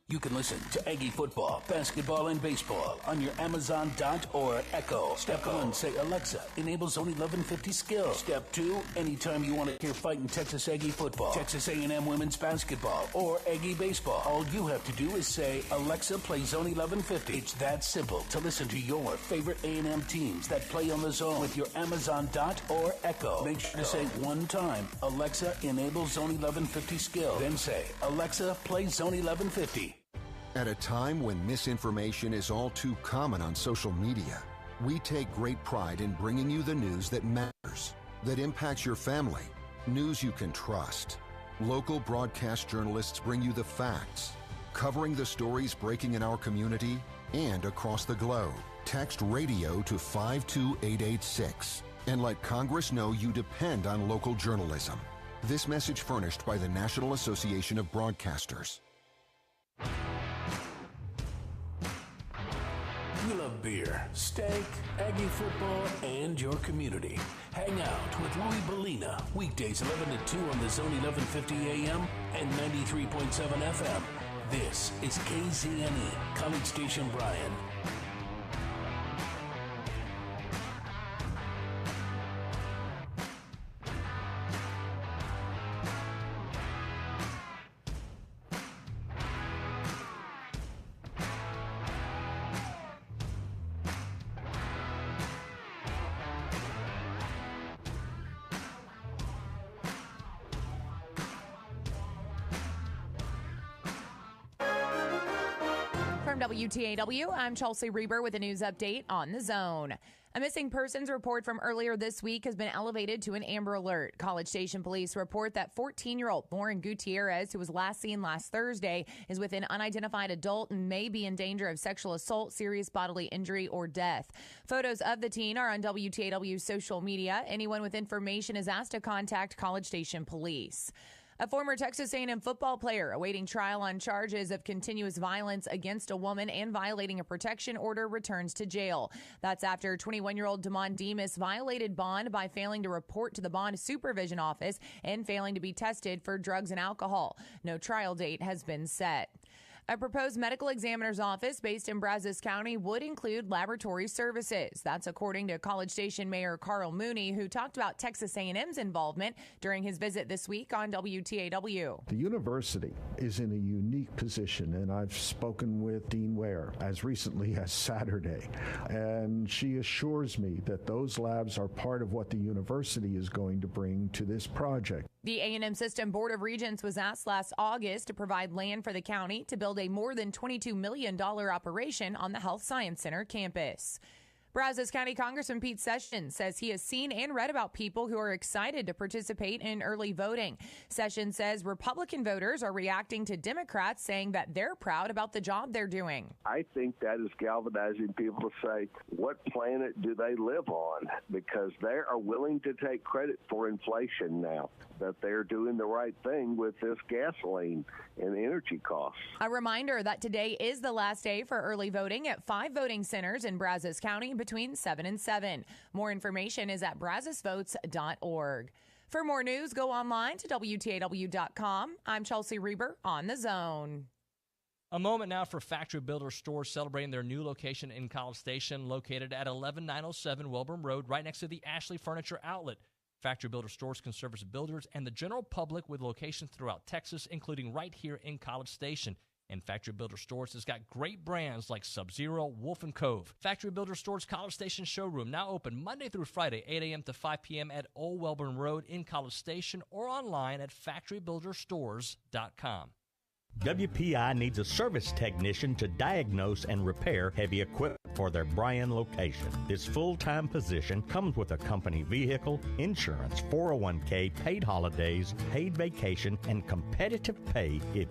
[SPEAKER 12] You can listen to Aggie football, basketball, and baseball on your Amazon Dot or Echo. Step 1, say, Alexa, enable Zone 1150 skill. Step 2, anytime you want to hear fighting Texas Aggie football, Texas A&M women's basketball, or Aggie baseball, all you have to do is say, Alexa, play Zone 1150. It's that simple to listen to your favorite A&M teams that play on the Zone with your Amazon Dot or Echo. Make sure to say one time, Alexa, enable Zone 1150 skill. Then say, Alexa, play Zone 1150.
[SPEAKER 13] At a time when misinformation is all too common on social media, we take great pride in bringing you the news that matters, that impacts your family, news you can trust. Local broadcast journalists bring you the facts, covering the stories breaking in our community and across the globe. Text radio to 52886 and let Congress know you depend on local journalism. This message furnished by the National Association of Broadcasters.
[SPEAKER 12] We love beer, steak, Aggie football, and your community. Hang out with Louis Bellina, weekdays 11 to 2 on the Zone 1150 AM and 93.7 FM. This is KZNE, College Station Bryan.
[SPEAKER 3] From WTAW, I'm Chelsea Reber with a news update on the Zone. A missing persons report from earlier this week has been elevated to an Amber Alert. College Station police report that 14-year-old Lauren Gutierrez, who was last seen last Thursday, is with an unidentified adult and may be in danger of sexual assault, serious bodily injury, or death. Photos of the teen are on WTAW's social media. Anyone with information is asked to contact College Station police. A former Texas A&M football player awaiting trial on charges of continuous violence against a woman and violating a protection order returns to jail. That's after 21-year-old Damon Demas violated bond by failing to report to the bond supervision office and failing to be tested for drugs and alcohol. No trial date has been set. A proposed medical examiner's office based in Brazos County would include laboratory services. That's according to College Station Mayor Carl Mooney, who talked about Texas A&M's involvement during his visit this week on WTAW.
[SPEAKER 15] The university is in a unique position, and I've spoken with Dean Ware as recently as Saturday, and she assures me that those labs are part of what the university is going to bring to this project.
[SPEAKER 3] The A&M System Board of Regents was asked last August to provide land for the county to build a more than $22 million operation on the Health Science Center campus. Brazos County Congressman Pete Sessions says he has seen and read about people who are excited to participate in early voting. Sessions says Republican voters are reacting to Democrats saying that they're proud about the job they're doing.
[SPEAKER 16] I think that is galvanizing people to say, what planet do they live on? Because they are willing to take credit for inflation now, that they're doing the right thing with this gasoline and energy costs.
[SPEAKER 3] A reminder that today is the last day for early voting at 5 voting centers in Brazos County between 7 and 7. More information is at brazosvotes.org. For more news, go online to WTAW.com. I'm Chelsea Reber on the Zone.
[SPEAKER 2] A moment now for Factory Builder Stores celebrating their new location in College Station, located at 11907 Welborn Road, right next to the Ashley Furniture Outlet. Factory Builder Stores can service builders and the general public with locations throughout Texas, including right here in College Station. And Factory Builder Stores has got great brands like Sub-Zero, Wolf & Cove. Factory Builder Stores College Station showroom now open Monday through Friday, 8 a.m. to 5 p.m. at Old Welborn Road in College Station or online at factorybuilderstores.com.
[SPEAKER 18] WPI needs a service technician to diagnose and repair heavy equipment for their Bryan location. This full-time position comes with a company vehicle, insurance, 401k, paid holidays, paid vacation, and competitive pay if you